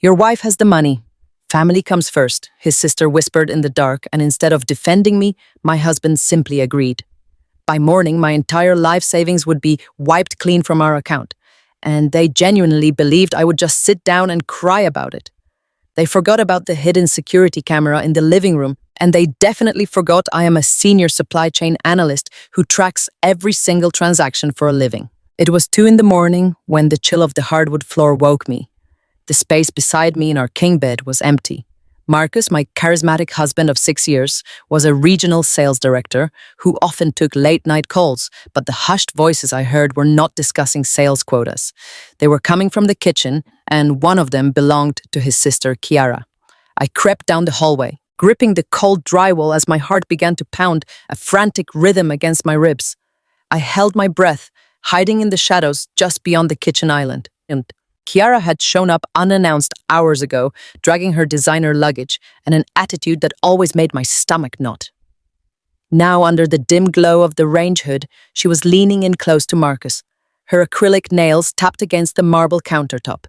Your wife has the money. Family comes first, his sister whispered in the dark, and instead of defending me, my husband simply agreed. By morning, my entire life savings would be wiped clean from our account, and they genuinely believed I would just sit down and cry about it. They forgot about the hidden security camera in the living room, and they definitely forgot I am a senior supply chain analyst who tracks every single transaction for a living. It was 2 a.m. when the chill of the hardwood floor woke me. The space beside me in our king bed was empty. Marcus, my charismatic husband of 6 years, was a regional sales director who often took late-night calls, but the hushed voices I heard were not discussing sales quotas. They were coming from the kitchen, and one of them belonged to his sister, Kiara. I crept down the hallway, gripping the cold drywall as my heart began to pound a frantic rhythm against my ribs. I held my breath, hiding in the shadows just beyond the kitchen island. And Kiara had shown up unannounced hours ago, dragging her designer luggage and an attitude that always made my stomach knot. Now, under the dim glow of the range hood, she was leaning in close to Marcus, her acrylic nails tapped against the marble countertop.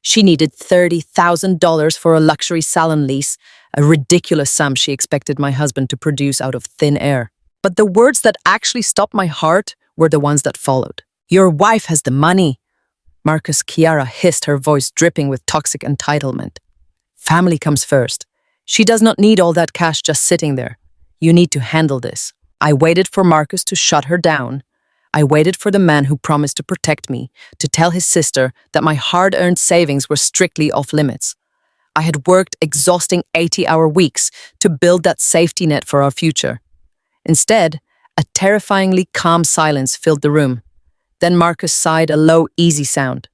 She needed $30,000 for a luxury salon lease, a ridiculous sum she expected my husband to produce out of thin air. But the words that actually stopped my heart were the ones that followed. Your wife has the money. Marcus, Kiara hissed, her voice dripping with toxic entitlement. Family comes first. She does not need all that cash just sitting there. You need to handle this. I waited for Marcus to shut her down. I waited for the man who promised to protect me, to tell his sister that my hard-earned savings were strictly off limits. I had worked exhausting 80-hour weeks to build that safety net for our future. Instead, a terrifyingly calm silence filled the room. Then Marcus sighed a low, easy sound.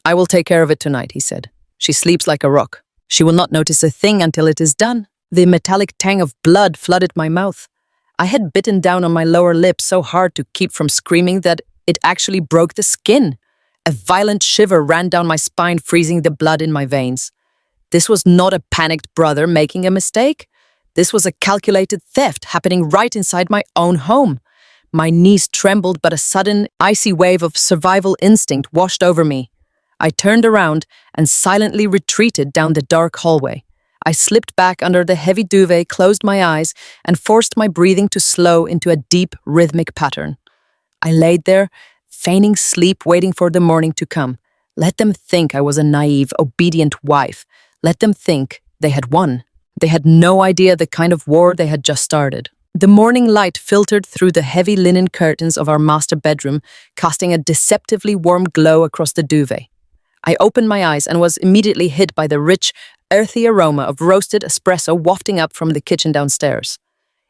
I will take care of it tonight, he said. She sleeps like a rock. She will not notice a thing until it is done. The metallic tang of blood flooded my mouth. I had bitten down on my lower lip so hard to keep from screaming that it actually broke the skin. A violent shiver ran down my spine, freezing the blood in my veins. This was not a panicked brother making a mistake. This was a calculated theft happening right inside my own home. My knees trembled, but a sudden, icy wave of survival instinct washed over me. I turned around and silently retreated down the dark hallway. I slipped back under the heavy duvet, closed my eyes, and forced my breathing to slow into a deep, rhythmic pattern. I laid there, feigning sleep, waiting for the morning to come. Let them think I was a naive, obedient wife. Let them think they had won. They had no idea the kind of war they had just started. The morning light filtered through the heavy linen curtains of our master bedroom, casting a deceptively warm glow across the duvet. I opened my eyes and was immediately hit by the rich, earthy aroma of roasted espresso wafting up from the kitchen downstairs.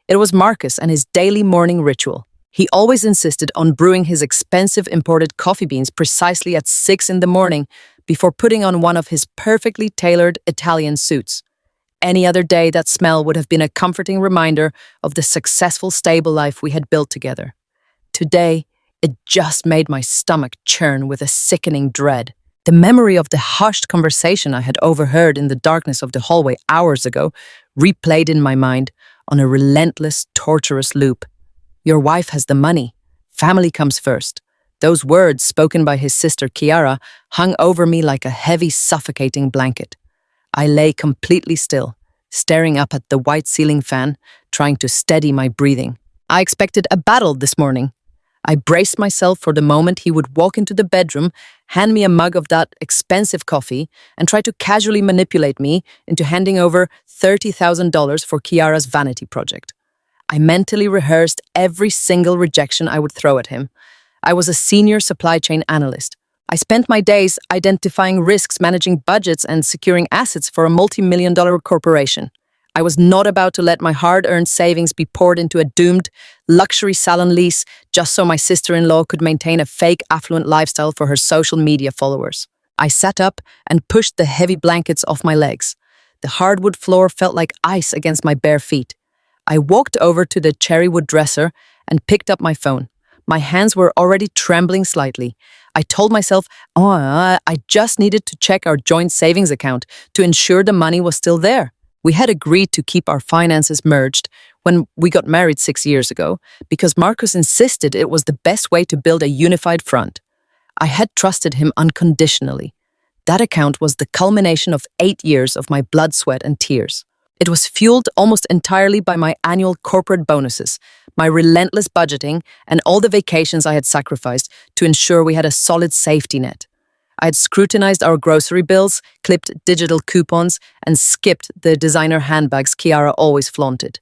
It was Marcus and his daily morning ritual. He always insisted on brewing his expensive imported coffee beans precisely at 6 a.m. before putting on one of his perfectly tailored Italian suits. Any other day, that smell would have been a comforting reminder of the successful, stable life we had built together. Today, it just made my stomach churn with a sickening dread. The memory of the hushed conversation I had overheard in the darkness of the hallway hours ago replayed in my mind on a relentless, torturous loop. Your wife has the money. Family comes first. Those words, spoken by his sister Kiara, hung over me like a heavy, suffocating blanket. I lay completely still, staring up at the white ceiling fan, trying to steady my breathing. I expected a battle this morning. I braced myself for the moment he would walk into the bedroom, hand me a mug of that expensive coffee, and try to casually manipulate me into handing over $30,000 for Kiara's vanity project. I mentally rehearsed every single rejection I would throw at him. I was a senior supply chain analyst. I spent my days identifying risks, managing budgets, and securing assets for a multi-million-dollar corporation. I was not about to let my hard-earned savings be poured into a doomed luxury salon lease just so my sister-in-law could maintain a fake affluent lifestyle for her social media followers. I sat up and pushed the heavy blankets off my legs. The hardwood floor felt like ice against my bare feet. I walked over to the cherrywood dresser and picked up my phone. My hands were already trembling slightly. I told myself, I just needed to check our joint savings account to ensure the money was still there. We had agreed to keep our finances merged when we got married 6 years ago because Marcus insisted it was the best way to build a unified front. I had trusted him unconditionally. That account was the culmination of 8 years of my blood, sweat, and tears. It was fueled almost entirely by my annual corporate bonuses, my relentless budgeting, and all the vacations I had sacrificed to ensure we had a solid safety net. I had scrutinized our grocery bills, clipped digital coupons, and skipped the designer handbags Kiara always flaunted.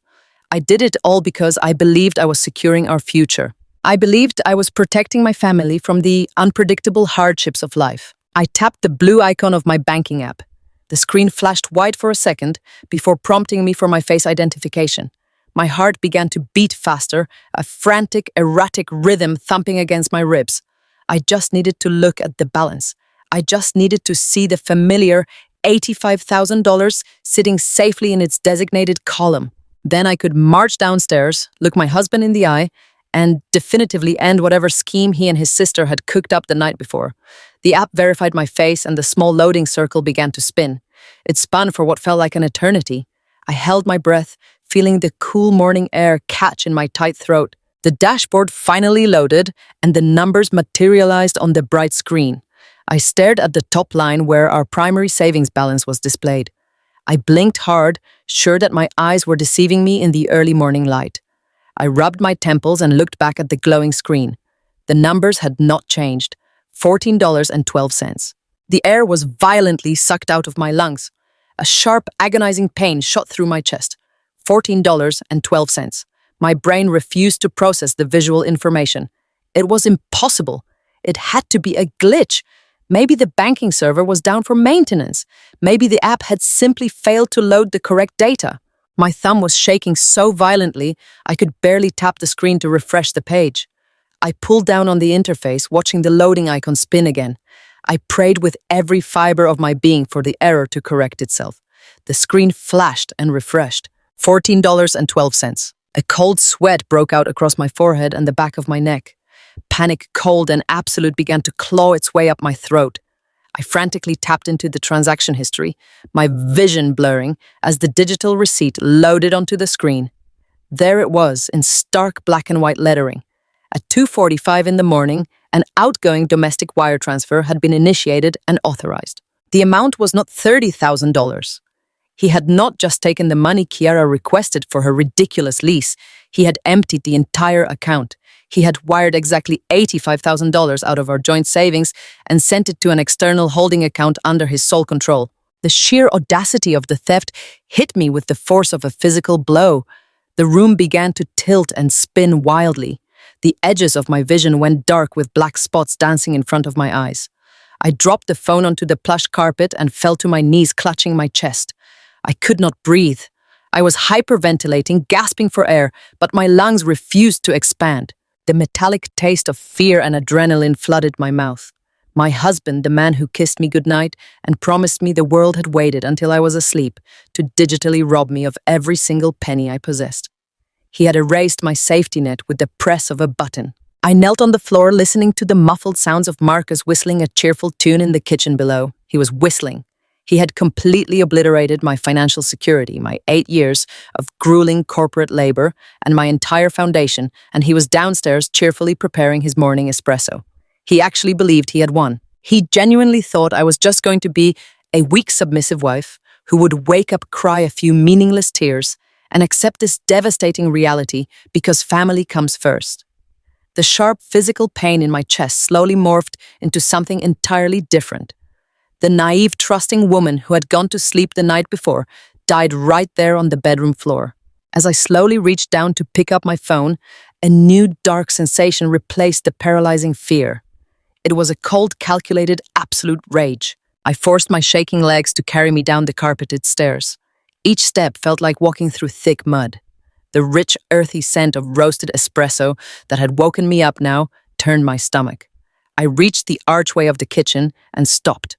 I did it all because I believed I was securing our future. I believed I was protecting my family from the unpredictable hardships of life. I tapped the blue icon of my banking app. The screen flashed white for a second before prompting me for my face identification. My heart began to beat faster, a frantic, erratic rhythm thumping against my ribs. I just needed to look at the balance. I just needed to see the familiar $85,000 sitting safely in its designated column. Then I could march downstairs, look my husband in the eye, and definitively end whatever scheme he and his sister had cooked up the night before. The app verified my face and the small loading circle began to spin. It spun for what felt like an eternity. I held my breath, feeling the cool morning air catch in my tight throat. The dashboard finally loaded and the numbers materialized on the bright screen. I stared at the top line where our primary savings balance was displayed. I blinked hard, sure that my eyes were deceiving me in the early morning light. I rubbed my temples and looked back at the glowing screen. The numbers had not changed. $14.12. The air was violently sucked out of my lungs. A sharp, agonizing pain shot through my chest. $14.12. My brain refused to process the visual information. It was impossible. It had to be a glitch. Maybe the banking server was down for maintenance. Maybe the app had simply failed to load the correct data. My thumb was shaking so violently, I could barely tap the screen to refresh the page. I pulled down on the interface, watching the loading icon spin again. I prayed with every fiber of my being for the error to correct itself. The screen flashed and refreshed. $14.12. A cold sweat broke out across my forehead and the back of my neck. Panic, cold, and absolute began to claw its way up my throat. I frantically tapped into the transaction history, my vision blurring as the digital receipt loaded onto the screen. There it was in stark black and white lettering. At 2:45 in the morning, an outgoing domestic wire transfer had been initiated and authorized. The amount was not $30,000. He had not just taken the money Kiara requested for her ridiculous lease, he had emptied the entire account. He had wired exactly $85,000 out of our joint savings and sent it to an external holding account under his sole control. The sheer audacity of the theft hit me with the force of a physical blow. The room began to tilt and spin wildly. The edges of my vision went dark with black spots dancing in front of my eyes. I dropped the phone onto the plush carpet and fell to my knees, clutching my chest. I could not breathe. I was hyperventilating, gasping for air, but my lungs refused to expand. The metallic taste of fear and adrenaline flooded my mouth. My husband, the man who kissed me goodnight and promised me the world had waited until I was asleep to digitally rob me of every single penny I possessed. He had erased my safety net with the press of a button. I knelt on the floor listening to the muffled sounds of Marcus whistling a cheerful tune in the kitchen below. He was whistling. He had completely obliterated my financial security, my 8 years of grueling corporate labor, and my entire foundation, and he was downstairs cheerfully preparing his morning espresso. He actually believed he had won. He genuinely thought I was just going to be a weak, submissive wife who would wake up, cry a few meaningless tears, and accept this devastating reality because family comes first. The sharp physical pain in my chest slowly morphed into something entirely different. The naive, trusting woman who had gone to sleep the night before died right there on the bedroom floor. As I slowly reached down to pick up my phone, a new dark sensation replaced the paralyzing fear. It was a cold, calculated, absolute rage. I forced my shaking legs to carry me down the carpeted stairs. Each step felt like walking through thick mud. The rich, earthy scent of roasted espresso that had woken me up now turned my stomach. I reached the archway of the kitchen and stopped.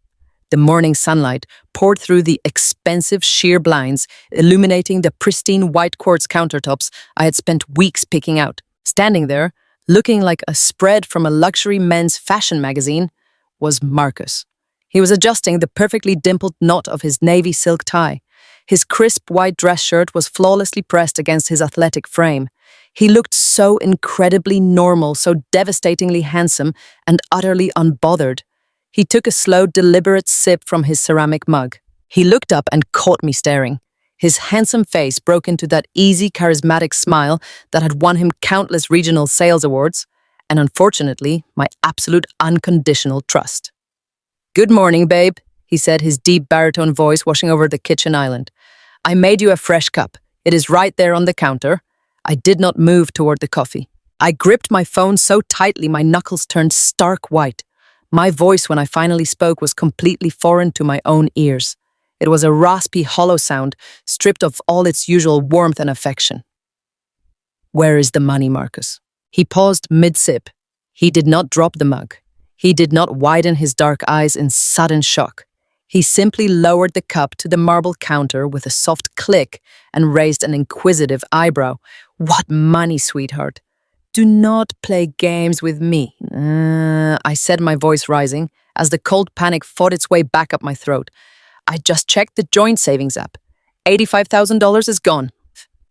The morning sunlight poured through the expensive sheer blinds, illuminating the pristine white quartz countertops I had spent weeks picking out. Standing there, looking like a spread from a luxury men's fashion magazine, was Marcus. He was adjusting the perfectly dimpled knot of his navy silk tie. His crisp white dress shirt was flawlessly pressed against his athletic frame. He looked so incredibly normal, so devastatingly handsome, and utterly unbothered. He took a slow, deliberate sip from his ceramic mug. He looked up and caught me staring. His handsome face broke into that easy, charismatic smile that had won him countless regional sales awards, and unfortunately, my absolute unconditional trust. "Good morning, babe," he said, his deep baritone voice washing over the kitchen island. "I made you a fresh cup. It is right there on the counter." I did not move toward the coffee. I gripped my phone so tightly my knuckles turned stark white. My voice, when I finally spoke, was completely foreign to my own ears. It was a raspy, hollow sound, stripped of all its usual warmth and affection. "Where is the money, Marcus?" He paused mid-sip. He did not drop the mug. He did not widen his dark eyes in sudden shock. He simply lowered the cup to the marble counter with a soft click and raised an inquisitive eyebrow. "What money, sweetheart? Do not play games with me," I said, my voice rising, as the cold panic fought its way back up my throat. "I just checked the joint savings app. $85,000 is gone.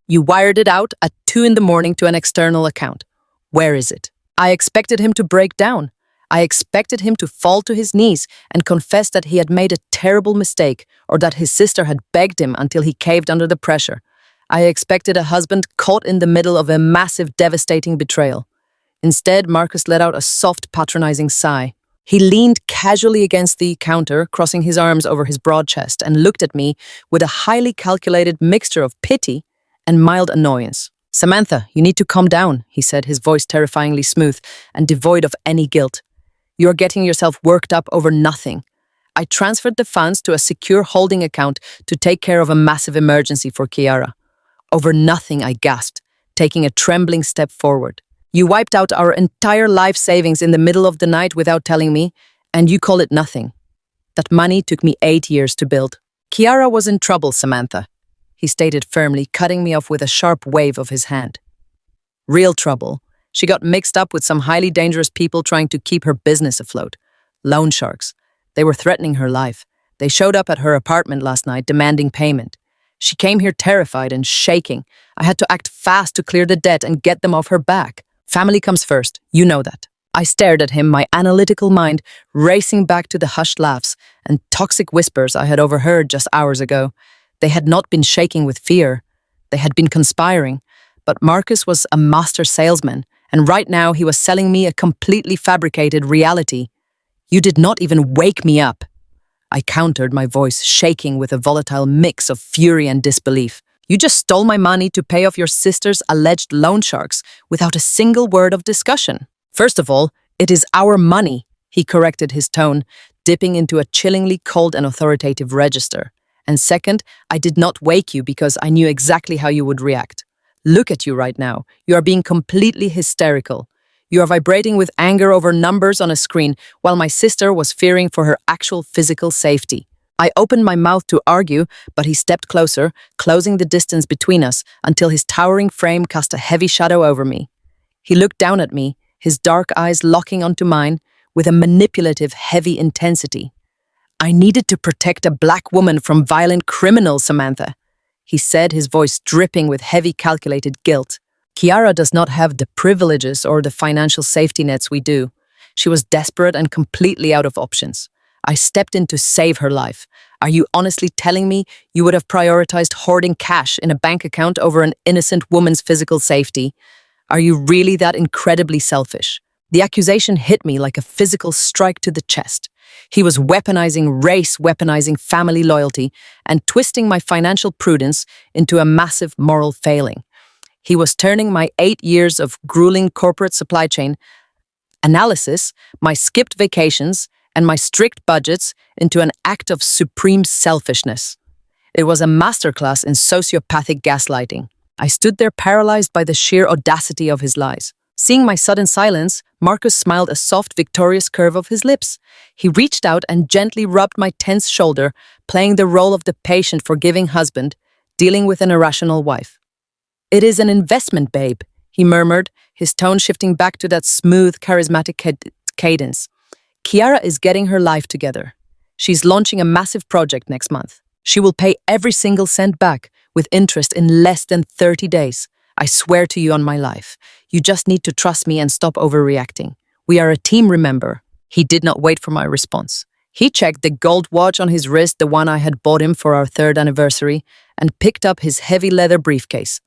You wired it out at 2 in the morning to an external account. Where is it?" I expected him to break down. I expected him to fall to his knees and confess that he had made a terrible mistake or that his sister had begged him until he caved under the pressure. I expected a husband caught in the middle of a massive, devastating betrayal. Instead, Marcus let out a soft, patronizing sigh. He leaned casually against the counter, crossing his arms over his broad chest, and looked at me with a highly calculated mixture of pity and mild annoyance. "Samantha, you need to calm down," he said, his voice terrifyingly smooth and devoid of any guilt. "You're getting yourself worked up over nothing. I transferred the funds to a secure holding account to take care of a massive emergency for Kiara." "Over nothing," I gasped, taking a trembling step forward. "You wiped out our entire life savings in the middle of the night without telling me, and you call it nothing. That money took me 8 years to build." "Kiara was in trouble, Samantha," he stated firmly, cutting me off with a sharp wave of his hand. "Real trouble. She got mixed up with some highly dangerous people trying to keep her business afloat. Loan sharks. They were threatening her life. They showed up at her apartment last night demanding payment. She came here terrified and shaking. I had to act fast to clear the debt and get them off her back. Family comes first, you know that." I stared at him, my analytical mind racing back to the hushed laughs and toxic whispers I had overheard just hours ago. They had not been shaking with fear. They had been conspiring. But Marcus was a master salesman, and right now he was selling me a completely fabricated reality. "You did not even wake me up," I countered, my voice shaking with a volatile mix of fury and disbelief. "You just stole my money to pay off your sister's alleged loan sharks without a single word of discussion. First of all, it is our money," he corrected his tone, dipping into a chillingly cold and authoritative register. "And second, I did not wake you because I knew exactly how you would react. Look at you right now. You are being completely hysterical. You are vibrating with anger over numbers on a screen, while my sister was fearing for her actual physical safety." I opened my mouth to argue, but he stepped closer, closing the distance between us until his towering frame cast a heavy shadow over me. He looked down at me, his dark eyes locking onto mine with a manipulative, heavy intensity. "I needed to protect a black woman from violent criminals, Samantha," he said, his voice dripping with heavy, calculated guilt. "Kiara does not have the privileges or the financial safety nets we do. She was desperate and completely out of options. I stepped in to save her life. Are you honestly telling me you would have prioritized hoarding cash in a bank account over an innocent woman's physical safety? Are you really that incredibly selfish?" The accusation hit me like a physical strike to the chest. He was weaponizing race, weaponizing family loyalty, and twisting my financial prudence into a massive moral failing. He was turning my 8 years of grueling corporate supply chain analysis, my skipped vacations, and my strict budgets into an act of supreme selfishness. It was a masterclass in sociopathic gaslighting. I stood there paralyzed by the sheer audacity of his lies. Seeing my sudden silence, Marcus smiled a soft, victorious curve of his lips. He reached out and gently rubbed my tense shoulder, playing the role of the patient, forgiving husband, dealing with an irrational wife. "It is an investment, babe," he murmured, his tone shifting back to that smooth, charismatic cadence. "Kiara is getting her life together. She's launching a massive project next month. She will pay every single cent back, with interest in less than 30 days. I swear to you on my life. You just need to trust me and stop overreacting. We are a team, remember." He did not wait for my response. He checked the gold watch on his wrist, the one I had bought him for our third anniversary, and picked up his heavy leather briefcase.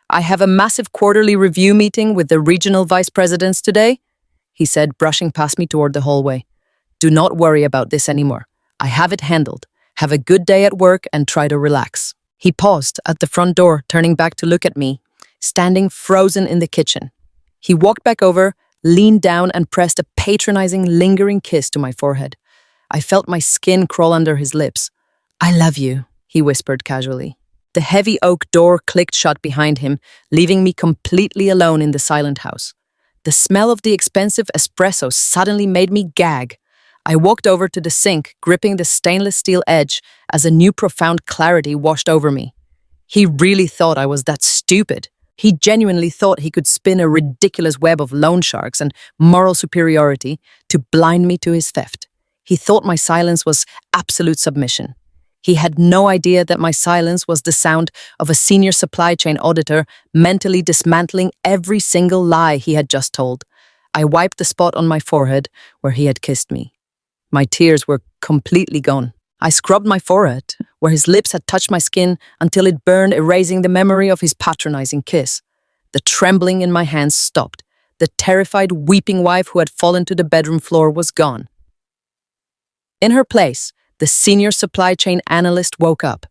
"I have a massive quarterly review meeting with the regional vice presidents today," he said, brushing past me toward the hallway. "Do not worry about this anymore. I have it handled. Have a good day at work and try to relax." He paused at the front door, turning back to look at me, standing frozen in the kitchen. He walked back over, leaned down, and pressed a patronizing, lingering kiss to my forehead. I felt my skin crawl under his lips. "I love you," he whispered casually. The heavy oak door clicked shut behind him, leaving me completely alone in the silent house. The smell of the expensive espresso suddenly made me gag. I walked over to the sink, gripping the stainless steel edge as a new profound clarity washed over me. He really thought I was that stupid. He genuinely thought he could spin a ridiculous web of loan sharks and moral superiority to blind me to his theft. He thought my silence was absolute submission. He had no idea that my silence was the sound of a senior supply chain auditor mentally dismantling every single lie he had just told. I wiped the spot on my forehead where he had kissed me. My tears were completely gone. I scrubbed my forehead, where his lips had touched my skin, until it burned, erasing the memory of his patronizing kiss. The trembling in my hands stopped. The terrified, weeping wife who had fallen to the bedroom floor was gone. In her place, the senior supply chain analyst woke up.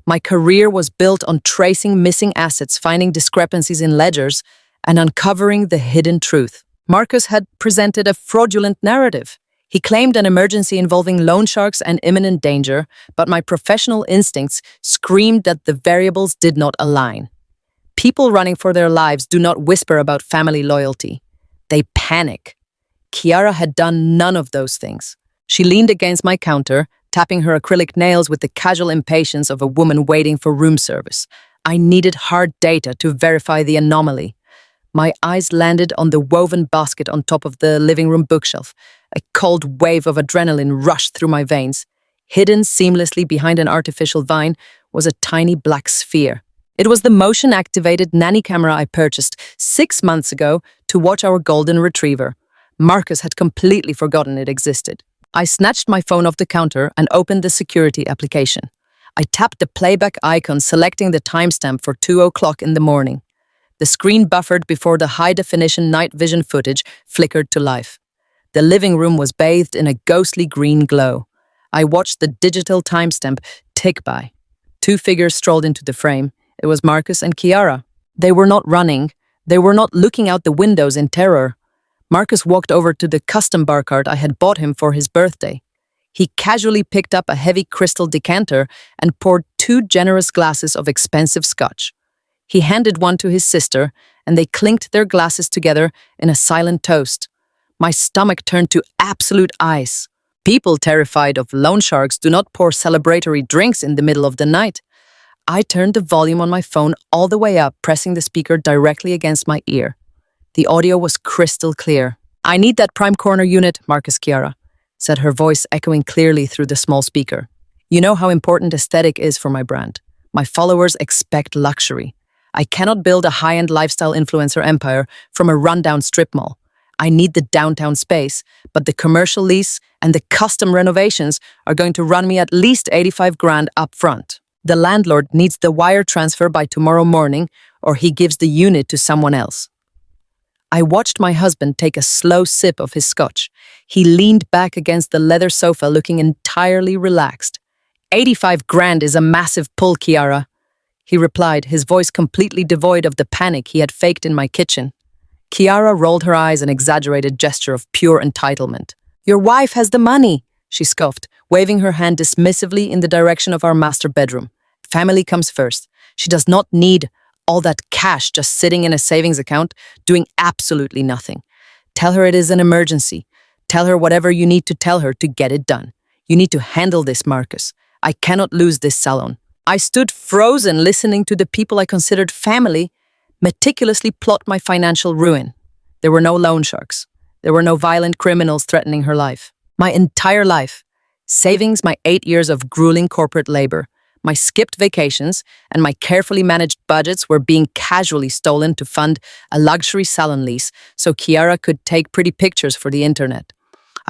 My career was built on tracing missing assets, finding discrepancies in ledgers, and uncovering the hidden truth. Marcus had presented a fraudulent narrative. He claimed an emergency involving loan sharks and imminent danger, but my professional instincts screamed that the variables did not align. People running for their lives do not whisper about family loyalty. They panic. Kiara had done none of those things. She leaned against my counter, tapping her acrylic nails with the casual impatience of a woman waiting for room service. I needed hard data to verify the anomaly. My eyes landed on the woven basket on top of the living room bookshelf. A cold wave of adrenaline rushed through my veins. Hidden seamlessly behind an artificial vine was a tiny black sphere. It was the motion-activated nanny camera I purchased 6 months ago to watch our golden retriever. Marcus had completely forgotten it existed. I snatched my phone off the counter and opened the security application. I tapped the playback icon, selecting the timestamp for 2:00 in the morning. The screen buffered before the high-definition night vision footage flickered to life. The living room was bathed in a ghostly green glow. I watched the digital timestamp tick by. 2 figures strolled into the frame. It was Marcus and Kiara. They were not running. They were not looking out the windows in terror. Marcus walked over to the custom bar cart I had bought him for his birthday. He casually picked up a heavy crystal decanter and poured 2 generous glasses of expensive scotch. He handed one to his sister, and they clinked their glasses together in a silent toast. My stomach turned to absolute ice. People terrified of loan sharks do not pour celebratory drinks in the middle of the night. I turned the volume on my phone all the way up, pressing the speaker directly against my ear. The audio was crystal clear. "I need that prime corner unit, Marcus Kiara," said her voice echoing clearly through the small speaker. "You know how important aesthetic is for my brand. My followers expect luxury. I cannot build a high-end lifestyle influencer empire from a rundown strip mall. I need the downtown space, but the commercial lease and the custom renovations are going to run me at least 85 grand up front. The landlord needs the wire transfer by tomorrow morning, or he gives the unit to someone else." I watched my husband take a slow sip of his scotch. He leaned back against the leather sofa, looking entirely relaxed. 85 grand is a massive pull, Kiara," he replied, his voice completely devoid of the panic he had faked in my kitchen. Kiara rolled her eyes, an exaggerated gesture of pure entitlement. "Your wife has the money," she scoffed, waving her hand dismissively in the direction of our master bedroom. "Family comes first. She does not need all that cash just sitting in a savings account, doing absolutely nothing. Tell her it is an emergency. Tell her whatever you need to tell her to get it done. You need to handle this, Marcus. I cannot lose this salon." I stood frozen, listening to the people I considered family meticulously plot my financial ruin. There were no loan sharks. There were no violent criminals threatening her life. My entire life, savings, my 8 years of grueling corporate labor, my skipped vacations, and my carefully managed budgets were being casually stolen to fund a luxury salon lease so Kiara could take pretty pictures for the internet.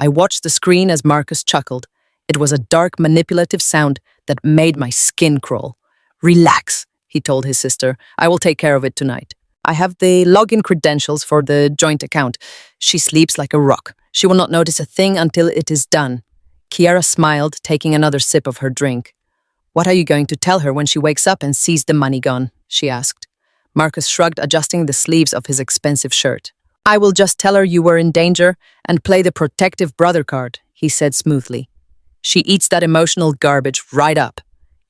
I watched the screen as Marcus chuckled. It was a dark, manipulative sound that made my skin crawl. Relax, he told his sister. I will take care of it tonight. I have the login credentials for the joint account. She sleeps like a rock. She will not notice a thing until it is done. Kiara smiled, taking another sip of her drink. What are you going to tell her when she wakes up and sees the money gone? She asked. Marcus shrugged, adjusting the sleeves of his expensive shirt. I will just tell her you were in danger and play the protective brother card, he said smoothly. She eats that emotional garbage right up.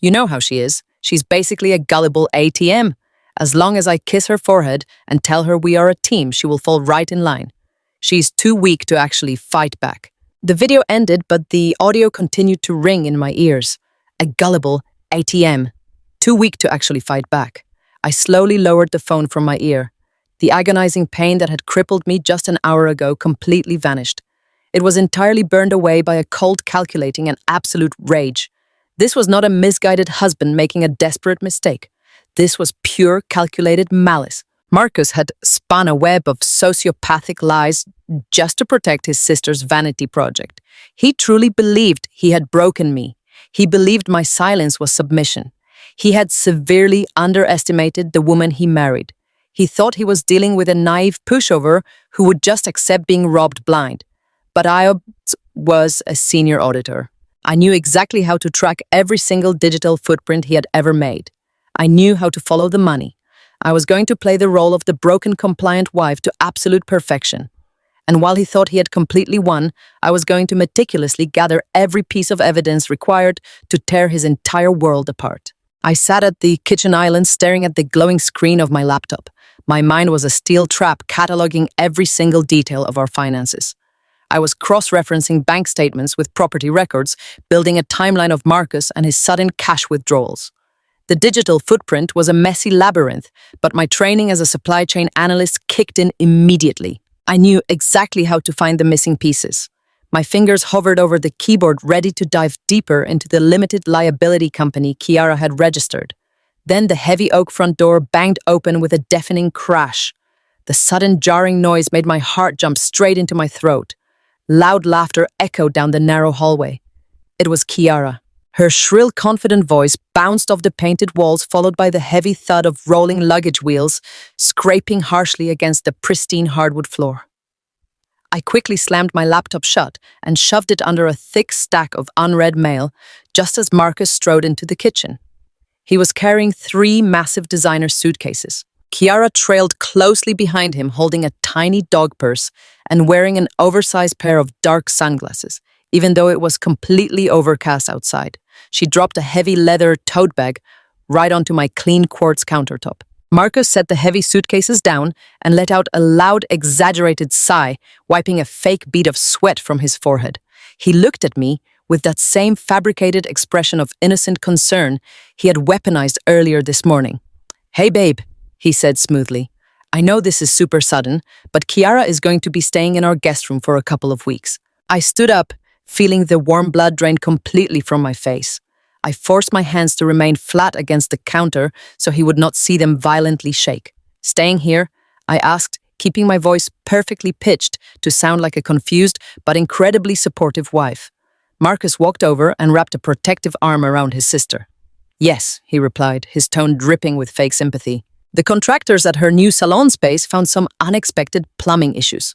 You know how she is. She's basically a gullible ATM. As long as I kiss her forehead and tell her we are a team, she will fall right in line. She's too weak to actually fight back. The video ended, but the audio continued to ring in my ears. A gullible ATM. Too weak to actually fight back. I slowly lowered the phone from my ear. The agonizing pain that had crippled me just an hour ago completely vanished. It was entirely burned away by a cold calculating and absolute rage. This was not a misguided husband making a desperate mistake. This was pure calculated malice. Marcus had spun a web of sociopathic lies just to protect his sister's vanity project. He truly believed he had broken me. He believed my silence was submission. He had severely underestimated the woman he married. He thought he was dealing with a naive pushover who would just accept being robbed blind. But I was a senior auditor. I knew exactly how to track every single digital footprint he had ever made. I knew how to follow the money. I was going to play the role of the broken, compliant wife to absolute perfection. And while he thought he had completely won, I was going to meticulously gather every piece of evidence required to tear his entire world apart. I sat at the kitchen island staring at the glowing screen of my laptop. My mind was a steel trap cataloging every single detail of our finances. I was cross-referencing bank statements with property records, building a timeline of Marcus and his sudden cash withdrawals. The digital footprint was a messy labyrinth, but my training as a supply chain analyst kicked in immediately. I knew exactly how to find the missing pieces. My fingers hovered over the keyboard, ready to dive deeper into the limited liability company Kiara had registered. Then the heavy oak front door banged open with a deafening crash. The sudden jarring noise made my heart jump straight into my throat. Loud laughter echoed down the narrow hallway. It was Kiara. Her shrill, confident voice bounced off the painted walls, followed by the heavy thud of rolling luggage wheels, scraping harshly against the pristine hardwood floor. I quickly slammed my laptop shut and shoved it under a thick stack of unread mail just as Marcus strode into the kitchen. He was carrying 3 massive designer suitcases. Kiara trailed closely behind him, holding a tiny dog purse and wearing an oversized pair of dark sunglasses. Even though it was completely overcast outside, she dropped a heavy leather tote bag right onto my clean quartz countertop. Marcus set the heavy suitcases down and let out a loud, exaggerated sigh, wiping a fake bead of sweat from his forehead. He looked at me with that same fabricated expression of innocent concern he had weaponized earlier this morning. "Hey, babe," he said smoothly. "I know this is super sudden, but Kiara is going to be staying in our guest room for a couple of weeks." I stood up, feeling the warm blood drain completely from my face. I forced my hands to remain flat against the counter so he would not see them violently shake. "Staying here?" I asked, keeping my voice perfectly pitched to sound like a confused but incredibly supportive wife. Marcus walked over and wrapped a protective arm around his sister. "Yes," he replied, his tone dripping with fake sympathy. The contractors at her new salon space found some unexpected plumbing issues.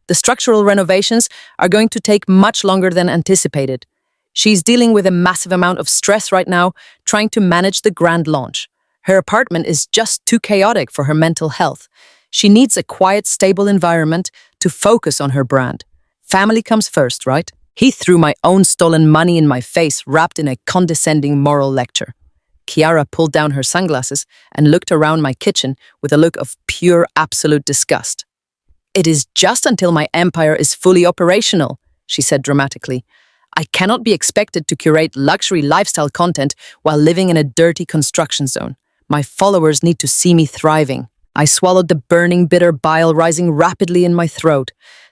The structural renovations are going to take much longer than anticipated. She's dealing with a massive amount of stress right now, trying to manage the grand launch. Her apartment is just too chaotic for her mental health. She needs a quiet, stable environment to focus on her brand. Family comes first, right? He threw my own stolen money in my face, wrapped in a condescending moral lecture. Kiara pulled down her sunglasses and looked around my kitchen with a look of pure, absolute disgust. "It is just until my empire is fully operational," she said dramatically. "I cannot be expected to curate luxury lifestyle content while living in a dirty construction zone. My followers need to see me thriving." I swallowed the burning, bitter bile rising rapidly in my throat.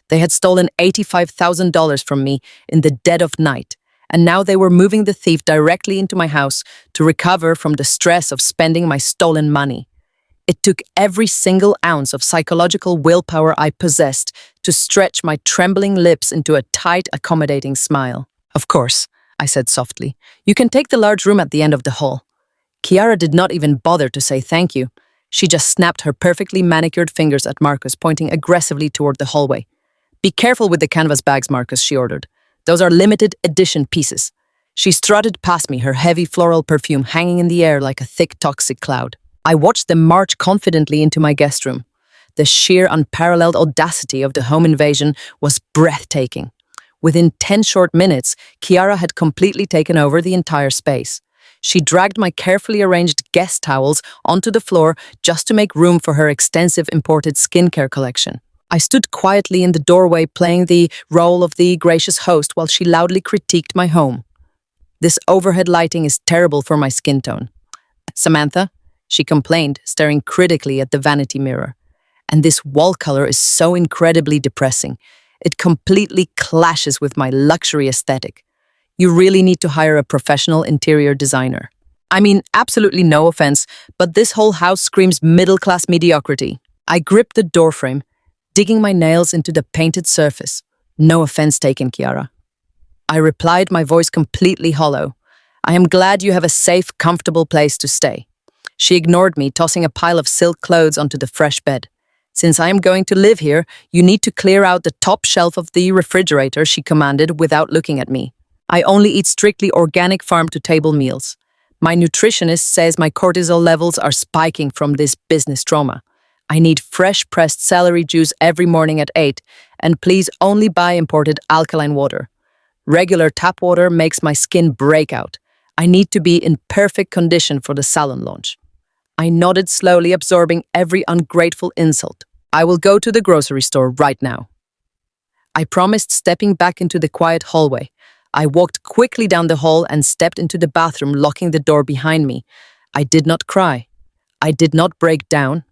They had stolen $85,000 from me in the dead of night, and now they were moving the thief directly into my house to recover from the stress of spending my stolen money. It took every single ounce of psychological willpower I possessed to stretch my trembling lips into a tight, accommodating smile. "Of course," I said softly. "You can take the large room at the end of the hall." Kiara did not even bother to say thank you. She just snapped her perfectly manicured fingers at Marcus, pointing aggressively toward the hallway. "Be careful with the canvas bags, Marcus," she ordered. "Those are limited edition pieces." She strutted past me, her heavy floral perfume hanging in the air like a thick, toxic cloud. I watched them march confidently into my guest room. The sheer, unparalleled audacity of the home invasion was breathtaking. Within 10 short minutes, Kiara had completely taken over the entire space. She dragged my carefully arranged guest towels onto the floor just to make room for her extensive imported skincare collection. I stood quietly in the doorway, playing the role of the gracious host while she loudly critiqued my home. "This overhead lighting is terrible for my skin tone." "Samantha," she complained, staring critically at the vanity mirror. "And this wall color is so incredibly depressing. It completely clashes with my luxury aesthetic. You really need to hire a professional interior designer." I mean, absolutely no offense, but this whole house screams middle-class mediocrity. I gripped the doorframe, digging my nails into the painted surface. "No offense taken, Kiara." I replied, my voice completely hollow. "I am glad you have a safe, comfortable place to stay." She ignored me, tossing a pile of silk clothes onto the fresh bed. "Since I am going to live here, you need to clear out the top shelf of the refrigerator," she commanded without looking at me. "I only eat strictly organic farm-to-table meals. My nutritionist says my cortisol levels are spiking from this business trauma. I need fresh pressed celery juice every morning at 8, and please only buy imported alkaline water. Regular tap water makes my skin break out. I need to be in perfect condition for the salon launch." I nodded slowly, absorbing every ungrateful insult. "I will go to the grocery store right now." I promised, stepping back into the quiet hallway. I walked quickly down the hall and stepped into the bathroom, locking the door behind me. I did not cry. I did not break down.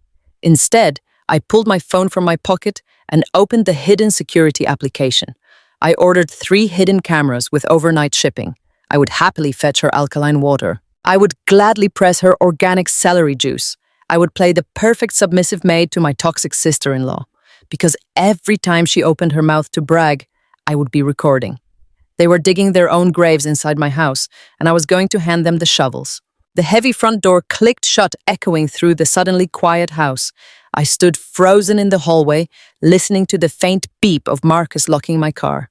Instead, I pulled my phone from my pocket and opened the hidden security application. I ordered 3 hidden cameras with overnight shipping. I would happily fetch her alkaline water. I would gladly press her organic celery juice. I would play the perfect submissive maid to my toxic sister-in-law. Because every time she opened her mouth to brag, I would be recording. They were digging their own graves inside my house, and I was going to hand them the shovels. The heavy front door clicked shut, echoing through the suddenly quiet house. I stood frozen in the hallway, listening to the faint beep of Marcus locking my car.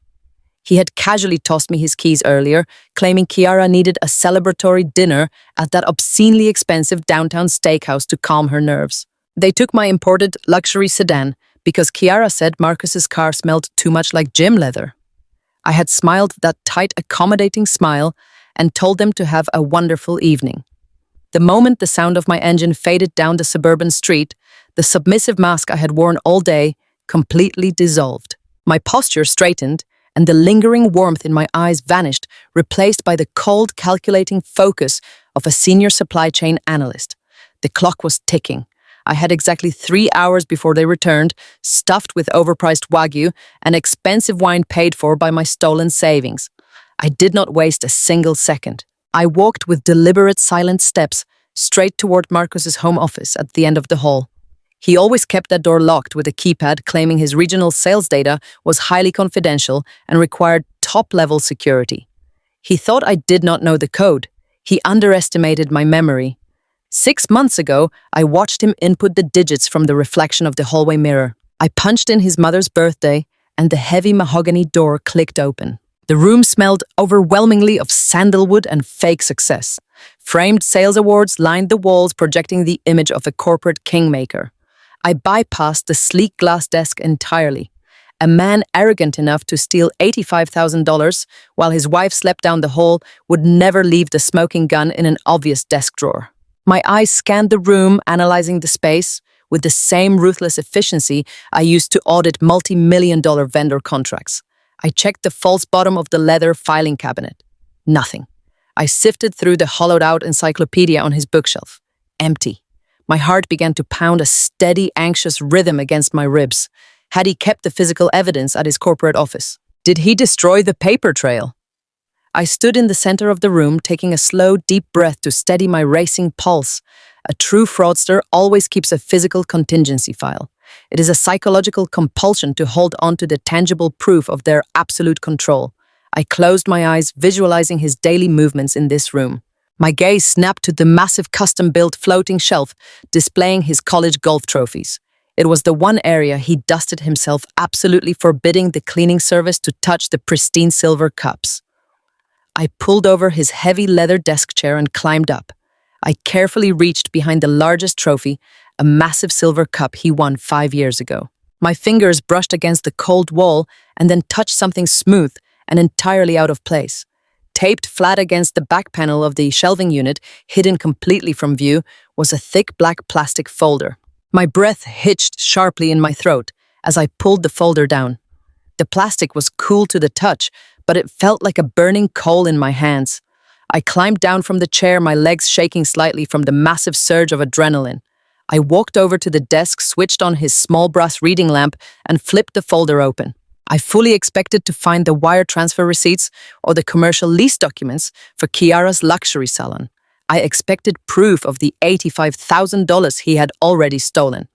He had casually tossed me his keys earlier, claiming Kiara needed a celebratory dinner at that obscenely expensive downtown steakhouse to calm her nerves. They took my imported luxury sedan because Kiara said Marcus's car smelled too much like gym leather. I had smiled that tight, accommodating smile and told them to have a wonderful evening. The moment the sound of my engine faded down the suburban street, the submissive mask I had worn all day completely dissolved. My posture straightened, and the lingering warmth in my eyes vanished, replaced by the cold, calculating focus of a senior supply chain analyst. The clock was ticking. I had exactly 3 hours before they returned, stuffed with overpriced Wagyu and expensive wine paid for by my stolen savings. I did not waste a single second. I walked with deliberate, silent steps straight toward Marcus's home office at the end of the hall. He always kept that door locked with a keypad, claiming his regional sales data was highly confidential and required top-level security. He thought I did not know the code. He underestimated my memory. 6 months ago, I watched him input the digits from the reflection of the hallway mirror. I punched in his mother's birthday, and the heavy mahogany door clicked open. The room smelled overwhelmingly of sandalwood and fake success. Framed sales awards lined the walls, projecting the image of a corporate kingmaker. I bypassed the sleek glass desk entirely. A man arrogant enough to steal $85,000 while his wife slept down the hall would never leave the smoking gun in an obvious desk drawer. My eyes scanned the room, analyzing the space with the same ruthless efficiency I used to audit multi-million-dollar vendor contracts. I checked the false bottom of the leather filing cabinet. Nothing. I sifted through the hollowed-out encyclopedia on his bookshelf. Empty. My heart began to pound a steady, anxious rhythm against my ribs. Had he kept the physical evidence at his corporate office? Did he destroy the paper trail? I stood in the center of the room, taking a slow, deep breath to steady my racing pulse. A true fraudster always keeps a physical contingency file. It is a psychological compulsion to hold on to the tangible proof of their absolute control. I closed my eyes, visualizing his daily movements in this room. My gaze snapped to the massive custom-built floating shelf displaying his college golf trophies. It was the one area he dusted himself, absolutely forbidding the cleaning service to touch the pristine silver cups. I pulled over his heavy leather desk chair and climbed up. I carefully reached behind the largest trophy, a massive silver cup he won 5 years ago. My fingers brushed against the cold wall and then touched something smooth and entirely out of place. Taped flat against the back panel of the shelving unit, hidden completely from view, was a thick black plastic folder. My breath hitched sharply in my throat as I pulled the folder down. The plastic was cool to the touch, but it felt like a burning coal in my hands. I climbed down from the chair, my legs shaking slightly from the massive surge of adrenaline. I walked over to the desk, switched on his small brass reading lamp, and flipped the folder open. I fully expected to find the wire transfer receipts or the commercial lease documents for Kiara's luxury salon. I expected proof of the $85,000 he had already stolen.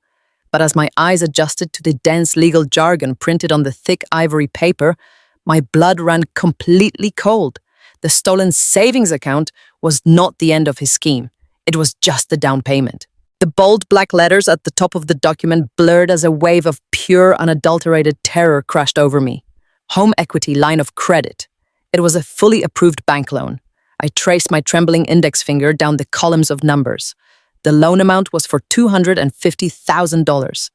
But as my eyes adjusted to the dense legal jargon printed on the thick ivory paper, my blood ran completely cold. The stolen savings account was not the end of his scheme. It was just the down payment. The bold black letters at the top of the document blurred as a wave of pure, unadulterated terror crashed over me. Home equity line of credit. It was a fully approved bank loan. I traced my trembling index finger down the columns of numbers. The loan amount was for $250,000.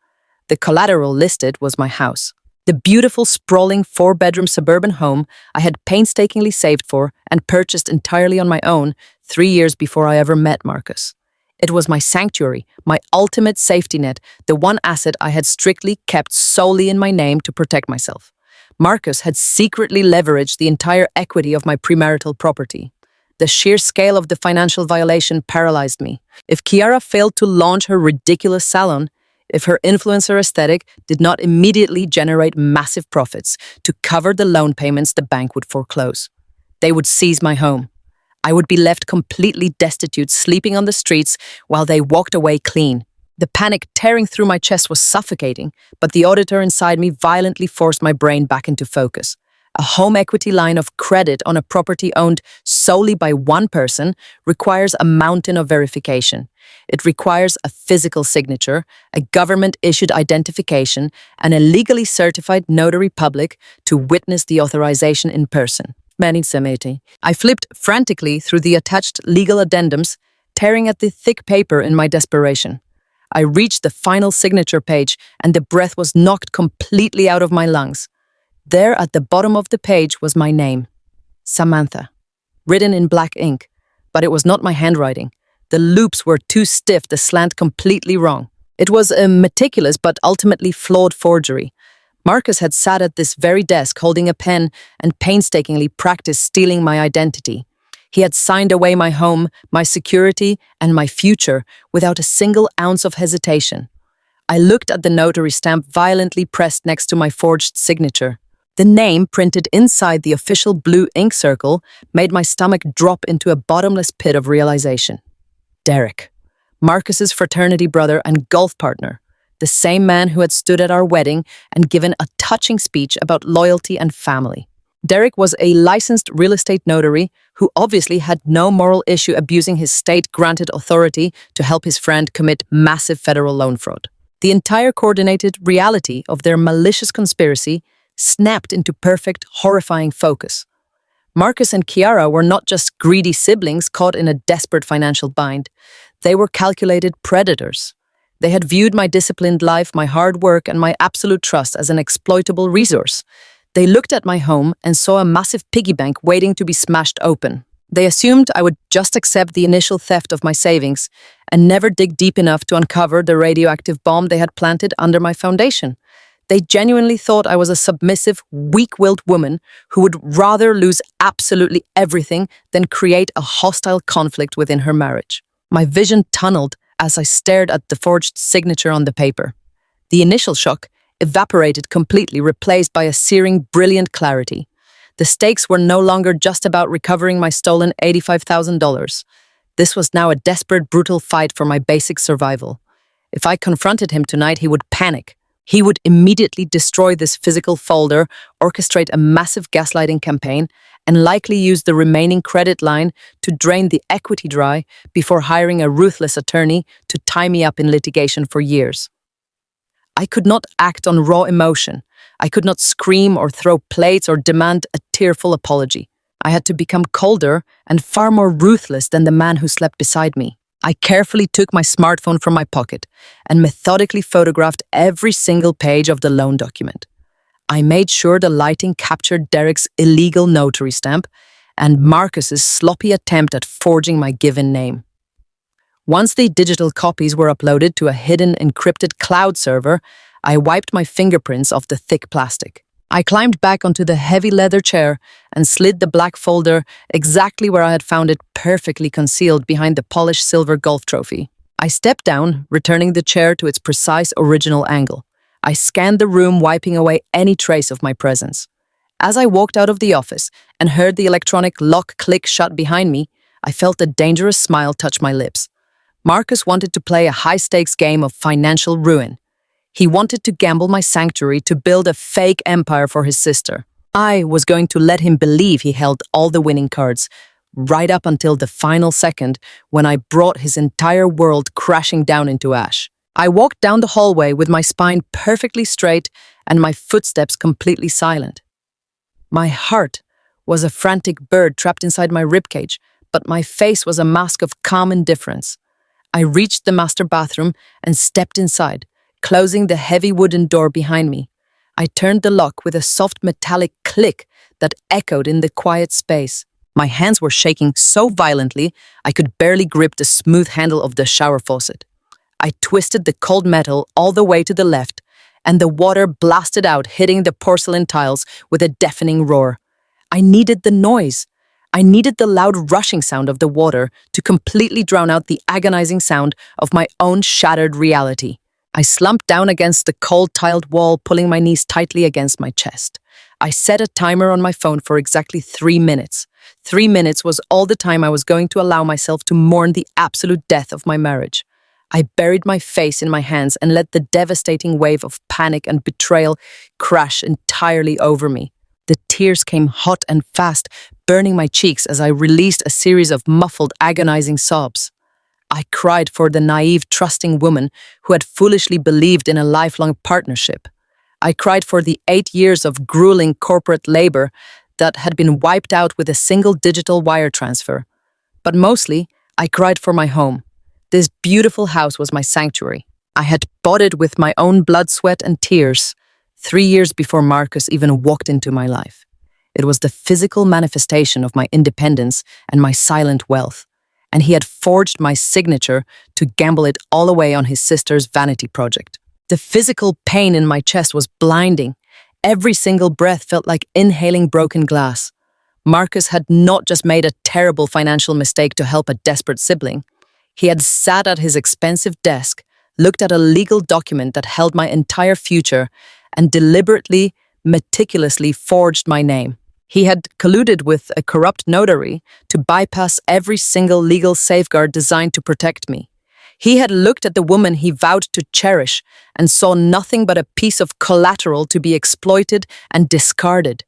The collateral listed was my house. The beautiful, sprawling 4-bedroom suburban home I had painstakingly saved for and purchased entirely on my own 3 years before I ever met Marcus. It was my sanctuary, my ultimate safety net, the one asset I had strictly kept solely in my name to protect myself. Marcus had secretly leveraged the entire equity of my premarital property. The sheer scale of the financial violation paralyzed me. If Kiara failed to launch her ridiculous salon, if her influencer aesthetic did not immediately generate massive profits to cover the loan payments the bank would foreclose, they would seize my home. I would be left completely destitute, sleeping on the streets while they walked away clean. The panic tearing through my chest was suffocating, but the auditor inside me violently forced my brain back into focus. A home equity line of credit on a property owned solely by one person requires a mountain of verification. It requires a physical signature, a government-issued identification, and a legally certified notary public to witness the authorization in person. I flipped frantically through the attached legal addendums, tearing at the thick paper in my desperation. I reached the final signature page, and the breath was knocked completely out of my lungs. There at the bottom of the page was my name, Samantha, written in black ink, but it was not my handwriting. The loops were too stiff, the slant completely wrong. It was a meticulous but ultimately flawed forgery. Marcus had sat at this very desk holding a pen and painstakingly practiced stealing my identity. He had signed away my home, my security, and my future without a single ounce of hesitation. I looked at the notary stamp violently pressed next to my forged signature. The name printed inside the official blue ink circle made my stomach drop into a bottomless pit of realization. Derek, Marcus's fraternity brother and golf partner, the same man who had stood at our wedding and given a touching speech about loyalty and family. Derek was a licensed real estate notary who obviously had no moral issue abusing his state-granted authority to help his friend commit massive federal loan fraud. The entire coordinated reality of their malicious conspiracy snapped into perfect, horrifying focus. Marcus and Kiara were not just greedy siblings caught in a desperate financial bind. They were calculated predators. They had viewed my disciplined life, my hard work, and my absolute trust as an exploitable resource. They looked at my home and saw a massive piggy bank waiting to be smashed open. They assumed I would just accept the initial theft of my savings and never dig deep enough to uncover the radioactive bomb they had planted under my foundation. They genuinely thought I was a submissive, weak-willed woman who would rather lose absolutely everything than create a hostile conflict within her marriage. My vision tunneled as I stared at the forged signature on the paper. The initial shock evaporated completely, replaced by a searing, brilliant clarity. The stakes were no longer just about recovering my stolen $85,000. This was now a desperate, brutal fight for my basic survival. If I confronted him tonight, he would panic. He would immediately destroy this physical folder, orchestrate a massive gaslighting campaign, and likely use the remaining credit line to drain the equity dry before hiring a ruthless attorney to tie me up in litigation for years. I could not act on raw emotion. I could not scream or throw plates or demand a tearful apology. I had to become colder and far more ruthless than the man who slept beside me. I carefully took my smartphone from my pocket and methodically photographed every single page of the loan document. I made sure the lighting captured Derek's illegal notary stamp and Marcus's sloppy attempt at forging my given name. Once the digital copies were uploaded to a hidden encrypted cloud server, I wiped my fingerprints off the thick plastic. I climbed back onto the heavy leather chair and slid the black folder exactly where I had found it, perfectly concealed behind the polished silver golf trophy. I stepped down, returning the chair to its precise original angle. I scanned the room, wiping away any trace of my presence. As I walked out of the office and heard the electronic lock click shut behind me, I felt a dangerous smile touch my lips. Marcus wanted to play a high-stakes game of financial ruin. He wanted to gamble my sanctuary to build a fake empire for his sister. I was going to let him believe he held all the winning cards, right up until the final second when I brought his entire world crashing down into ash. I walked down the hallway with my spine perfectly straight and my footsteps completely silent. My heart was a frantic bird trapped inside my ribcage, but my face was a mask of calm indifference. I reached the master bathroom and stepped inside, closing the heavy wooden door behind me. I turned the lock with a soft metallic click that echoed in the quiet space. My hands were shaking so violently I could barely grip the smooth handle of the shower faucet. I twisted the cold metal all the way to the left, and the water blasted out, hitting the porcelain tiles with a deafening roar. I needed the noise. I needed the loud rushing sound of the water to completely drown out the agonizing sound of my own shattered reality. I slumped down against the cold tiled wall, pulling my knees tightly against my chest. I set a timer on my phone for exactly 3 minutes. 3 minutes was all the time I was going to allow myself to mourn the absolute death of my marriage. I buried my face in my hands and let the devastating wave of panic and betrayal crash entirely over me. The tears came hot and fast, burning my cheeks as I released a series of muffled, agonizing sobs. I cried for the naive, trusting woman who had foolishly believed in a lifelong partnership. I cried for the 8 years of grueling corporate labor that had been wiped out with a single digital wire transfer. But mostly, I cried for my home. This beautiful house was my sanctuary. I had bought it with my own blood, sweat, and tears 3 years before Marcus even walked into my life. It was the physical manifestation of my independence and my silent wealth, and he had forged my signature to gamble it all away on his sister's vanity project. The physical pain in my chest was blinding. Every single breath felt like inhaling broken glass. Marcus had not just made a terrible financial mistake to help a desperate sibling. He had sat at his expensive desk, looked at a legal document that held my entire future, and deliberately, meticulously forged my name. He had colluded with a corrupt notary to bypass every single legal safeguard designed to protect me. He had looked at the woman he vowed to cherish and saw nothing but a piece of collateral to be exploited and discarded.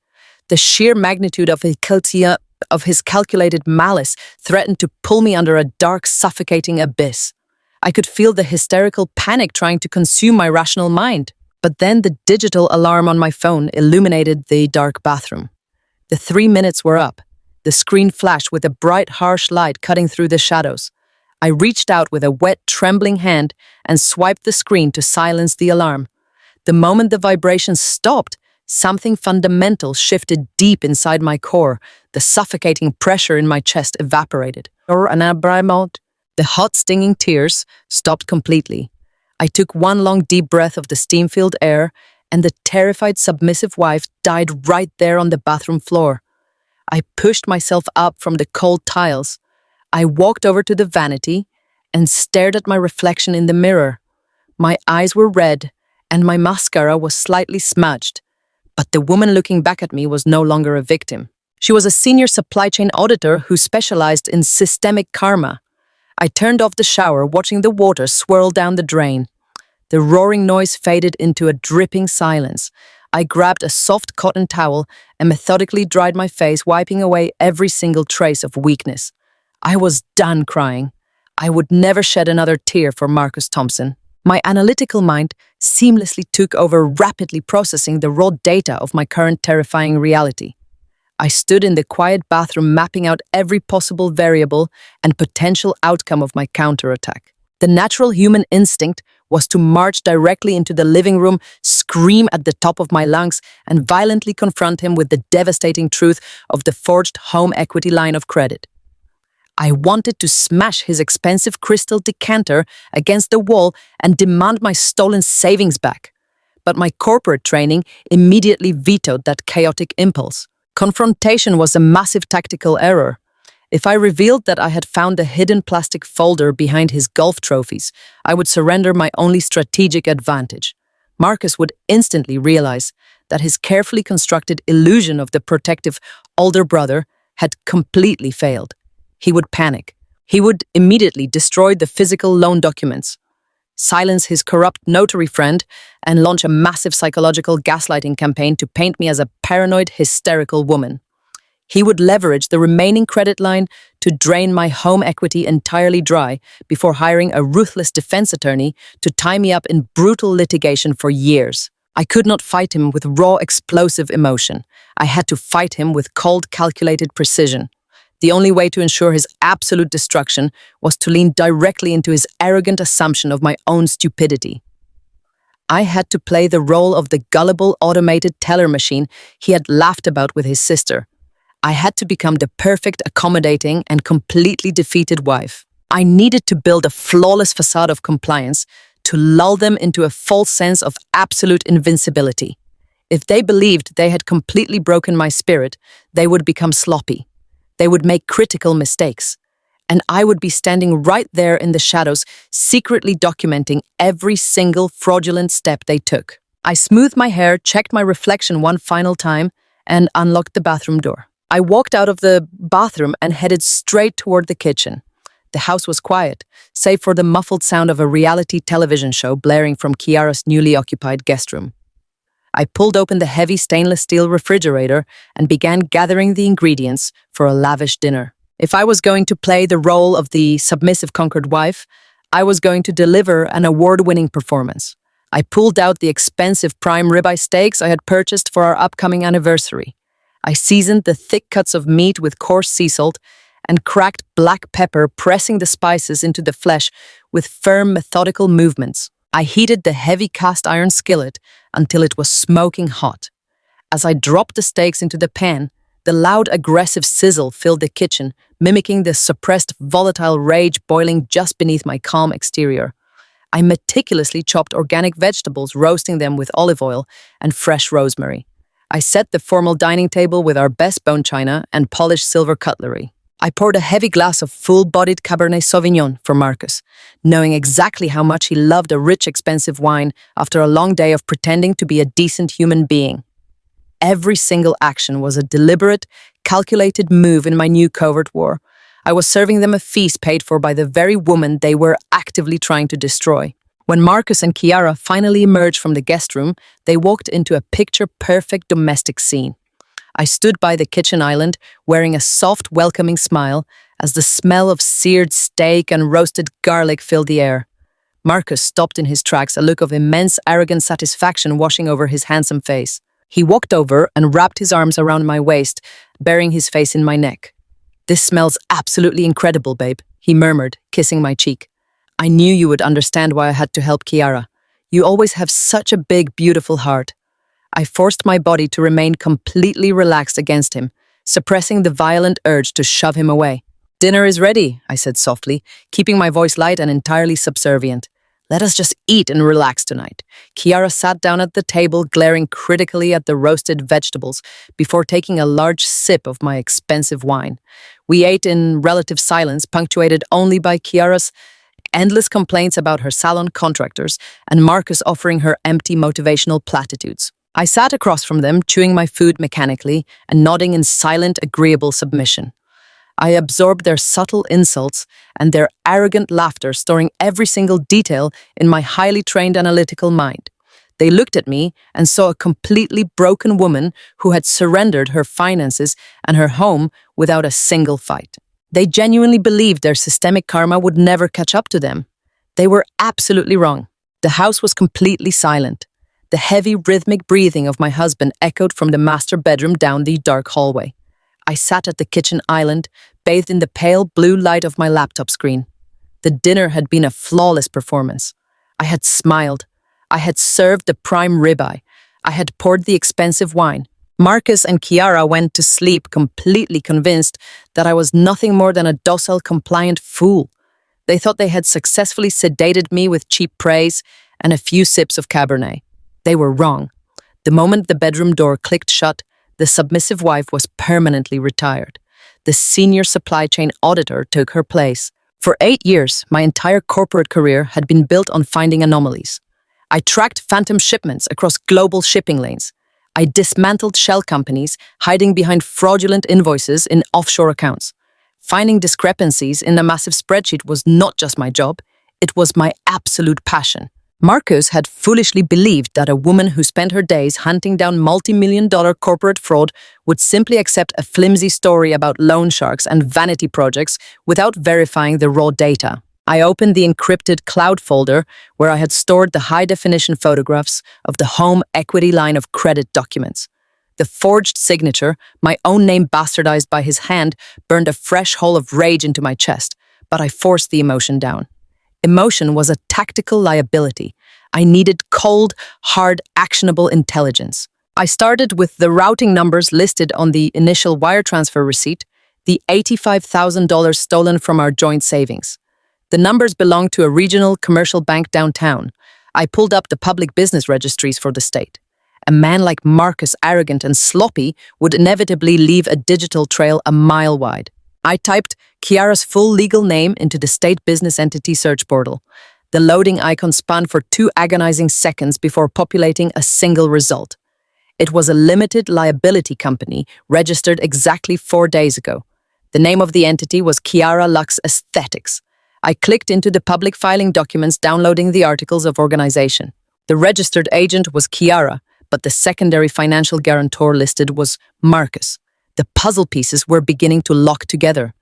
The sheer magnitude of his calculated malice threatened to pull me under a dark, suffocating abyss. I could feel the hysterical panic trying to consume my rational mind. But then the digital alarm on my phone illuminated the dark bathroom. The 3 minutes were up. The screen flashed with a bright, harsh light cutting through the shadows. I reached out with a wet, trembling hand and swiped the screen to silence the alarm. The moment the vibration stopped, something fundamental shifted deep inside my core. The suffocating pressure in my chest evaporated. The hot, stinging tears stopped completely. I took one long, deep breath of the steam-filled air, and the terrified, submissive wife died right there on the bathroom floor. I pushed myself up from the cold tiles. I walked over to the vanity and stared at my reflection in the mirror. My eyes were red, and my mascara was slightly smudged. But the woman looking back at me was no longer a victim. She was a senior supply chain auditor who specialized in systemic karma. I turned off the shower, watching the water swirl down the drain. The roaring noise faded into a dripping silence. I grabbed a soft cotton towel and methodically dried my face, wiping away every single trace of weakness. I was done crying. I would never shed another tear for Marcus Thompson. My analytical mind seamlessly took over, rapidly processing the raw data of my current terrifying reality. I stood in the quiet bathroom, mapping out every possible variable and potential outcome of my counterattack. The natural human instinct was to march directly into the living room, scream at the top of my lungs, and violently confront him with the devastating truth of the forged home equity line of credit. I wanted to smash his expensive crystal decanter against the wall and demand my stolen savings back. But my corporate training immediately vetoed that chaotic impulse. Confrontation was a massive tactical error. If I revealed that I had found a hidden plastic folder behind his golf trophies, I would surrender my only strategic advantage. Marcus would instantly realize that his carefully constructed illusion of the protective older brother had completely failed. He would panic. He would immediately destroy the physical loan documents, silence his corrupt notary friend, and launch a massive psychological gaslighting campaign to paint me as a paranoid, hysterical woman. He would leverage the remaining credit line to drain my home equity entirely dry before hiring a ruthless defense attorney to tie me up in brutal litigation for years. I could not fight him with raw, explosive emotion. I had to fight him with cold, calculated precision. The only way to ensure his absolute destruction was to lean directly into his arrogant assumption of my own stupidity. I had to play the role of the gullible automated teller machine he had laughed about with his sister. I had to become the perfect, accommodating, and completely defeated wife. I needed to build a flawless facade of compliance to lull them into a false sense of absolute invincibility. If they believed they had completely broken my spirit, they would become sloppy. They would make critical mistakes. And I would be standing right there in the shadows, secretly documenting every single fraudulent step they took. I smoothed my hair, checked my reflection one final time, and unlocked the bathroom door. I walked out of the bathroom and headed straight toward the kitchen. The house was quiet, save for the muffled sound of a reality television show blaring from Kiara's newly occupied guest room. I pulled open the heavy stainless steel refrigerator and began gathering the ingredients for a lavish dinner. If I was going to play the role of the submissive conquered wife, I was going to deliver an award-winning performance. I pulled out the expensive prime ribeye steaks I had purchased for our upcoming anniversary. I seasoned the thick cuts of meat with coarse sea salt and cracked black pepper, pressing the spices into the flesh with firm, methodical movements. I heated the heavy cast iron skillet until it was smoking hot. As I dropped the steaks into the pan, the loud, aggressive sizzle filled the kitchen, mimicking the suppressed, volatile rage boiling just beneath my calm exterior. I meticulously chopped organic vegetables, roasting them with olive oil and fresh rosemary. I set the formal dining table with our best bone china and polished silver cutlery. I poured a heavy glass of full-bodied Cabernet Sauvignon for Marcus, knowing exactly how much he loved a rich, expensive wine after a long day of pretending to be a decent human being. Every single action was a deliberate, calculated move in my new covert war. I was serving them a feast paid for by the very woman they were actively trying to destroy. When Marcus and Kiara finally emerged from the guest room, they walked into a picture-perfect domestic scene. I stood by the kitchen island, wearing a soft, welcoming smile, as the smell of seared steak and roasted garlic filled the air. Marcus stopped in his tracks, a look of immense, arrogant satisfaction washing over his handsome face. He walked over and wrapped his arms around my waist, burying his face in my neck. "This smells absolutely incredible, babe," he murmured, kissing my cheek. "I knew you would understand why I had to help Kiara. You always have such a big, beautiful heart." I forced my body to remain completely relaxed against him, suppressing the violent urge to shove him away. "Dinner is ready," I said softly, keeping my voice light and entirely subservient. "Let us just eat and relax tonight." Kiara sat down at the table, glaring critically at the roasted vegetables before taking a large sip of my expensive wine. We ate in relative silence, punctuated only by Kiara's endless complaints about her salon contractors and Marcus offering her empty motivational platitudes. I sat across from them, chewing my food mechanically and nodding in silent, agreeable submission. I absorbed their subtle insults and their arrogant laughter, storing every single detail in my highly trained analytical mind. They looked at me and saw a completely broken woman who had surrendered her finances and her home without a single fight. They genuinely believed their systemic karma would never catch up to them. They were absolutely wrong. The house was completely silent. The heavy, rhythmic breathing of my husband echoed from the master bedroom down the dark hallway. I sat at the kitchen island, bathed in the pale blue light of my laptop screen. The dinner had been a flawless performance. I had smiled. I had served the prime ribeye. I had poured the expensive wine. Marcus and Kiara went to sleep completely convinced that I was nothing more than a docile, compliant fool. They thought they had successfully sedated me with cheap praise and a few sips of Cabernet. They were wrong. The moment the bedroom door clicked shut, the submissive wife was permanently retired. The senior supply chain auditor took her place. For 8 years, my entire corporate career had been built on finding anomalies. I tracked phantom shipments across global shipping lanes. I dismantled shell companies hiding behind fraudulent invoices in offshore accounts. Finding discrepancies in a massive spreadsheet was not just my job, it was my absolute passion. Marcus had foolishly believed that a woman who spent her days hunting down multi-million-dollar corporate fraud would simply accept a flimsy story about loan sharks and vanity projects without verifying the raw data. I opened the encrypted cloud folder where I had stored the high-definition photographs of the home equity line of credit documents. The forged signature, my own name bastardized by his hand, burned a fresh hole of rage into my chest, but I forced the emotion down. Emotion was a tactical liability. I needed cold, hard, actionable intelligence. I started with the routing numbers listed on the initial wire transfer receipt, the $85,000 stolen from our joint savings. The numbers belonged to a regional commercial bank downtown. I pulled up the public business registries for the state. A man like Marcus, arrogant and sloppy, would inevitably leave a digital trail a mile wide. I typed Kiara's full legal name into the state business entity search portal. The loading icon spun for 2 agonizing seconds before populating a single result. It was a limited liability company registered exactly 4 days ago. The name of the entity was Kiara Lux Aesthetics. I clicked into the public filing documents, downloading the articles of organization. The registered agent was Kiara, but the secondary financial guarantor listed was Marcus. The puzzle pieces were beginning to lock together.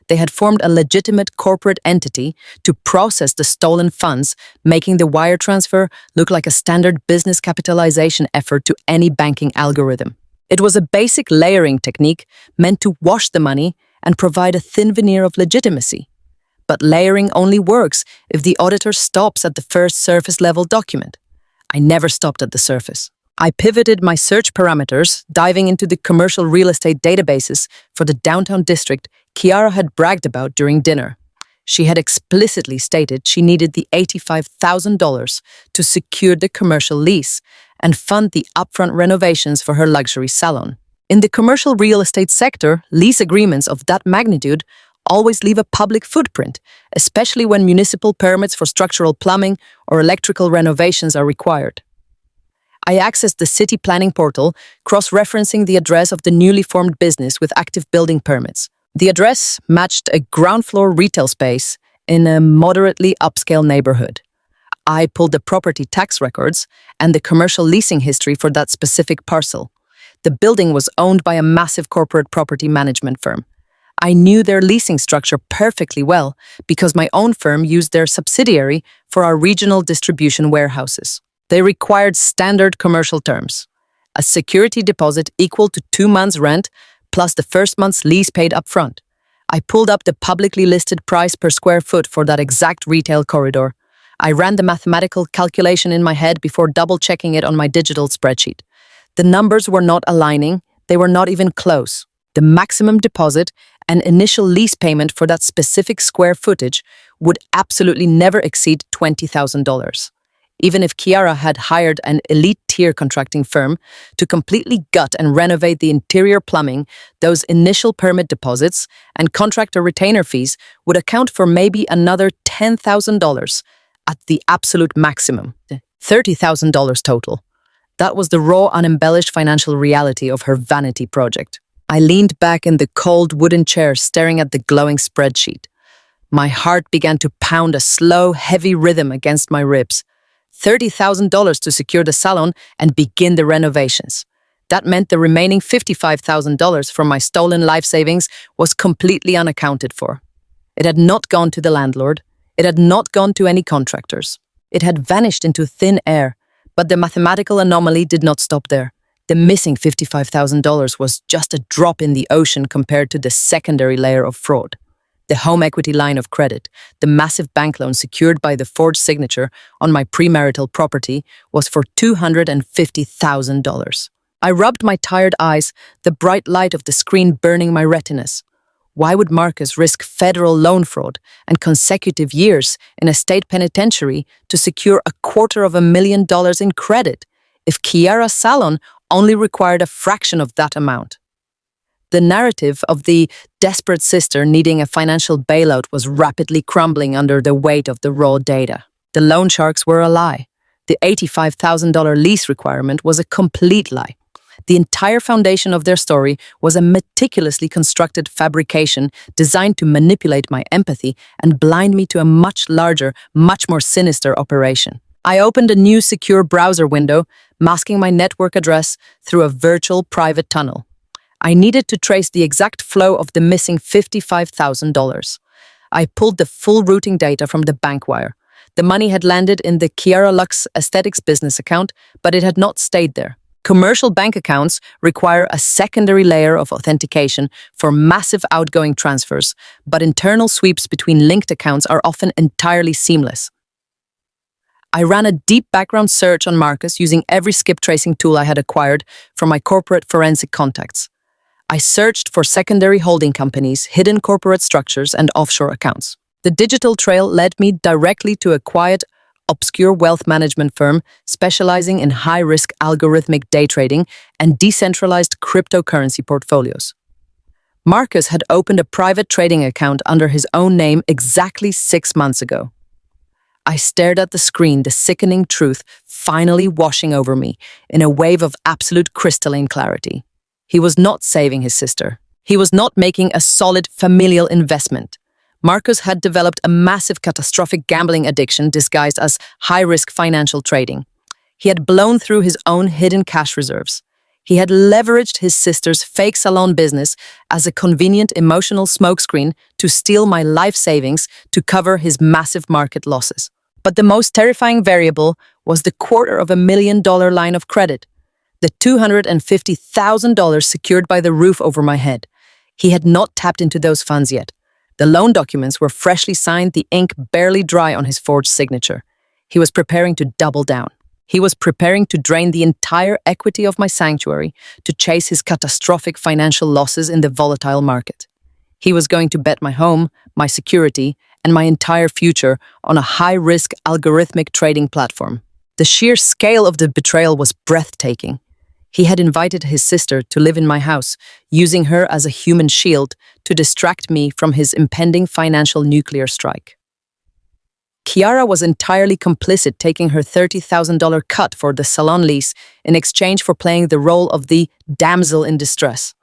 They had formed a legitimate corporate entity to process the stolen funds, making the wire transfer look like a standard business capitalization effort to any banking algorithm. It was a basic layering technique meant to wash the money and provide a thin veneer of legitimacy. But layering only works if the auditor stops at the first surface-level document. I never stopped at the surface. I pivoted my search parameters, diving into the commercial real estate databases for the downtown district Kiara had bragged about during dinner. She had explicitly stated she needed the $85,000 to secure the commercial lease and fund the upfront renovations for her luxury salon. In the commercial real estate sector, lease agreements of that magnitude always leave a public footprint, especially when municipal permits for structural plumbing or electrical renovations are required. I accessed the city planning portal, cross-referencing the address of the newly formed business with active building permits. The address matched a ground-floor retail space in a moderately upscale neighborhood. I pulled the property tax records and the commercial leasing history for that specific parcel. The building was owned by a massive corporate property management firm. I knew their leasing structure perfectly well because my own firm used their subsidiary for our regional distribution warehouses. They required standard commercial terms: a security deposit equal to 2 months' rent plus the first month's lease paid up front. I pulled up the publicly listed price per square foot for that exact retail corridor. I ran the mathematical calculation in my head before double-checking it on my digital spreadsheet. The numbers were not aligning, they were not even close. The maximum deposit and initial lease payment for that specific square footage would absolutely never exceed $20,000. Even if Kiara had hired an elite-tier contracting firm to completely gut and renovate the interior plumbing, those initial permit deposits and contractor retainer fees would account for maybe another $10,000 at the absolute maximum, $30,000 total. That was the raw, unembellished financial reality of her vanity project. I leaned back in the cold wooden chair, staring at the glowing spreadsheet. My heart began to pound a slow, heavy rhythm against my ribs. $30,000 to secure the salon and begin the renovations. That meant the remaining $55,000 from my stolen life savings was completely unaccounted for. It had not gone to the landlord. It had not gone to any contractors. It had vanished into thin air, but the mathematical anomaly did not stop there. The missing $55,000 was just a drop in the ocean compared to the secondary layer of fraud. The home equity line of credit, the massive bank loan secured by the forged signature on my premarital property, was for $250,000. I rubbed my tired eyes, the bright light of the screen burning my retinas. Why would Marcus risk federal loan fraud and consecutive years in a state penitentiary to secure $250,000 in credit if Kiara's salon only required a fraction of that amount? The narrative of the desperate sister needing a financial bailout was rapidly crumbling under the weight of the raw data. The loan sharks were a lie. The $85,000 lease requirement was a complete lie. The entire foundation of their story was a meticulously constructed fabrication designed to manipulate my empathy and blind me to a much larger, much more sinister operation. I opened a new secure browser window, masking my network address through a virtual private tunnel. I needed to trace the exact flow of the missing $55,000. I pulled the full routing data from the bank wire. The money had landed in the Kiara Lux Aesthetics business account, but it had not stayed there. Commercial bank accounts require a secondary layer of authentication for massive outgoing transfers, but internal sweeps between linked accounts are often entirely seamless. I ran a deep background search on Marcus using every skip tracing tool I had acquired from my corporate forensic contacts. I searched for secondary holding companies, hidden corporate structures, and offshore accounts. The digital trail led me directly to a quiet, obscure wealth management firm specializing in high-risk algorithmic day trading and decentralized cryptocurrency portfolios. Marcus had opened a private trading account under his own name exactly 6 months ago. I stared at the screen, the sickening truth finally washing over me in a wave of absolute crystalline clarity. He was not saving his sister. He was not making a solid familial investment. Marcus had developed a massive catastrophic gambling addiction disguised as high-risk financial trading. He had blown through his own hidden cash reserves. He had leveraged his sister's fake salon business as a convenient emotional smokescreen to steal my life savings to cover his massive market losses. But the most terrifying variable was the $250,000 line of credit. The $250,000 secured by the roof over my head. He had not tapped into those funds yet. The loan documents were freshly signed, the ink barely dry on his forged signature. He was preparing to double down. He was preparing to drain the entire equity of my sanctuary to chase his catastrophic financial losses in the volatile market. He was going to bet my home, my security, and my entire future on a high-risk algorithmic trading platform. The sheer scale of the betrayal was breathtaking. He had invited his sister to live in my house, using her as a human shield to distract me from his impending financial nuclear strike. Kiara was entirely complicit, taking her $30,000 cut for the salon lease in exchange for playing the role of the damsel in distress.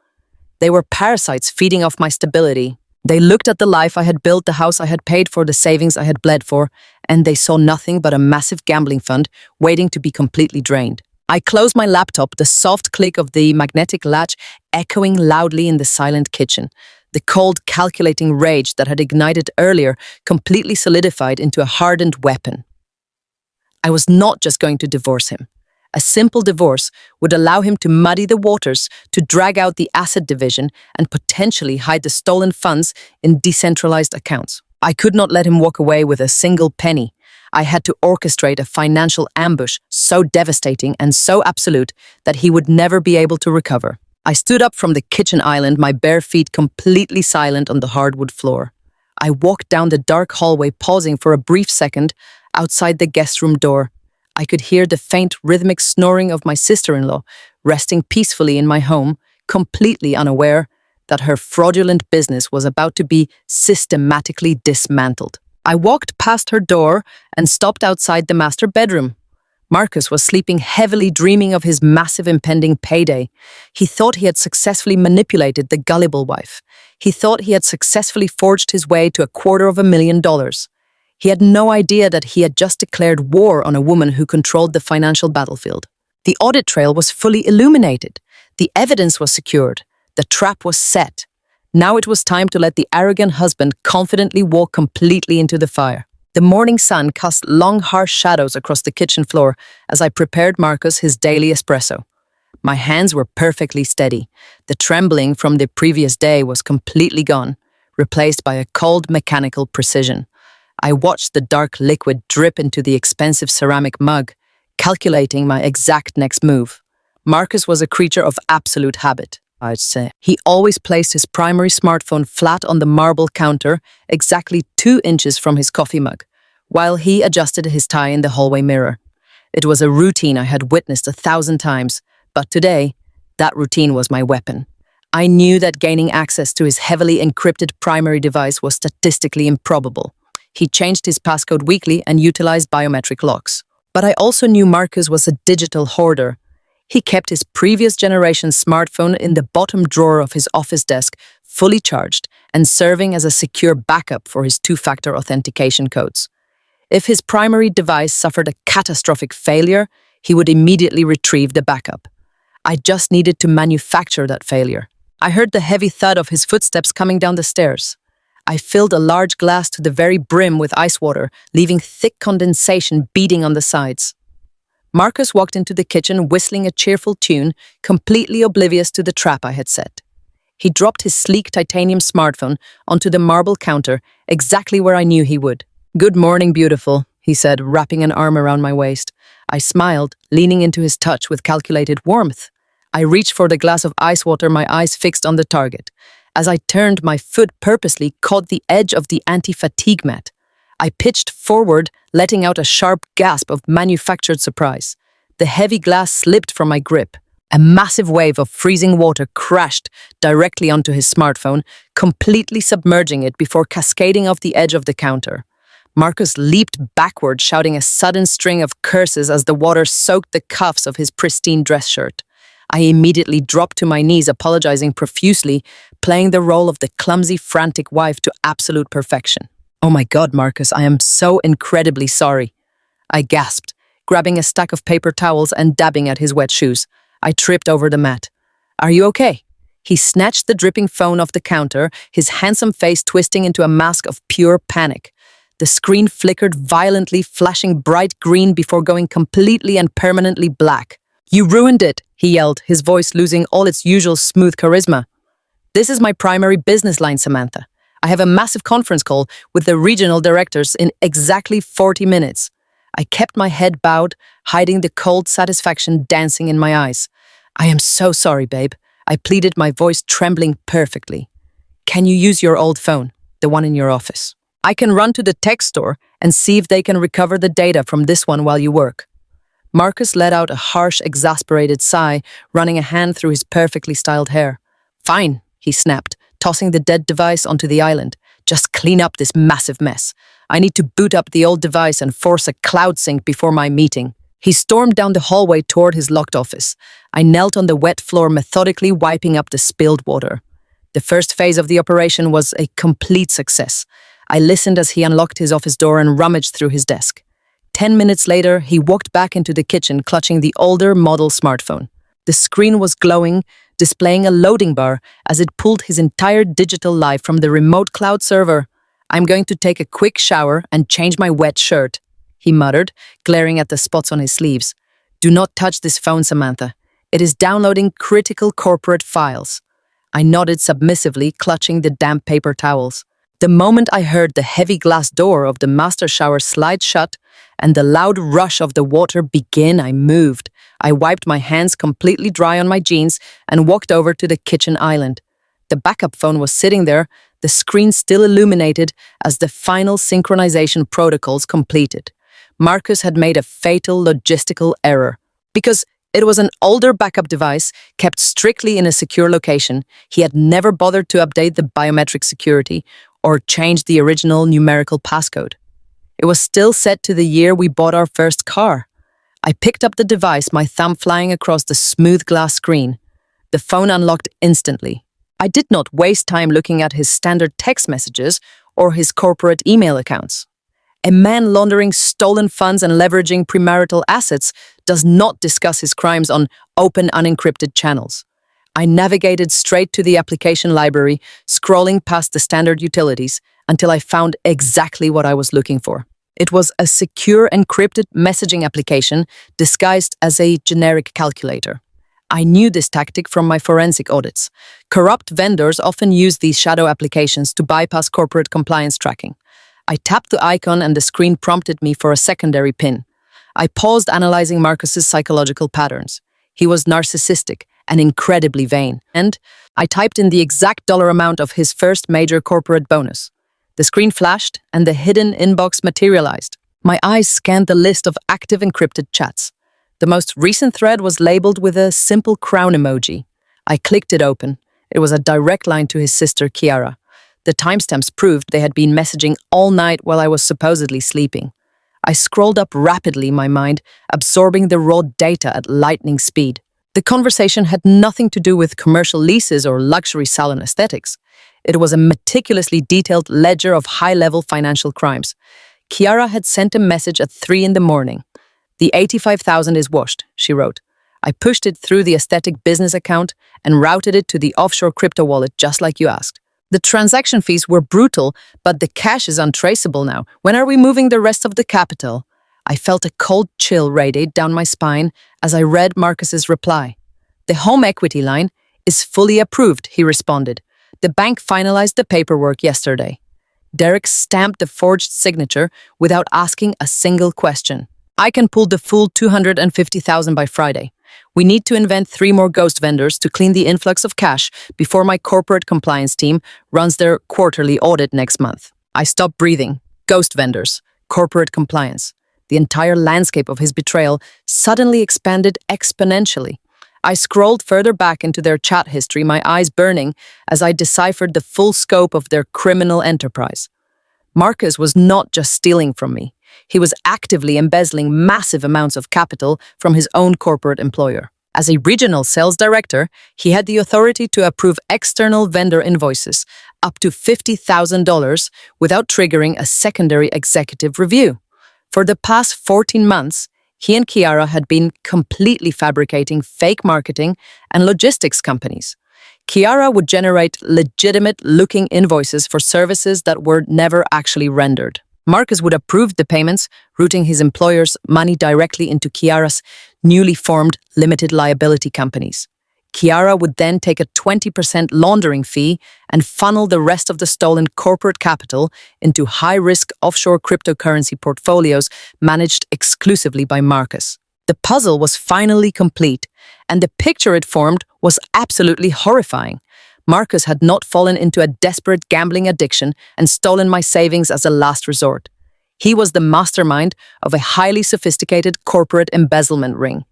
They were parasites feeding off my stability. They looked at the life I had built, the house I had paid for, the savings I had bled for, and they saw nothing but a massive gambling fund waiting to be completely drained. I closed my laptop, the soft click of the magnetic latch echoing loudly in the silent kitchen. The cold, calculating rage that had ignited earlier completely solidified into a hardened weapon. I was not just going to divorce him. A simple divorce would allow him to muddy the waters, to drag out the asset division, and potentially hide the stolen funds in decentralized accounts. I could not let him walk away with a single penny. I had to orchestrate a financial ambush so devastating and so absolute that he would never be able to recover. I stood up from the kitchen island, my bare feet completely silent on the hardwood floor. I walked down the dark hallway, pausing for a brief second outside the guest room door. I could hear the faint rhythmic snoring of my sister-in-law, resting peacefully in my home, completely unaware that her fraudulent business was about to be systematically dismantled. I walked past her door and stopped outside the master bedroom. Marcus was sleeping heavily, dreaming of his massive impending payday. He thought he had successfully manipulated the gullible wife. He thought he had successfully forged his way to $250,000. He had no idea that he had just declared war on a woman who controlled the financial battlefield. The audit trail was fully illuminated. The evidence was secured. The trap was set. Now it was time to let the arrogant husband confidently walk completely into the fire. The morning sun cast long, harsh shadows across the kitchen floor as I prepared Marcus his daily espresso. My hands were perfectly steady. The trembling from the previous day was completely gone, replaced by a cold mechanical precision. I watched the dark liquid drip into the expensive ceramic mug, calculating my exact next move. Marcus was a creature of absolute habit, I'd say. He always placed his primary smartphone flat on the marble counter, exactly 2 inches from his coffee mug, while he adjusted his tie in the hallway mirror. It was a routine I had witnessed 1,000 times, but today, that routine was my weapon. I knew that gaining access to his heavily encrypted primary device was statistically improbable. He changed his passcode weekly and utilized biometric locks. But I also knew Marcus was a digital hoarder. He kept his previous generation smartphone in the bottom drawer of his office desk, fully charged and serving as a secure backup for his 2-factor authentication codes. If his primary device suffered a catastrophic failure, he would immediately retrieve the backup. I just needed to manufacture that failure. I heard the heavy thud of his footsteps coming down the stairs. I filled a large glass to the very brim with ice water, leaving thick condensation beading on the sides. Marcus walked into the kitchen whistling a cheerful tune, completely oblivious to the trap I had set. He dropped his sleek titanium smartphone onto the marble counter, exactly where I knew he would. "Good morning, beautiful," he said, wrapping an arm around my waist. I smiled, leaning into his touch with calculated warmth. I reached for the glass of ice water, my eyes fixed on the target. As I turned, my foot purposely caught the edge of the anti-fatigue mat. I pitched forward, letting out a sharp gasp of manufactured surprise. The heavy glass slipped from my grip. A massive wave of freezing water crashed directly onto his smartphone, completely submerging it before cascading off the edge of the counter. Marcus leaped backward, shouting a sudden string of curses as the water soaked the cuffs of his pristine dress shirt. I immediately dropped to my knees, apologizing profusely, playing the role of the clumsy, frantic wife to absolute perfection. "Oh my God, Marcus, I am so incredibly sorry," I gasped, grabbing a stack of paper towels and dabbing at his wet shoes. I tripped over the mat. "Are you okay?" He snatched the dripping phone off the counter, his handsome face twisting into a mask of pure panic. The screen flickered violently, flashing bright green before going completely and permanently black. "You ruined it," he yelled, his voice losing all its usual smooth charisma. "This is my primary business line, Samantha. I have a massive conference call with the regional directors in exactly 40 minutes. I kept my head bowed, hiding the cold satisfaction dancing in my eyes. "I am so sorry, babe," I pleaded, my voice trembling perfectly. "Can you use your old phone, the one in your office? I can run to the tech store and see if they can recover the data from this one while you work." Marcus let out a harsh, exasperated sigh, running a hand through his perfectly styled hair. "Fine," he snapped, tossing the dead device onto the island. "Just clean up this massive mess. I need to boot up the old device and force a cloud sync before my meeting." He stormed down the hallway toward his locked office. I knelt on the wet floor, methodically wiping up the spilled water. The first phase of the operation was a complete success. I listened as he unlocked his office door and rummaged through his desk. 10 minutes later, he walked back into the kitchen, clutching the older model smartphone. The screen was glowing, displaying a loading bar as it pulled his entire digital life from the remote cloud server. "I'm going to take a quick shower and change my wet shirt," he muttered, glaring at the spots on his sleeves. "Do not touch this phone, Samantha. It is downloading critical corporate files." I nodded submissively, clutching the damp paper towels. The moment I heard the heavy glass door of the master shower slide shut and the loud rush of the water begin, I moved. I wiped my hands completely dry on my jeans and walked over to the kitchen island. The backup phone was sitting there, the screen still illuminated as the final synchronization protocols completed. Marcus had made a fatal logistical error. Because it was an older backup device kept strictly in a secure location, he had never bothered to update the biometric security or change the original numerical passcode. It was still set to the year we bought our first car. I picked up the device, my thumb flying across the smooth glass screen. The phone unlocked instantly. I did not waste time looking at his standard text messages or his corporate email accounts. A man laundering stolen funds and leveraging premarital assets does not discuss his crimes on open, unencrypted channels. I navigated straight to the application library, scrolling past the standard utilities until I found exactly what I was looking for. It was a secure, encrypted messaging application disguised as a generic calculator. I knew this tactic from my forensic audits. Corrupt vendors often use these shadow applications to bypass corporate compliance tracking. I tapped the icon and the screen prompted me for a secondary PIN. I paused, analyzing Marcus's psychological patterns. He was narcissistic and incredibly vain. And I typed in the exact dollar amount of his first major corporate bonus. The screen flashed and the hidden inbox materialized. My eyes scanned the list of active encrypted chats. The most recent thread was labeled with a simple crown emoji. I clicked it open. It was a direct line to his sister, Kiara. The timestamps proved they had been messaging all night while I was supposedly sleeping. I scrolled up rapidly, my mind absorbing the raw data at lightning speed. The conversation had nothing to do with commercial leases or luxury salon aesthetics. It was a meticulously detailed ledger of high-level financial crimes. Kiara had sent a message at 3 a.m. "The 85,000 is washed," she wrote. I pushed it through the aesthetic business account and routed it to the offshore crypto wallet just like you asked. The transaction fees were brutal, but the cash is untraceable now. When are we moving the rest of the capital? I felt a cold chill radiate down my spine as I read Marcus's reply. "The home equity line is fully approved," he responded. "The bank finalized the paperwork yesterday." Derek stamped the forged signature without asking a single question. "I can pull the full 250,000 by Friday. We need to invent 3 more ghost vendors to clean the influx of cash before my corporate compliance team runs their quarterly audit next month." I stopped breathing. Ghost vendors, corporate compliance. The entire landscape of his betrayal suddenly expanded exponentially. I scrolled further back into their chat history, my eyes burning as I deciphered the full scope of their criminal enterprise. Marcus was not just stealing from me. He was actively embezzling massive amounts of capital from his own corporate employer. As a regional sales director, he had the authority to approve external vendor invoices up to $50,000 without triggering a secondary executive review. For the past 14 months, he and Kiara had been completely fabricating fake marketing and logistics companies. Kiara would generate legitimate-looking invoices for services that were never actually rendered. Marcus would approve the payments, routing his employer's money directly into Kiara's newly formed limited liability companies. Kiara would then take a 20% laundering fee and funnel the rest of the stolen corporate capital into high-risk offshore cryptocurrency portfolios managed exclusively by Marcus. The puzzle was finally complete, and the picture it formed was absolutely horrifying. Marcus had not fallen into a desperate gambling addiction and stolen my savings as a last resort. He was the mastermind of a highly sophisticated corporate embezzlement ring.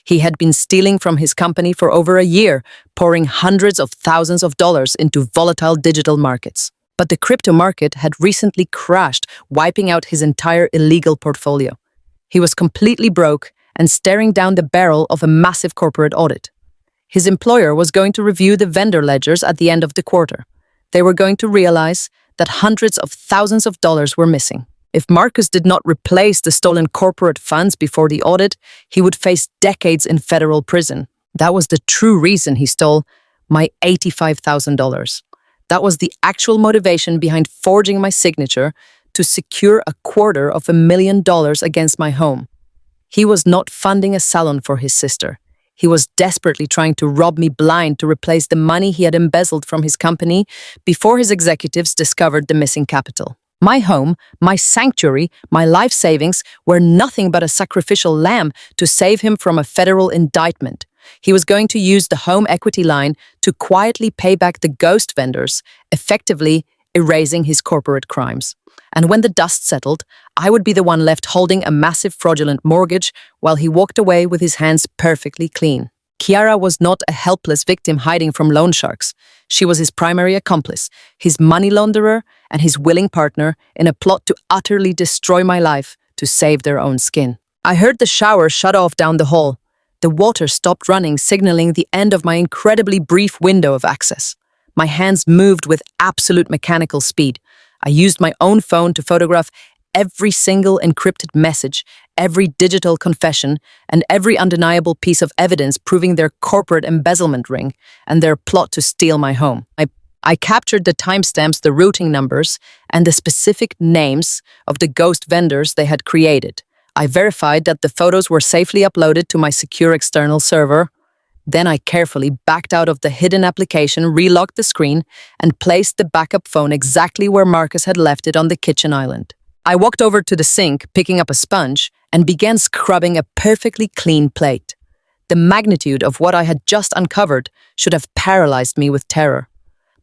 He had been stealing from his company for over a year, pouring hundreds of thousands of dollars into volatile digital markets. But the crypto market had recently crashed, wiping out his entire illegal portfolio. He was completely broke and staring down the barrel of a massive corporate audit. His employer was going to review the vendor ledgers at the end of the quarter. They were going to realize that hundreds of thousands of dollars were missing. If Marcus did not replace the stolen corporate funds before the audit, he would face decades in federal prison. That was the true reason he stole my $85,000. That was the actual motivation behind forging my signature to secure $250,000 against my home. He was not funding a salon for his sister. He was desperately trying to rob me blind to replace the money he had embezzled from his company before his executives discovered the missing capital. My home, my sanctuary, my life savings were nothing but a sacrificial lamb to save him from a federal indictment. He was going to use the home equity line to quietly pay back the ghost vendors, effectively erasing his corporate crimes. And when the dust settled, I would be the one left holding a massive fraudulent mortgage while he walked away with his hands perfectly clean. Kiara was not a helpless victim hiding from loan sharks. She was his primary accomplice, his money launderer, and his willing partner in a plot to utterly destroy my life to save their own skin. I heard the shower shut off down the hall. The water stopped running, signaling the end of my incredibly brief window of access. My hands moved with absolute mechanical speed. I used my own phone to photograph every single encrypted message, every digital confession, and every undeniable piece of evidence proving their corporate embezzlement ring and their plot to steal my home. I captured the timestamps, the routing numbers, and the specific names of the ghost vendors they had created. I verified that the photos were safely uploaded to my secure external server. Then I carefully backed out of the hidden application, relocked the screen, and placed the backup phone exactly where Marcus had left it on the kitchen island. I walked over to the sink, picking up a sponge, and began scrubbing a perfectly clean plate. The magnitude of what I had just uncovered should have paralyzed me with terror.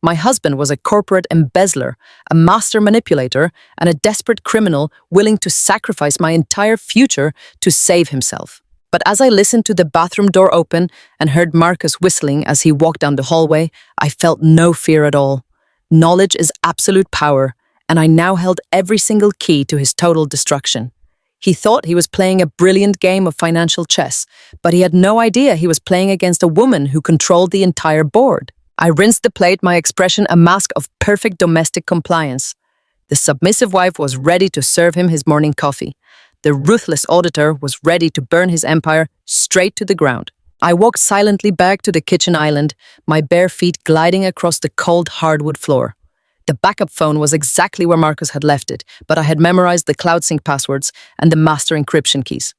My husband was a corporate embezzler, a master manipulator, and a desperate criminal willing to sacrifice my entire future to save himself. But as I listened to the bathroom door open and heard Marcus whistling as he walked down the hallway, I felt no fear at all. Knowledge is absolute power, and I now held every single key to his total destruction. He thought he was playing a brilliant game of financial chess, but he had no idea he was playing against a woman who controlled the entire board. I rinsed the plate, my expression a mask of perfect domestic compliance. The submissive wife was ready to serve him his morning coffee. The ruthless auditor was ready to burn his empire straight to the ground. I walked silently back to the kitchen island, my bare feet gliding across the cold hardwood floor. The backup phone was exactly where Marcus had left it, but I had memorized the cloud sync passwords and the master encryption keys.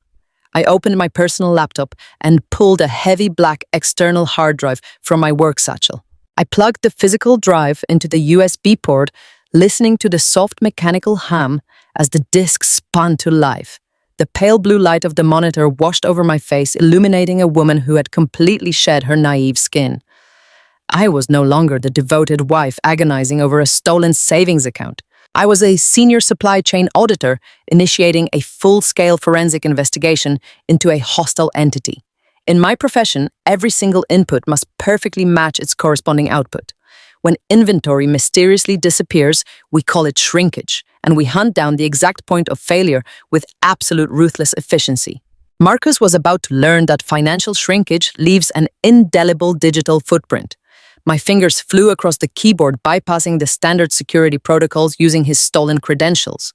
I opened my personal laptop and pulled a heavy black external hard drive from my work satchel. I plugged the physical drive into the USB port, listening to the soft mechanical hum as the disk spun to life. The pale blue light of the monitor washed over my face, illuminating a woman who had completely shed her naive skin. I was no longer the devoted wife agonizing over a stolen savings account. I was a senior supply chain auditor initiating a full-scale forensic investigation into a hostile entity. In my profession, every single input must perfectly match its corresponding output. When inventory mysteriously disappears, we call it shrinkage, and we hunt down the exact point of failure with absolute ruthless efficiency. Marcus was about to learn that financial shrinkage leaves an indelible digital footprint. My fingers flew across the keyboard, bypassing the standard security protocols using his stolen credentials.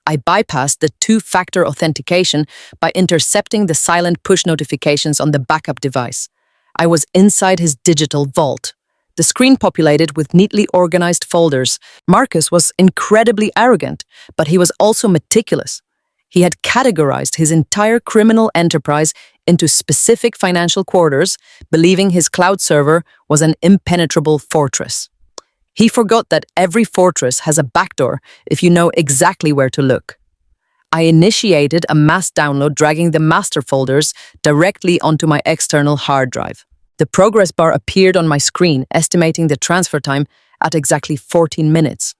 I bypassed the two-factor authentication by intercepting the silent push notifications on the backup device. I was inside his digital vault. The screen populated with neatly organized folders. Marcus was incredibly arrogant, but he was also meticulous. He had categorized his entire criminal enterprise into specific financial quarters, believing his cloud server was an impenetrable fortress. He forgot that every fortress has a backdoor if you know exactly where to look. I initiated a mass download, dragging the master folders directly onto my external hard drive. The progress bar appeared on my screen, estimating the transfer time at exactly 14 minutes.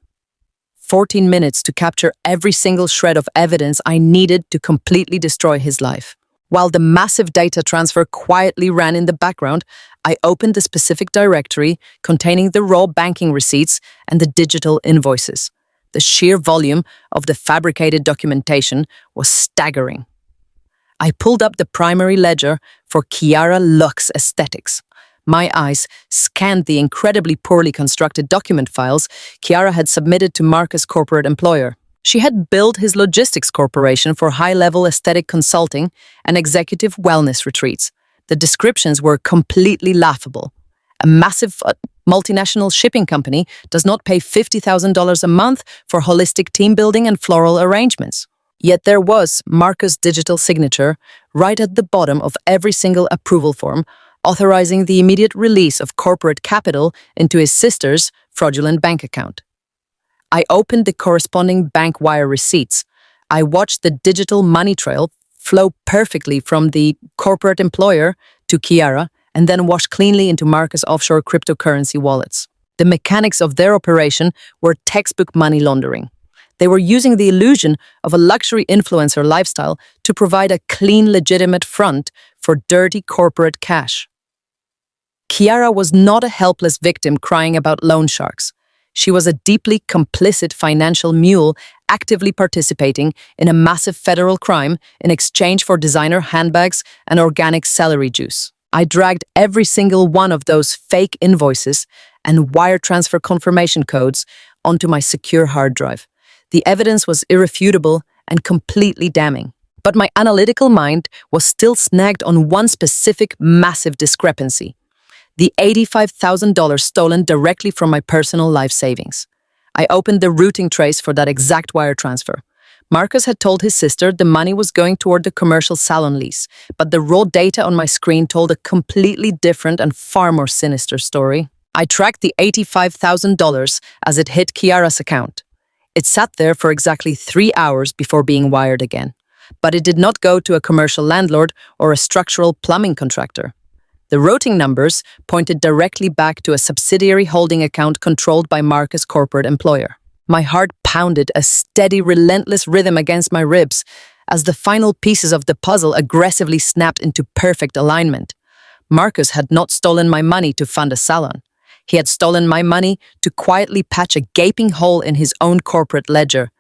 14 minutes to capture every single shred of evidence I needed to completely destroy his life. While the massive data transfer quietly ran in the background, I opened the specific directory containing the raw banking receipts and the digital invoices. The sheer volume of the fabricated documentation was staggering. I pulled up the primary ledger for Kiara Luxe Aesthetics. My eyes scanned the incredibly poorly constructed document files Kiara had submitted to Marcus' corporate employer. She had billed his logistics corporation for high-level aesthetic consulting and executive wellness retreats. The descriptions were completely laughable. A massive multinational shipping company does not pay $50,000 a month for holistic team building and floral arrangements. Yet there was Marcus' digital signature right at the bottom of every single approval form, authorizing the immediate release of corporate capital into his sister's fraudulent bank account. I opened the corresponding bank wire receipts. I watched the digital money trail flow perfectly from the corporate employer to Kiara and then wash cleanly into Marcus' offshore cryptocurrency wallets. The mechanics of their operation were textbook money laundering. They were using the illusion of a luxury influencer lifestyle to provide a clean, legitimate front for dirty corporate cash. Kiara was not a helpless victim crying about loan sharks. She was a deeply complicit financial mule actively participating in a massive federal crime in exchange for designer handbags and organic celery juice. I dragged every single one of those fake invoices and wire transfer confirmation codes onto my secure hard drive. The evidence was irrefutable and completely damning. But my analytical mind was still snagged on one specific massive discrepancy: the $85,000 stolen directly from my personal life savings. I opened the routing trace for that exact wire transfer. Marcus had told his sister the money was going toward the commercial salon lease, but the raw data on my screen told a completely different and far more sinister story. I tracked the $85,000 as it hit Kiara's account. It sat there for exactly 3 hours before being wired again, but it did not go to a commercial landlord or a structural plumbing contractor. The routing numbers pointed directly back to a subsidiary holding account controlled by Marcus' corporate employer. My heart pounded a steady, relentless rhythm against my ribs as the final pieces of the puzzle aggressively snapped into perfect alignment. Marcus had not stolen my money to fund a salon. He had stolen my money to quietly patch a gaping hole in his own corporate ledger.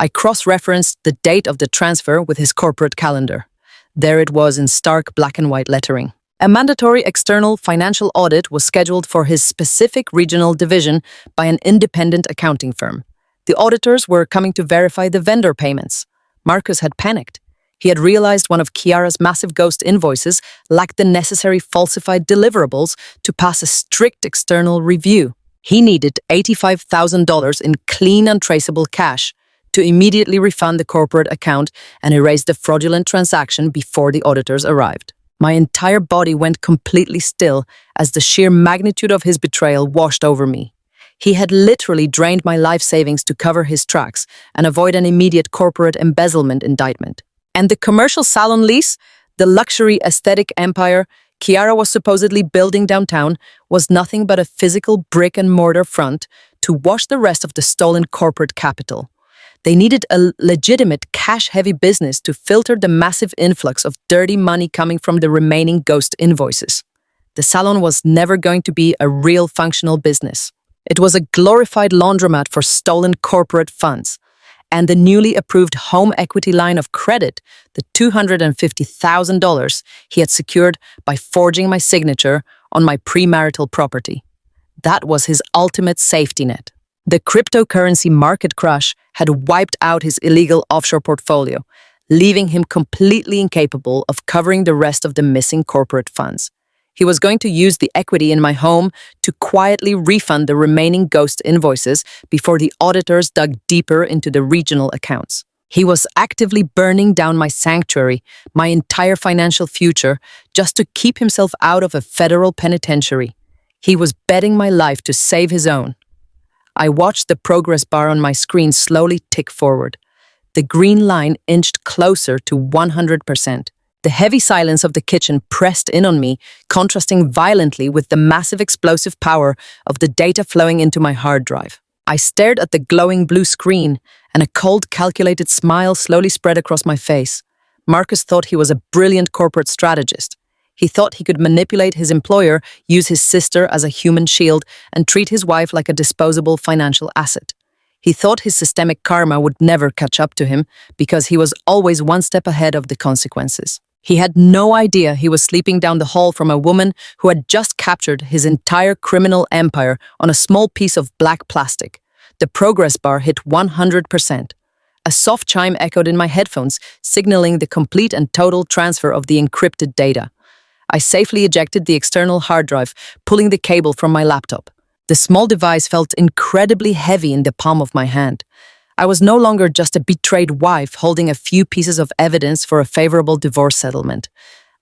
I cross-referenced the date of the transfer with his corporate calendar. There it was in stark black and white lettering. A mandatory external financial audit was scheduled for his specific regional division by an independent accounting firm. The auditors were coming to verify the vendor payments. Marcus had panicked. He had realized one of Kiara's massive ghost invoices lacked the necessary falsified deliverables to pass a strict external review. He needed $85,000 in clean and traceable cash to immediately refund the corporate account and erase the fraudulent transaction before the auditors arrived. My entire body went completely still as the sheer magnitude of his betrayal washed over me. He had literally drained my life savings to cover his tracks and avoid an immediate corporate embezzlement indictment. And the commercial salon lease, the luxury aesthetic empire Kiara was supposedly building downtown, was nothing but a physical brick-and-mortar front to wash the rest of the stolen corporate capital. They needed a legitimate cash-heavy business to filter the massive influx of dirty money coming from the remaining ghost invoices. The salon was never going to be a real functional business. It was a glorified laundromat for stolen corporate funds. And the newly approved home equity line of credit, the $250,000 he had secured by forging my signature on my premarital property. That was his ultimate safety net. The cryptocurrency market crash had wiped out his illegal offshore portfolio, leaving him completely incapable of covering the rest of the missing corporate funds. He was going to use the equity in my home to quietly refund the remaining ghost invoices before the auditors dug deeper into the regional accounts. He was actively burning down my sanctuary, my entire financial future, just to keep himself out of a federal penitentiary. He was betting my life to save his own. I watched the progress bar on my screen slowly tick forward. The green line inched closer to 100%. The heavy silence of the kitchen pressed in on me, contrasting violently with the massive explosive power of the data flowing into my hard drive. I stared at the glowing blue screen, and a cold, calculated smile slowly spread across my face. Marcus thought he was a brilliant corporate strategist. He thought he could manipulate his employer, use his sister as a human shield, and treat his wife like a disposable financial asset. He thought his systemic karma would never catch up to him because he was always one step ahead of the consequences. He had no idea he was sleeping down the hall from a woman who had just captured his entire criminal empire on a small piece of black plastic. The progress bar hit 100%. A soft chime echoed in my headphones, signaling the complete and total transfer of the encrypted data. I safely ejected the external hard drive, pulling the cable from my laptop. The small device felt incredibly heavy in the palm of my hand. I was no longer just a betrayed wife holding a few pieces of evidence for a favorable divorce settlement.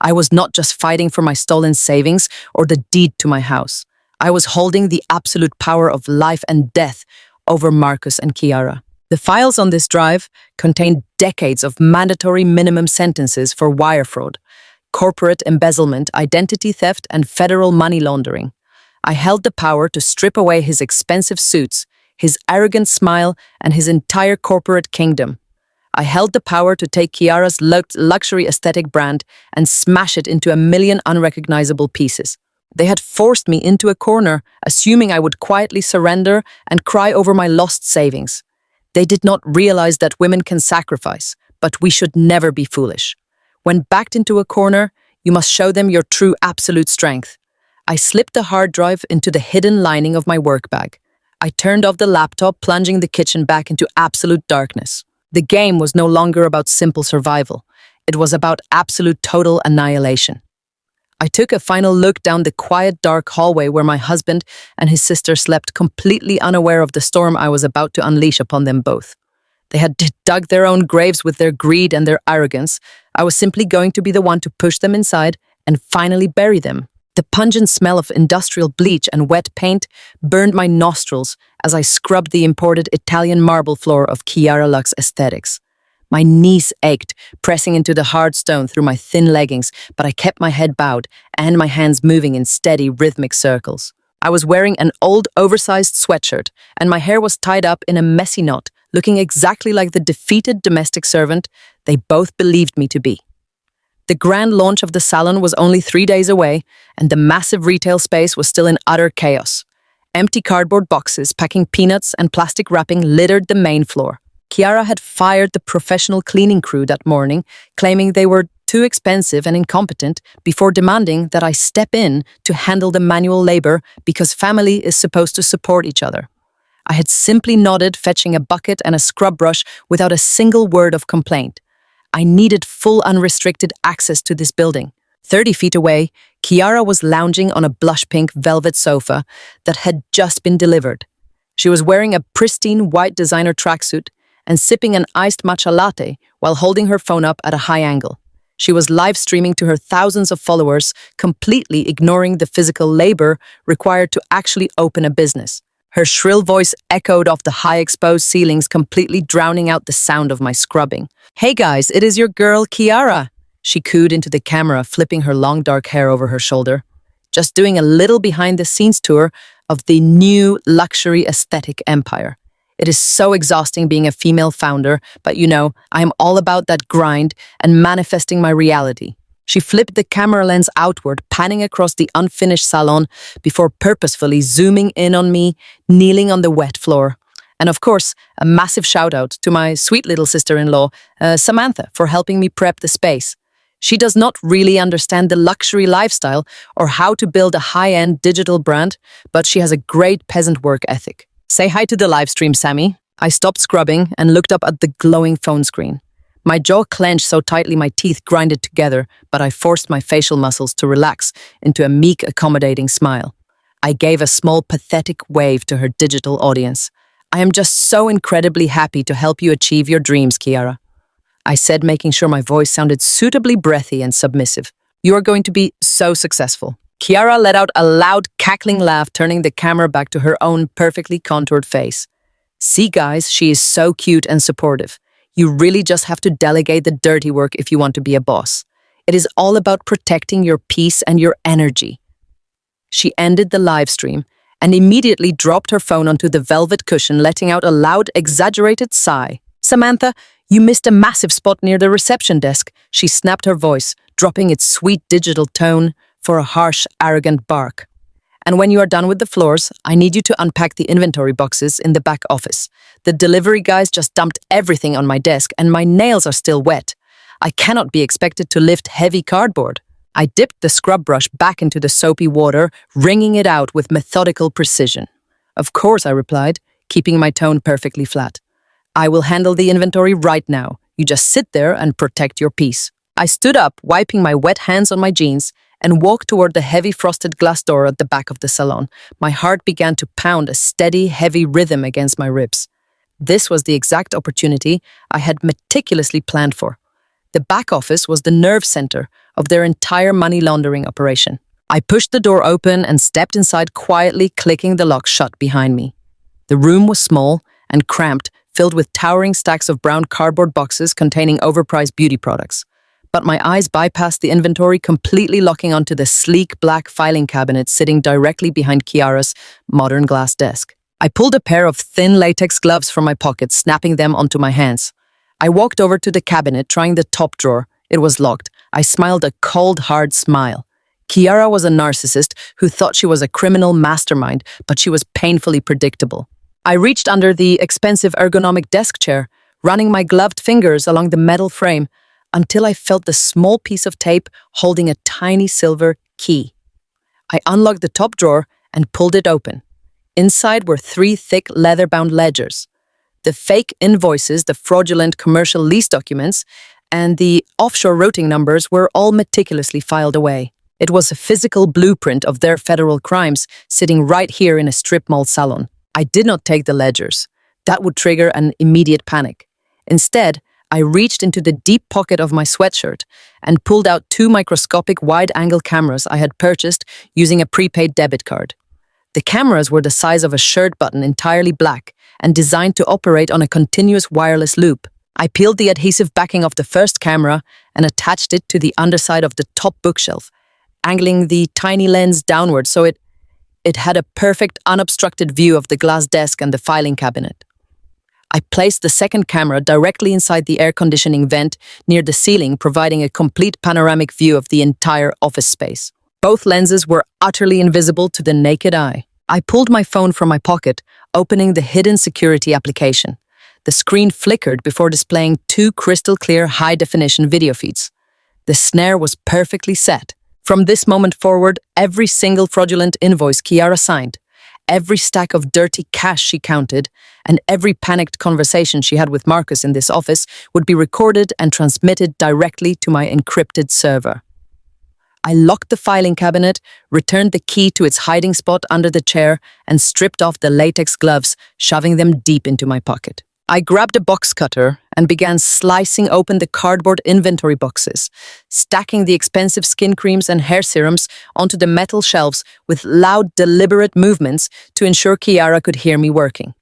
I was not just fighting for my stolen savings or the deed to my house. I was holding the absolute power of life and death over Marcus and Kiara. The files on this drive contained decades of mandatory minimum sentences for wire fraud, corporate embezzlement, identity theft, and federal money laundering. I held the power to strip away his expensive suits, his arrogant smile, and his entire corporate kingdom. I held the power to take Kiara's luxury aesthetic brand and smash it into a million unrecognizable pieces. They had forced me into a corner, assuming I would quietly surrender and cry over my lost savings. They did not realize that women can sacrifice, but we should never be foolish. When backed into a corner, you must show them your true absolute strength. I slipped the hard drive into the hidden lining of my work bag. I turned off the laptop, plunging the kitchen back into absolute darkness. The game was no longer about simple survival. It was about absolute total annihilation. I took a final look down the quiet, dark hallway where my husband and his sister slept, completely unaware of the storm I was about to unleash upon them both. They had dug their own graves with their greed and their arrogance. I was simply going to be the one to push them inside and finally bury them. The pungent smell of industrial bleach and wet paint burned my nostrils as I scrubbed the imported Italian marble floor of Chiara Luxe Aesthetics. My knees ached, pressing into the hard stone through my thin leggings, but I kept my head bowed and my hands moving in steady, rhythmic circles. I was wearing an old, oversized sweatshirt, and my hair was tied up in a messy knot, looking exactly like the defeated domestic servant they both believed me to be. The grand launch of the salon was only 3 days away, and the massive retail space was still in utter chaos. Empty cardboard boxes packing peanuts and plastic wrapping littered the main floor. Chiara had fired the professional cleaning crew that morning, claiming they were too expensive and incompetent, before demanding that I step in to handle the manual labor because family is supposed to support each other. I had simply nodded, fetching a bucket and a scrub brush without a single word of complaint. I needed full unrestricted access to this building. 30 feet away, Chiara was lounging on a blush pink velvet sofa that had just been delivered. She was wearing a pristine white designer tracksuit and sipping an iced matcha latte while holding her phone up at a high angle. She was live streaming to her thousands of followers, completely ignoring the physical labor required to actually open a business. Her shrill voice echoed off the high exposed ceilings, completely drowning out the sound of my scrubbing. "Hey guys, it is your girl Chiara," she cooed into the camera, flipping her long dark hair over her shoulder. "Just doing a little behind-the-scenes tour of the new luxury aesthetic empire. It is so exhausting being a female founder, but you know, I am all about that grind and manifesting my reality." She flipped the camera lens outward, panning across the unfinished salon before purposefully zooming in on me, kneeling on the wet floor. And of course, a massive shout out to my sweet little sister-in-law, Samantha, for helping me prep the space. She does not really understand the luxury lifestyle or how to build a high-end digital brand, but she has a great peasant work ethic. "Say hi to the live stream, Sammy." I stopped scrubbing and looked up at the glowing phone screen. My jaw clenched so tightly my teeth grinded together, but I forced my facial muscles to relax into a meek, accommodating smile. I gave a small, pathetic wave to her digital audience. "I am just so incredibly happy to help you achieve your dreams, Chiara," I said, making sure my voice sounded suitably breathy and submissive. "You are going to be so successful." Chiara let out a loud, cackling laugh, turning the camera back to her own perfectly contoured face. "See, guys, she is so cute and supportive. You really just have to delegate the dirty work if you want to be a boss. It is all about protecting your peace and your energy." She ended the live stream and immediately dropped her phone onto the velvet cushion, letting out a loud, exaggerated sigh. "Samantha, you missed a massive spot near the reception desk," she snapped her voice, dropping its sweet digital tone for a harsh, arrogant bark. "And when you are done with the floors, I need you to unpack the inventory boxes in the back office. The delivery guys just dumped everything on my desk and my nails are still wet. I cannot be expected to lift heavy cardboard." I dipped the scrub brush back into the soapy water, wringing it out with methodical precision. "Of course," I replied, keeping my tone perfectly flat. "I will handle the inventory right now. You just sit there and protect your peace." I stood up, wiping my wet hands on my jeans, and walked toward the heavy frosted glass door at the back of the salon. My heart began to pound a steady, heavy rhythm against my ribs. This was the exact opportunity I had meticulously planned for. The back office was the nerve center of their entire money laundering operation. I pushed the door open and stepped inside, quietly clicking the lock shut behind me. The room was small and cramped, filled with towering stacks of brown cardboard boxes containing overpriced beauty products. But my eyes bypassed the inventory, completely locking onto the sleek black filing cabinet sitting directly behind Chiara's modern glass desk. I pulled a pair of thin latex gloves from my pocket, snapping them onto my hands. I walked over to the cabinet, trying the top drawer. It was locked. I smiled a cold, hard smile. Chiara was a narcissist who thought she was a criminal mastermind, but she was painfully predictable. I reached under the expensive ergonomic desk chair, running my gloved fingers along the metal frame until I felt the small piece of tape holding a tiny silver key. I unlocked the top drawer and pulled it open. Inside were 3 thick leather-bound ledgers. The fake invoices, the fraudulent commercial lease documents, and the offshore routing numbers were all meticulously filed away. It was a physical blueprint of their federal crimes sitting right here in a strip mall salon. I did not take the ledgers. That would trigger an immediate panic. Instead, I reached into the deep pocket of my sweatshirt and pulled out 2 microscopic wide-angle cameras I had purchased using a prepaid debit card. The cameras were the size of a shirt button, entirely black, and designed to operate on a continuous wireless loop. I peeled the adhesive backing of the first camera and attached it to the underside of the top bookshelf, angling the tiny lens downward so it had a perfect, unobstructed view of the glass desk and the filing cabinet. I placed the second camera directly inside the air conditioning vent near the ceiling, providing a complete panoramic view of the entire office space. Both lenses were utterly invisible to the naked eye. I pulled my phone from my pocket, opening the hidden security application. The screen flickered before displaying 2 crystal-clear high-definition video feeds. The snare was perfectly set. From this moment forward, every single fraudulent invoice Kiara signed, every stack of dirty cash she counted, and every panicked conversation she had with Marcus in this office would be recorded and transmitted directly to my encrypted server. I locked the filing cabinet, returned the key to its hiding spot under the chair, and stripped off the latex gloves, shoving them deep into my pocket. I grabbed a box cutter and began slicing open the cardboard inventory boxes, stacking the expensive skin creams and hair serums onto the metal shelves with loud, deliberate movements to ensure Kiara could hear me working.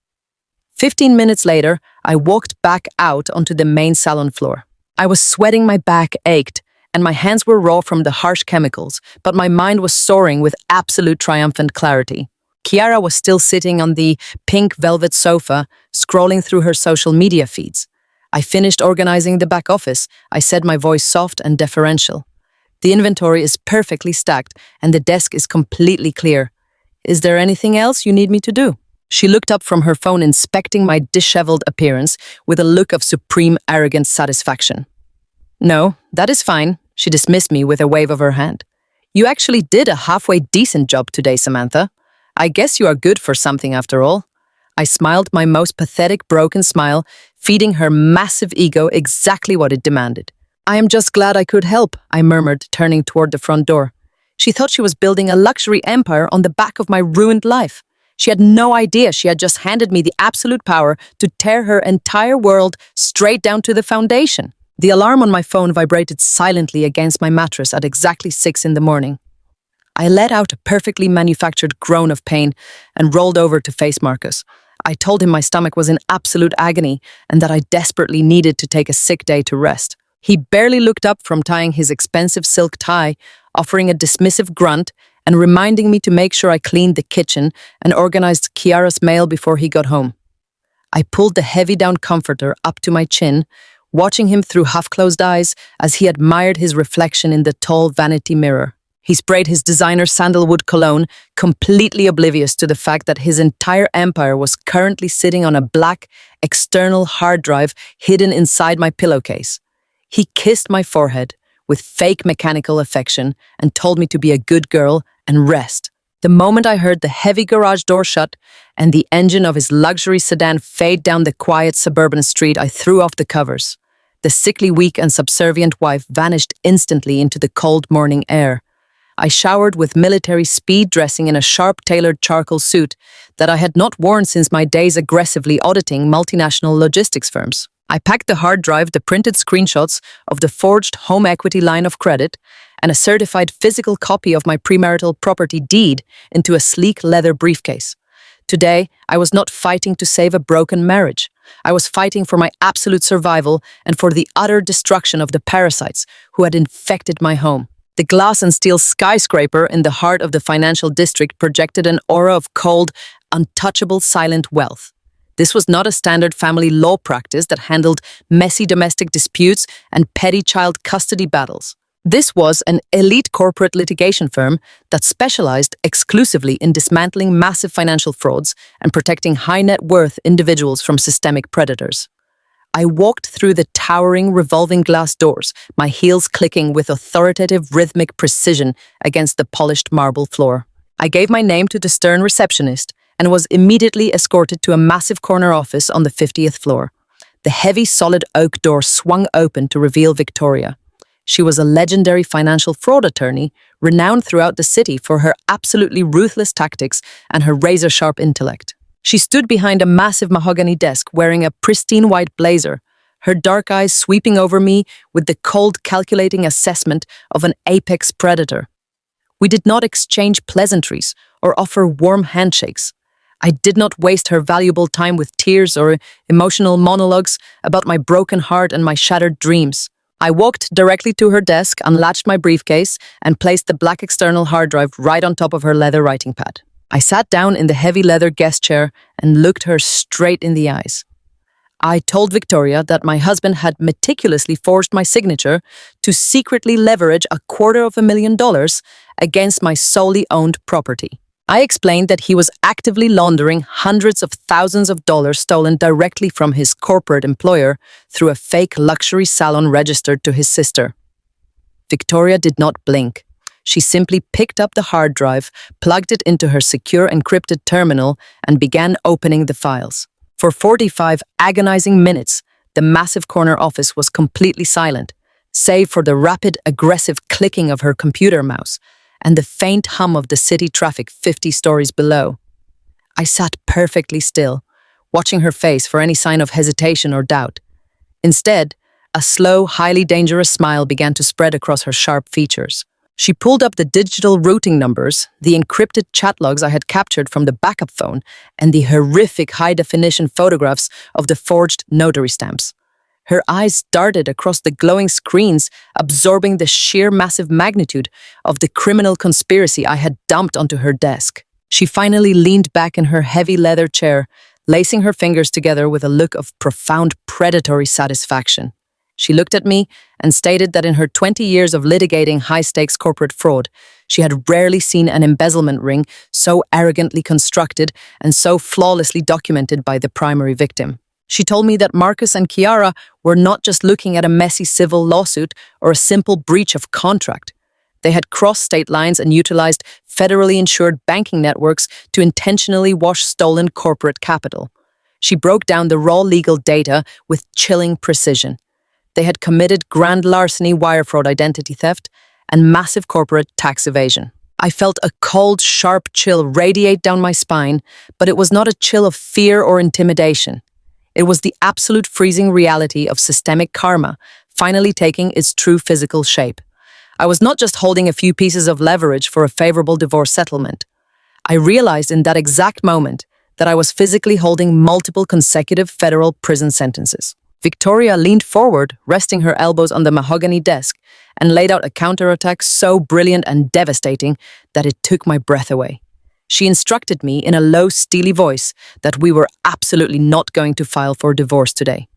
15 minutes later, I walked back out onto the main salon floor. I was sweating, my back ached, and my hands were raw from the harsh chemicals, but my mind was soaring with absolute triumphant clarity. Kiara was still sitting on the pink velvet sofa, scrolling through her social media feeds. I finished organizing the back office. I said, my voice soft and deferential. The inventory is perfectly stacked, and the desk is completely clear. Is there anything else you need me to do? She looked up from her phone, inspecting my disheveled appearance with a look of supreme arrogant satisfaction. No, that is fine, she dismissed me with a wave of her hand. You actually did a halfway decent job today, Samantha. I guess you are good for something after all. I smiled my most pathetic, broken smile, feeding her massive ego exactly what it demanded. I am just glad I could help, I murmured, turning toward the front door. She thought she was building a luxury empire on the back of my ruined life. She had no idea she had just handed me the absolute power to tear her entire world straight down to the foundation. The alarm on my phone vibrated silently against my mattress at exactly 6 in the morning. I let out a perfectly manufactured groan of pain and rolled over to face Marcus. I told him my stomach was in absolute agony and that I desperately needed to take a sick day to rest. He barely looked up from tying his expensive silk tie, offering a dismissive grunt and reminding me to make sure I cleaned the kitchen and organized Kiara's mail before he got home. I pulled the heavy-down comforter up to my chin, watching him through half-closed eyes as he admired his reflection in the tall vanity mirror. He sprayed his designer sandalwood cologne, completely oblivious to the fact that his entire empire was currently sitting on a black, external hard drive hidden inside my pillowcase. He kissed my forehead with fake mechanical affection and told me to be a good girl and rest. The moment I heard the heavy garage door shut and the engine of his luxury sedan fade down the quiet suburban street, I threw off the covers. The sickly, weak, and subservient wife vanished instantly into the cold morning air. I showered with military speed, dressing in a sharp-tailored charcoal suit that I had not worn since my days aggressively auditing multinational logistics firms. I packed the hard drive, the printed screenshots of the forged home equity line of credit, and a certified physical copy of my premarital property deed into a sleek leather briefcase. Today, I was not fighting to save a broken marriage. I was fighting for my absolute survival and for the utter destruction of the parasites who had infected my home. The glass and steel skyscraper in the heart of the financial district projected an aura of cold, untouchable, silent wealth. This was not a standard family law practice that handled messy domestic disputes and petty child custody battles. This was an elite corporate litigation firm that specialized exclusively in dismantling massive financial frauds and protecting high net worth individuals from systemic predators. I walked through the towering revolving glass doors, my heels clicking with authoritative rhythmic precision against the polished marble floor. I gave my name to the stern receptionist and was immediately escorted to a massive corner office on the 50th floor. The heavy solid oak door swung open to reveal Victoria. She was a legendary financial fraud attorney, renowned throughout the city for her absolutely ruthless tactics and her razor-sharp intellect. She stood behind a massive mahogany desk wearing a pristine white blazer, her dark eyes sweeping over me with the cold, calculating assessment of an apex predator. We did not exchange pleasantries or offer warm handshakes. I did not waste her valuable time with tears or emotional monologues about my broken heart and my shattered dreams. I walked directly to her desk, unlatched my briefcase, and placed the black external hard drive right on top of her leather writing pad. I sat down in the heavy leather guest chair and looked her straight in the eyes. I told Victoria that my husband had meticulously forged my signature to secretly leverage $250,000 against my solely owned property. I explained that he was actively laundering hundreds of thousands of dollars stolen directly from his corporate employer through a fake luxury salon registered to his sister. Victoria did not blink. She simply picked up the hard drive, plugged it into her secure encrypted terminal, and began opening the files. For 45 agonizing minutes, the massive corner office was completely silent, save for the rapid, aggressive clicking of her computer mouse and the faint hum of the city traffic 50 stories below. I sat perfectly still, watching her face for any sign of hesitation or doubt. Instead, a slow, highly dangerous smile began to spread across her sharp features. She pulled up the digital routing numbers, the encrypted chat logs I had captured from the backup phone, and the horrific high-definition photographs of the forged notary stamps. Her eyes darted across the glowing screens, absorbing the sheer massive magnitude of the criminal conspiracy I had dumped onto her desk. She finally leaned back in her heavy leather chair, lacing her fingers together with a look of profound predatory satisfaction. She looked at me and stated that in her 20 years of litigating high-stakes corporate fraud, she had rarely seen an embezzlement ring so arrogantly constructed and so flawlessly documented by the primary victim. She told me that Marcus and Chiara were not just looking at a messy civil lawsuit or a simple breach of contract. They had crossed state lines and utilized federally insured banking networks to intentionally wash stolen corporate capital. She broke down the raw legal data with chilling precision. They had committed grand larceny, wire fraud, identity theft, and massive corporate tax evasion. I felt a cold, sharp chill radiate down my spine, but it was not a chill of fear or intimidation. It was the absolute freezing reality of systemic karma finally taking its true physical shape. I was not just holding a few pieces of leverage for a favorable divorce settlement. I realized in that exact moment that I was physically holding multiple consecutive federal prison sentences. Victoria leaned forward, resting her elbows on the mahogany desk, and laid out a counterattack so brilliant and devastating that it took my breath away. She instructed me in a low, steely voice that we were absolutely not going to file for divorce today.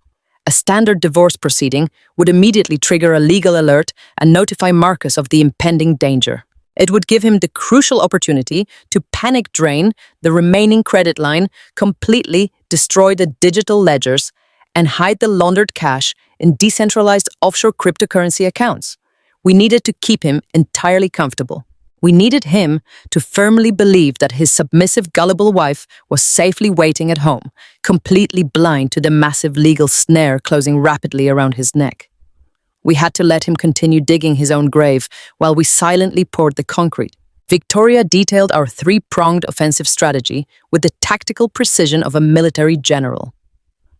A standard divorce proceeding would immediately trigger a legal alert and notify Marcus of the impending danger. It would give him the crucial opportunity to panic drain the remaining credit line, completely destroy the digital ledgers, and hide the laundered cash in decentralized offshore cryptocurrency accounts. We needed to keep him entirely comfortable. We needed him to firmly believe that his submissive, gullible wife was safely waiting at home, completely blind to the massive legal snare closing rapidly around his neck. We had to let him continue digging his own grave while we silently poured the concrete. Victoria detailed our three-pronged offensive strategy with the tactical precision of a military general.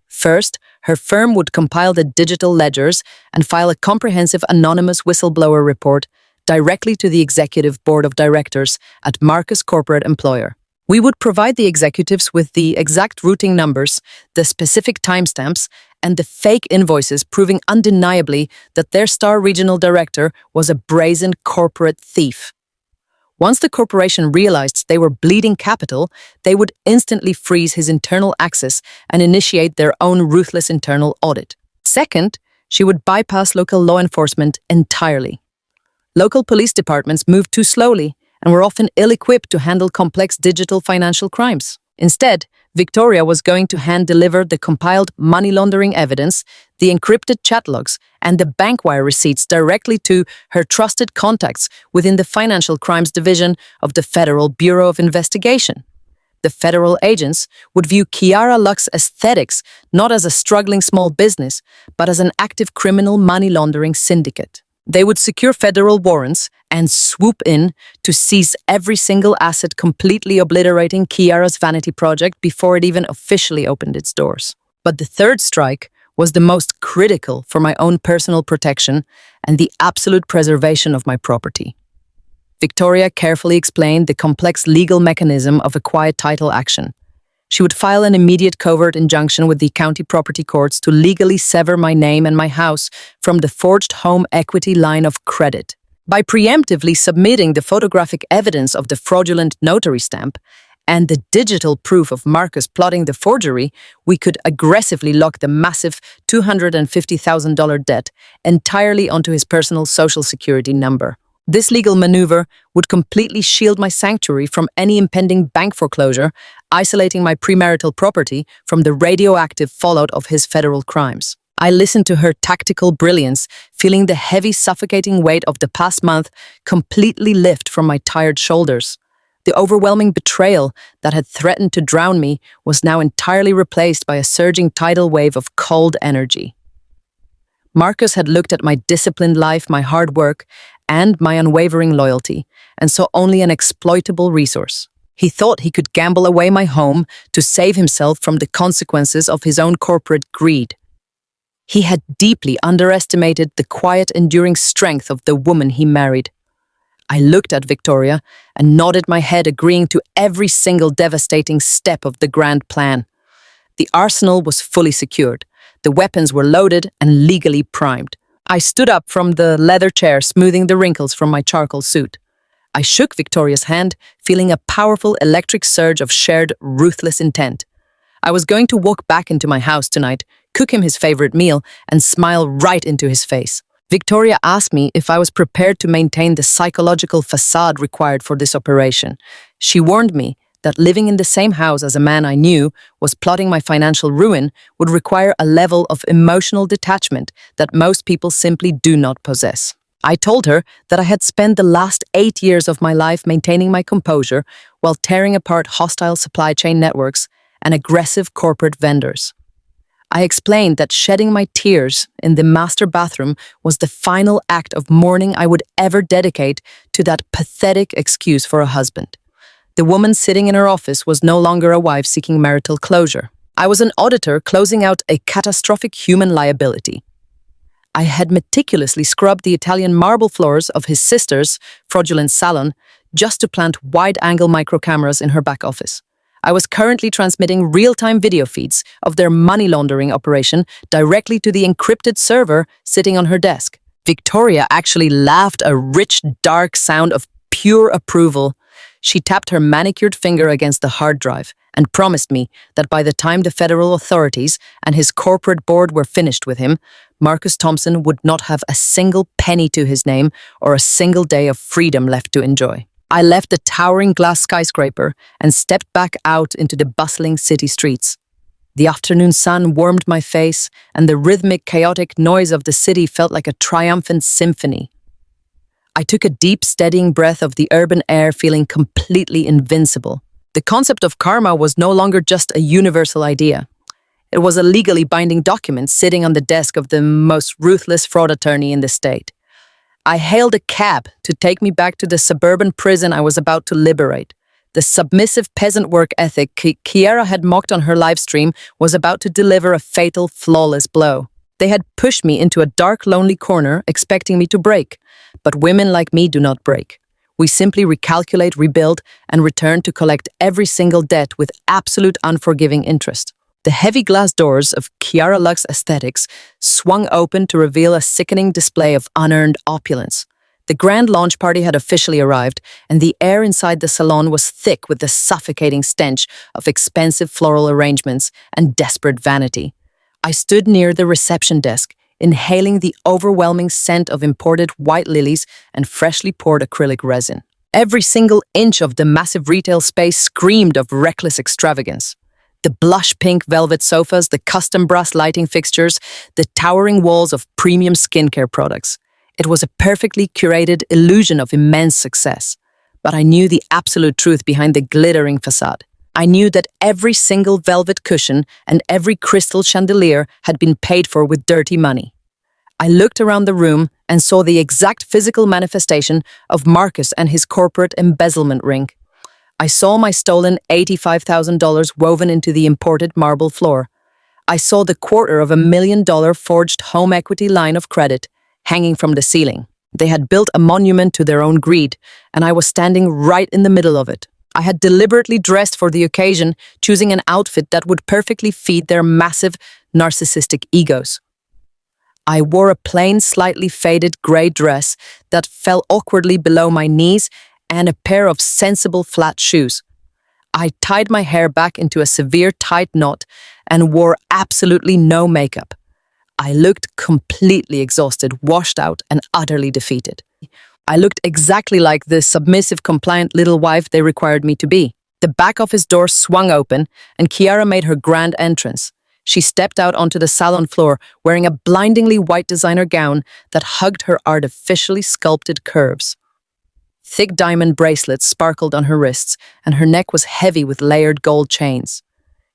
First, her firm would compile the digital ledgers and file a comprehensive anonymous whistleblower report directly to the executive board of directors at Marcus' corporate employer. We would provide the executives with the exact routing numbers, the specific timestamps, and the fake invoices proving undeniably that their star regional director was a brazen corporate thief. Once the corporation realized they were bleeding capital, they would instantly freeze his internal access and initiate their own ruthless internal audit. Second, she would bypass local law enforcement entirely. Local police departments moved too slowly and were often ill-equipped to handle complex digital financial crimes. Instead, Victoria was going to hand-deliver the compiled money laundering evidence, the encrypted chat logs, and the bank wire receipts directly to her trusted contacts within the Financial Crimes Division of the Federal Bureau of Investigation. The federal agents would view Kiara Lux's aesthetics not as a struggling small business, but as an active criminal money laundering syndicate. They would secure federal warrants and swoop in to seize every single asset, completely obliterating Kiara's vanity project before it even officially opened its doors. But the third strike was the most critical for my own personal protection and the absolute preservation of my property. Victoria carefully explained the complex legal mechanism of a quiet title action. She would file an immediate covert injunction with the county property courts to legally sever my name and my house from the forged home equity line of credit. By preemptively submitting the photographic evidence of the fraudulent notary stamp and the digital proof of Marcus plotting the forgery, we could aggressively lock the massive $250,000 debt entirely onto his personal social security number. This legal maneuver would completely shield my sanctuary from any impending bank foreclosure, isolating my premarital property from the radioactive fallout of his federal crimes. I listened to her tactical brilliance, feeling the heavy, suffocating weight of the past month completely lift from my tired shoulders. The overwhelming betrayal that had threatened to drown me was now entirely replaced by a surging tidal wave of cold energy. Marcus had looked at my disciplined life, my hard work, and my unwavering loyalty, and saw only an exploitable resource. He thought he could gamble away my home to save himself from the consequences of his own corporate greed. He had deeply underestimated the quiet, enduring strength of the woman he married. I looked at Victoria and nodded my head, agreeing to every single devastating step of the grand plan. The arsenal was fully secured. The weapons were loaded and legally primed. I stood up from the leather chair, smoothing the wrinkles from my charcoal suit. I shook Victoria's hand, feeling a powerful electric surge of shared, ruthless intent. I was going to walk back into my house tonight, cook him his favorite meal, and smile right into his face. Victoria asked me if I was prepared to maintain the psychological facade required for this operation. She warned me that living in the same house as a man I knew was plotting my financial ruin would require a level of emotional detachment that most people simply do not possess. I told her that I had spent the last 8 years of my life maintaining my composure while tearing apart hostile supply chain networks and aggressive corporate vendors. I explained that shedding my tears in the master bathroom was the final act of mourning I would ever dedicate to that pathetic excuse for a husband. The woman sitting in her office was no longer a wife seeking marital closure. I was an auditor closing out a catastrophic human liability. I had meticulously scrubbed the Italian marble floors of his sister's fraudulent salon just to plant wide-angle microcameras in her back office. I was currently transmitting real-time video feeds of their money laundering operation directly to the encrypted server sitting on her desk. Victoria actually laughed, a rich, dark sound of pure approval. She tapped her manicured finger against the hard drive and promised me that by the time the federal authorities and his corporate board were finished with him, Marcus Thompson would not have a single penny to his name or a single day of freedom left to enjoy. I left the towering glass skyscraper and stepped back out into the bustling city streets. The afternoon sun warmed my face, and the rhythmic, chaotic noise of the city felt like a triumphant symphony. I took a deep, steadying breath of the urban air, feeling completely invincible. The concept of karma was no longer just a universal idea. It was a legally binding document sitting on the desk of the most ruthless fraud attorney in the state. I hailed a cab to take me back to the suburban prison I was about to liberate. The submissive peasant work ethic Kiara had mocked on her live stream was about to deliver a fatal, flawless blow. They had pushed me into a dark, lonely corner, expecting me to break. But women like me do not break. We simply recalculate, rebuild, and return to collect every single debt with absolute unforgiving interest. The heavy glass doors of Kiara Luxe Aesthetics swung open to reveal a sickening display of unearned opulence. The grand launch party had officially arrived, and the air inside the salon was thick with the suffocating stench of expensive floral arrangements and desperate vanity. I stood near the reception desk, inhaling the overwhelming scent of imported white lilies and freshly poured acrylic resin. Every single inch of the massive retail space screamed of reckless extravagance. The blush pink velvet sofas, the custom brass lighting fixtures, the towering walls of premium skincare products. It was a perfectly curated illusion of immense success. But I knew the absolute truth behind the glittering facade. I knew that every single velvet cushion and every crystal chandelier had been paid for with dirty money. I looked around the room and saw the exact physical manifestation of Marcus and his corporate embezzlement ring. I saw my stolen $85,000 woven into the imported marble floor. I saw the $250,000 forged home equity line of credit hanging from the ceiling. They had built a monument to their own greed, and I was standing right in the middle of it. I had deliberately dressed for the occasion, choosing an outfit that would perfectly feed their massive, narcissistic egos. I wore a plain, slightly faded gray dress that fell awkwardly below my knees and a pair of sensible flat shoes. I tied my hair back into a severe tight knot and wore absolutely no makeup. I looked completely exhausted, washed out, and utterly defeated. I looked exactly like the submissive, compliant little wife they required me to be. The back office door swung open, and Kiara made her grand entrance. She stepped out onto the salon floor wearing a blindingly white designer gown that hugged her artificially sculpted curves. Thick diamond bracelets sparkled on her wrists, and her neck was heavy with layered gold chains.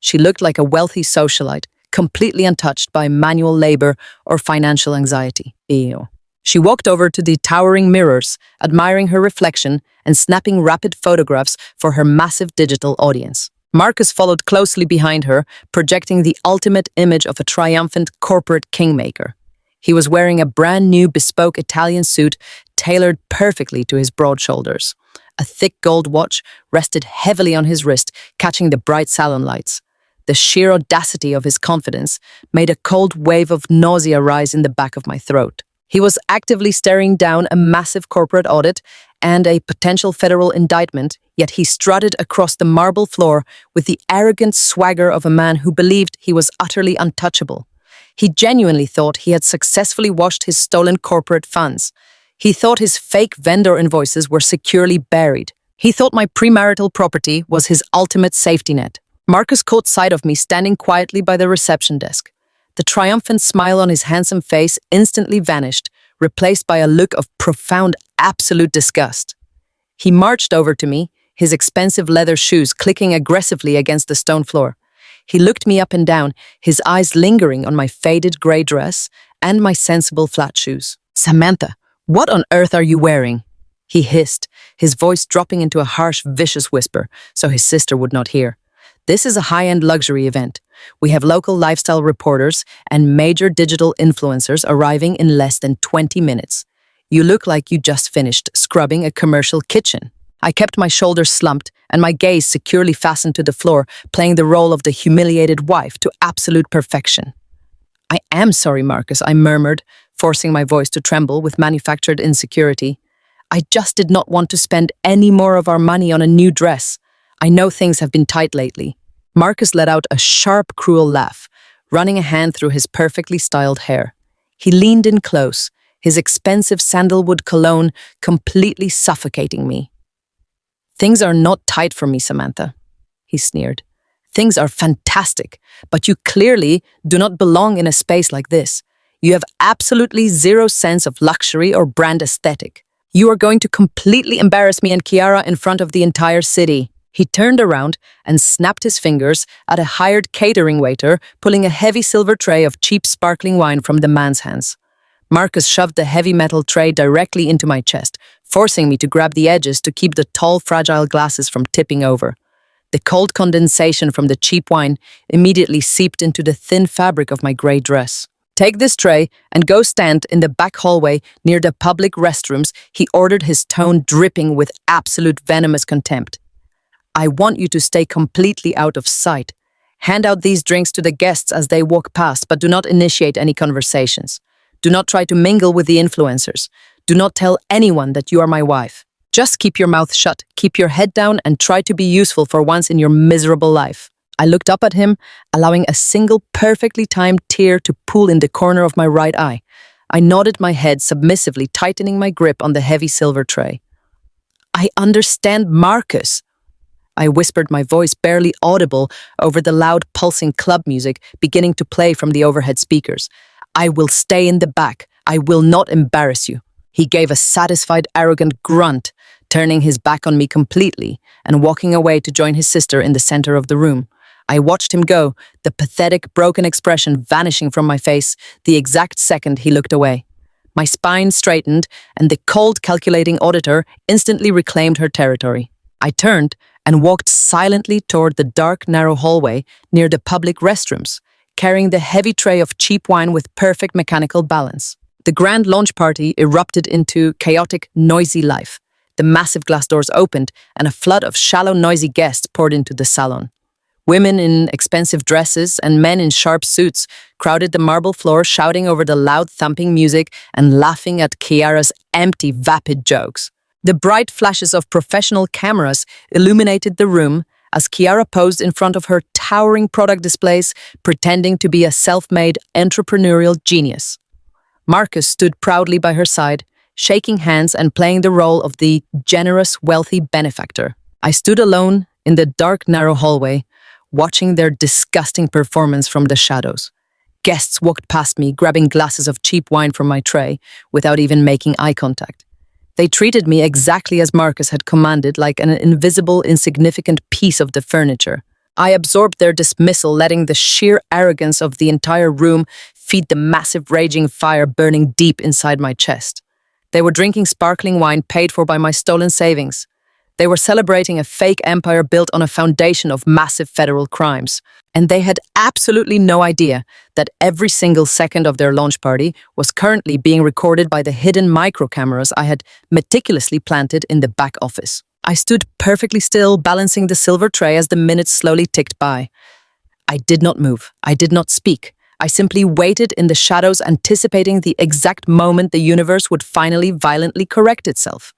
She looked like a wealthy socialite, completely untouched by manual labor or financial anxiety. Ew. She walked over to the towering mirrors, admiring her reflection and snapping rapid photographs for her massive digital audience. Marcus followed closely behind her, projecting the ultimate image of a triumphant corporate kingmaker. He was wearing a brand new bespoke Italian suit tailored perfectly to his broad shoulders. A thick gold watch rested heavily on his wrist, catching the bright salon lights. The sheer audacity of his confidence made a cold wave of nausea rise in the back of my throat. He was actively staring down a massive corporate audit and a potential federal indictment, yet he strutted across the marble floor with the arrogant swagger of a man who believed he was utterly untouchable. He genuinely thought he had successfully washed his stolen corporate funds. He thought his fake vendor invoices were securely buried. He thought my premarital property was his ultimate safety net. Marcus caught sight of me standing quietly by the reception desk. The triumphant smile on his handsome face instantly vanished, replaced by a look of profound, absolute disgust. He marched over to me, his expensive leather shoes clicking aggressively against the stone floor. He looked me up and down, his eyes lingering on my faded gray dress and my sensible flat shoes. "Samantha, what on earth are you wearing?" he hissed, his voice dropping into a harsh, vicious whisper so his sister would not hear. "This is a high-end luxury event. We have local lifestyle reporters and major digital influencers arriving in less than 20 minutes. You look like you just finished scrubbing a commercial kitchen." I kept my shoulders slumped and my gaze securely fastened to the floor, playing the role of the humiliated wife to absolute perfection. "I am sorry, Marcus," I murmured, forcing my voice to tremble with manufactured insecurity. "I just did not want to spend any more of our money on a new dress. I know things have been tight lately." Marcus let out a sharp, cruel laugh, running a hand through his perfectly styled hair. He leaned in close, his expensive sandalwood cologne completely suffocating me. "Things are not tight for me, Samantha," he sneered. "Things are fantastic, but you clearly do not belong in a space like this. You have absolutely zero sense of luxury or brand aesthetic. You are going to completely embarrass me and Kiara in front of the entire city." He turned around and snapped his fingers at a hired catering waiter, pulling a heavy silver tray of cheap sparkling wine from the man's hands. Marcus shoved the heavy metal tray directly into my chest, forcing me to grab the edges to keep the tall, fragile glasses from tipping over. The cold condensation from the cheap wine immediately seeped into the thin fabric of my gray dress. "Take this tray and go stand in the back hallway near the public restrooms," he ordered, his tone dripping with absolute venomous contempt. "I want you to stay completely out of sight. Hand out these drinks to the guests as they walk past, but do not initiate any conversations. Do not try to mingle with the influencers. Do not tell anyone that you are my wife. Just keep your mouth shut, keep your head down, and try to be useful for once in your miserable life." I looked up at him, allowing a single perfectly timed tear to pool in the corner of my right eye. I nodded my head submissively, tightening my grip on the heavy silver tray. "I understand, Marcus," I whispered, my voice barely audible over the loud pulsing club music beginning to play from the overhead speakers. "I will stay in the back. I will not embarrass you." He gave a satisfied, arrogant grunt, turning his back on me completely and walking away to join his sister in the center of the room. I watched him go, the pathetic, broken expression vanishing from my face the exact second he looked away. My spine straightened, and the cold, calculating auditor instantly reclaimed her territory. I turned and walked silently toward the dark, narrow hallway near the public restrooms, carrying the heavy tray of cheap wine with perfect mechanical balance. The grand launch party erupted into chaotic, noisy life. The massive glass doors opened, and a flood of shallow, noisy guests poured into the salon. Women in expensive dresses and men in sharp suits crowded the marble floor, shouting over the loud thumping music and laughing at Kiara's empty, vapid jokes. The bright flashes of professional cameras illuminated the room as Kiara posed in front of her towering product displays, pretending to be a self-made entrepreneurial genius. Marcus stood proudly by her side, shaking hands and playing the role of the generous, wealthy benefactor. I stood alone in the dark, narrow hallway, watching their disgusting performance from the shadows. Guests walked past me, grabbing glasses of cheap wine from my tray without even making eye contact. They treated me exactly as Marcus had commanded, like an invisible, insignificant piece of the furniture. I absorbed their dismissal, letting the sheer arrogance of the entire room feed the massive raging fire burning deep inside my chest. They were drinking sparkling wine paid for by my stolen savings. They were celebrating a fake empire built on a foundation of massive federal crimes. And they had absolutely no idea that every single second of their launch party was currently being recorded by the hidden micro cameras I had meticulously planted in the back office. I stood perfectly still, balancing the silver tray as the minutes slowly ticked by. I did not move. I did not speak. I simply waited in the shadows, anticipating the exact moment the universe would finally violently correct itself.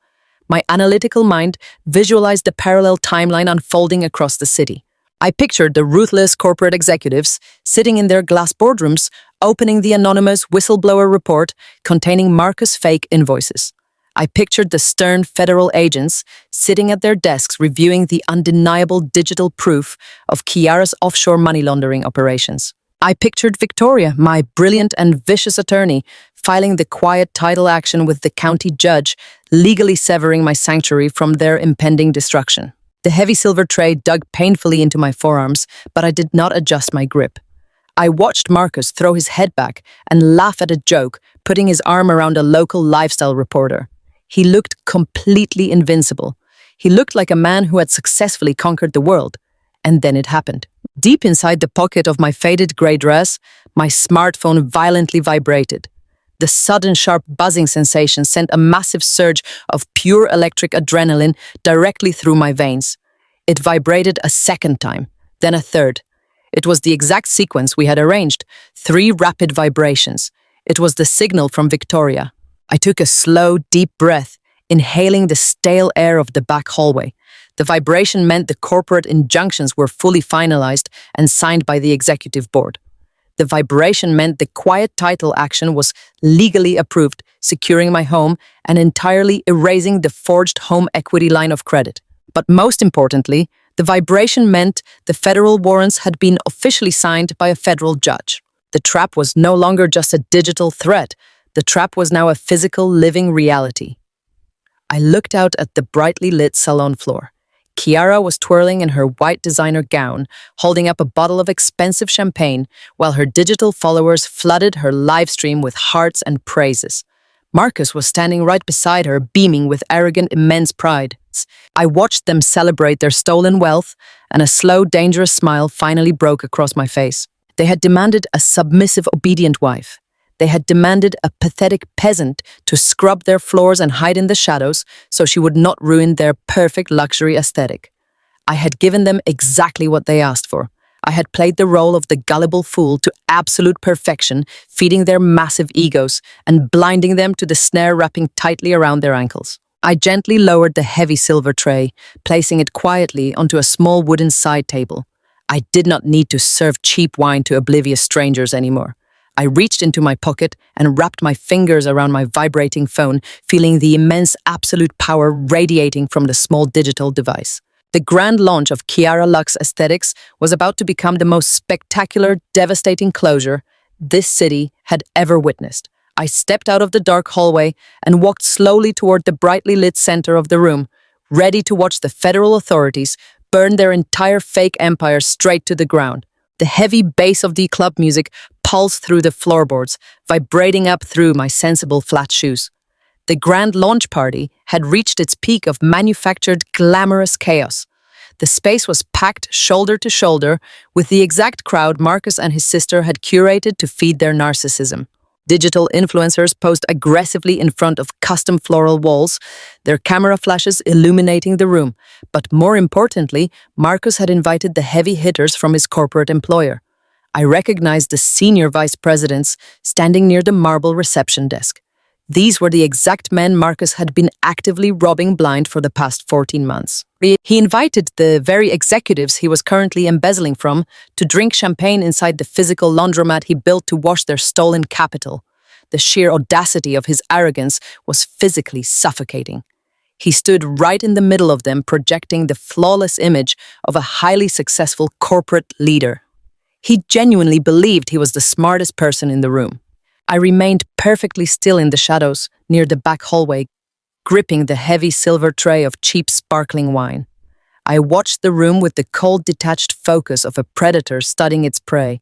My analytical mind visualized the parallel timeline unfolding across the city. I pictured the ruthless corporate executives sitting in their glass boardrooms, opening the anonymous whistleblower report containing Marcus' fake invoices. I pictured the stern federal agents sitting at their desks reviewing the undeniable digital proof of Kiara's offshore money laundering operations. I pictured Victoria, my brilliant and vicious attorney, filing the quiet title action with the county judge, legally severing my sanctuary from their impending destruction. The heavy silver tray dug painfully into my forearms, but I did not adjust my grip. I watched Marcus throw his head back and laugh at a joke, putting his arm around a local lifestyle reporter. He looked completely invincible. He looked like a man who had successfully conquered the world. And then it happened. Deep inside the pocket of my faded gray dress, my smartphone violently vibrated. The sudden sharp buzzing sensation sent a massive surge of pure electric adrenaline directly through my veins. It vibrated a second time, then a third. It was the exact sequence we had arranged, 3 rapid vibrations. It was the signal from Victoria. I took a slow, deep breath, inhaling the stale air of the back hallway. The vibration meant the corporate injunctions were fully finalized and signed by the executive board. The vibration meant the quiet title action was legally approved, securing my home and entirely erasing the forged home equity line of credit. But most importantly, the vibration meant the federal warrants had been officially signed by a federal judge. The trap was no longer just a digital threat. The trap was now a physical, living reality. I looked out at the brightly lit salon floor. Kiara was twirling in her white designer gown, holding up a bottle of expensive champagne, while her digital followers flooded her live stream with hearts and praises. Marcus was standing right beside her, beaming with arrogant, immense pride. I watched them celebrate their stolen wealth, and a slow, dangerous smile finally broke across my face. They had demanded a submissive, obedient wife. They had demanded a pathetic peasant to scrub their floors and hide in the shadows so she would not ruin their perfect luxury aesthetic. I had given them exactly what they asked for. I had played the role of the gullible fool to absolute perfection, feeding their massive egos and blinding them to the snare wrapping tightly around their ankles. I gently lowered the heavy silver tray, placing it quietly onto a small wooden side table. I did not need to serve cheap wine to oblivious strangers anymore. I reached into my pocket and wrapped my fingers around my vibrating phone, feeling the immense absolute power radiating from the small digital device. The grand launch of Kiara Luxe Aesthetics was about to become the most spectacular, devastating closure this city had ever witnessed. I stepped out of the dark hallway and walked slowly toward the brightly lit center of the room, ready to watch the federal authorities burn their entire fake empire straight to the ground. The heavy bass of the club music pulsed through the floorboards, vibrating up through my sensible flat shoes. The grand launch party had reached its peak of manufactured, glamorous chaos. The space was packed shoulder to shoulder with the exact crowd Marcus and his sister had curated to feed their narcissism. Digital influencers posed aggressively in front of custom floral walls, their camera flashes illuminating the room. But more importantly, Marcus had invited the heavy hitters from his corporate employer. I recognized the senior vice presidents standing near the marble reception desk. These were the exact men Marcus had been actively robbing blind for the past 14 months. He invited the very executives he was currently embezzling from to drink champagne inside the physical laundromat he built to wash their stolen capital. The sheer audacity of his arrogance was physically suffocating. He stood right in the middle of them, projecting the flawless image of a highly successful corporate leader. He genuinely believed he was the smartest person in the room. I remained perfectly still in the shadows near the back hallway, gripping the heavy silver tray of cheap sparkling wine. I watched the room with the cold, detached focus of a predator studying its prey.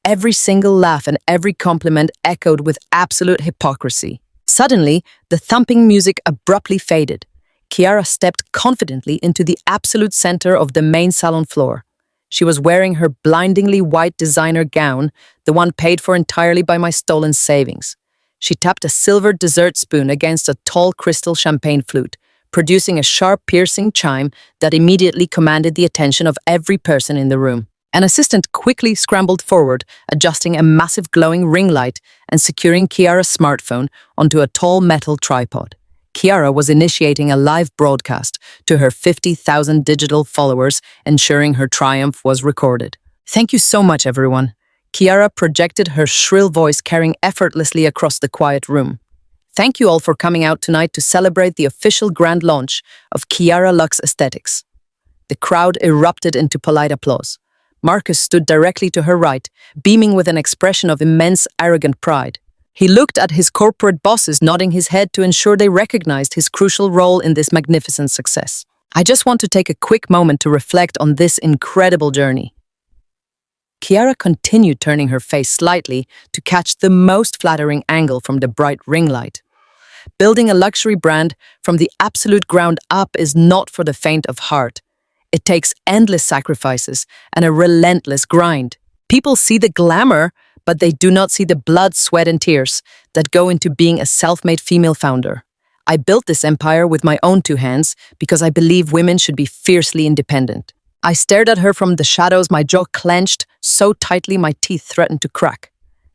Every single laugh and every compliment echoed with absolute hypocrisy. Suddenly, the thumping music abruptly faded. Kiara stepped confidently into the absolute center of the main salon floor. She was wearing her blindingly white designer gown, the one paid for entirely by my stolen savings. She tapped a silver dessert spoon against a tall crystal champagne flute, producing a sharp, piercing chime that immediately commanded the attention of every person in the room. An assistant quickly scrambled forward, adjusting a massive glowing ring light and securing Kiara's smartphone onto a tall metal tripod. Kiara was initiating a live broadcast to her 50,000 digital followers, ensuring her triumph was recorded. "Thank you so much, everyone." Kiara projected her shrill voice carrying effortlessly across the quiet room. "Thank you all for coming out tonight to celebrate the official grand launch of Kiara Luxe Aesthetics." The crowd erupted into polite applause. Marcus stood directly to her right, beaming with an expression of immense, arrogant pride. He looked at his corporate bosses, nodding his head to ensure they recognized his crucial role in this magnificent success. I just want to take a quick moment to reflect on this incredible journey. Kiara continued turning her face slightly to catch the most flattering angle from the bright ring light. Building a luxury brand from the absolute ground up is not for the faint of heart. It takes endless sacrifices and a relentless grind. People see the glamour, but they do not see the blood, sweat, and tears that go into being a self-made female founder. I built this empire with my own two hands because I believe women should be fiercely independent. I stared at her from the shadows, my jaw clenched so tightly my teeth threatened to crack.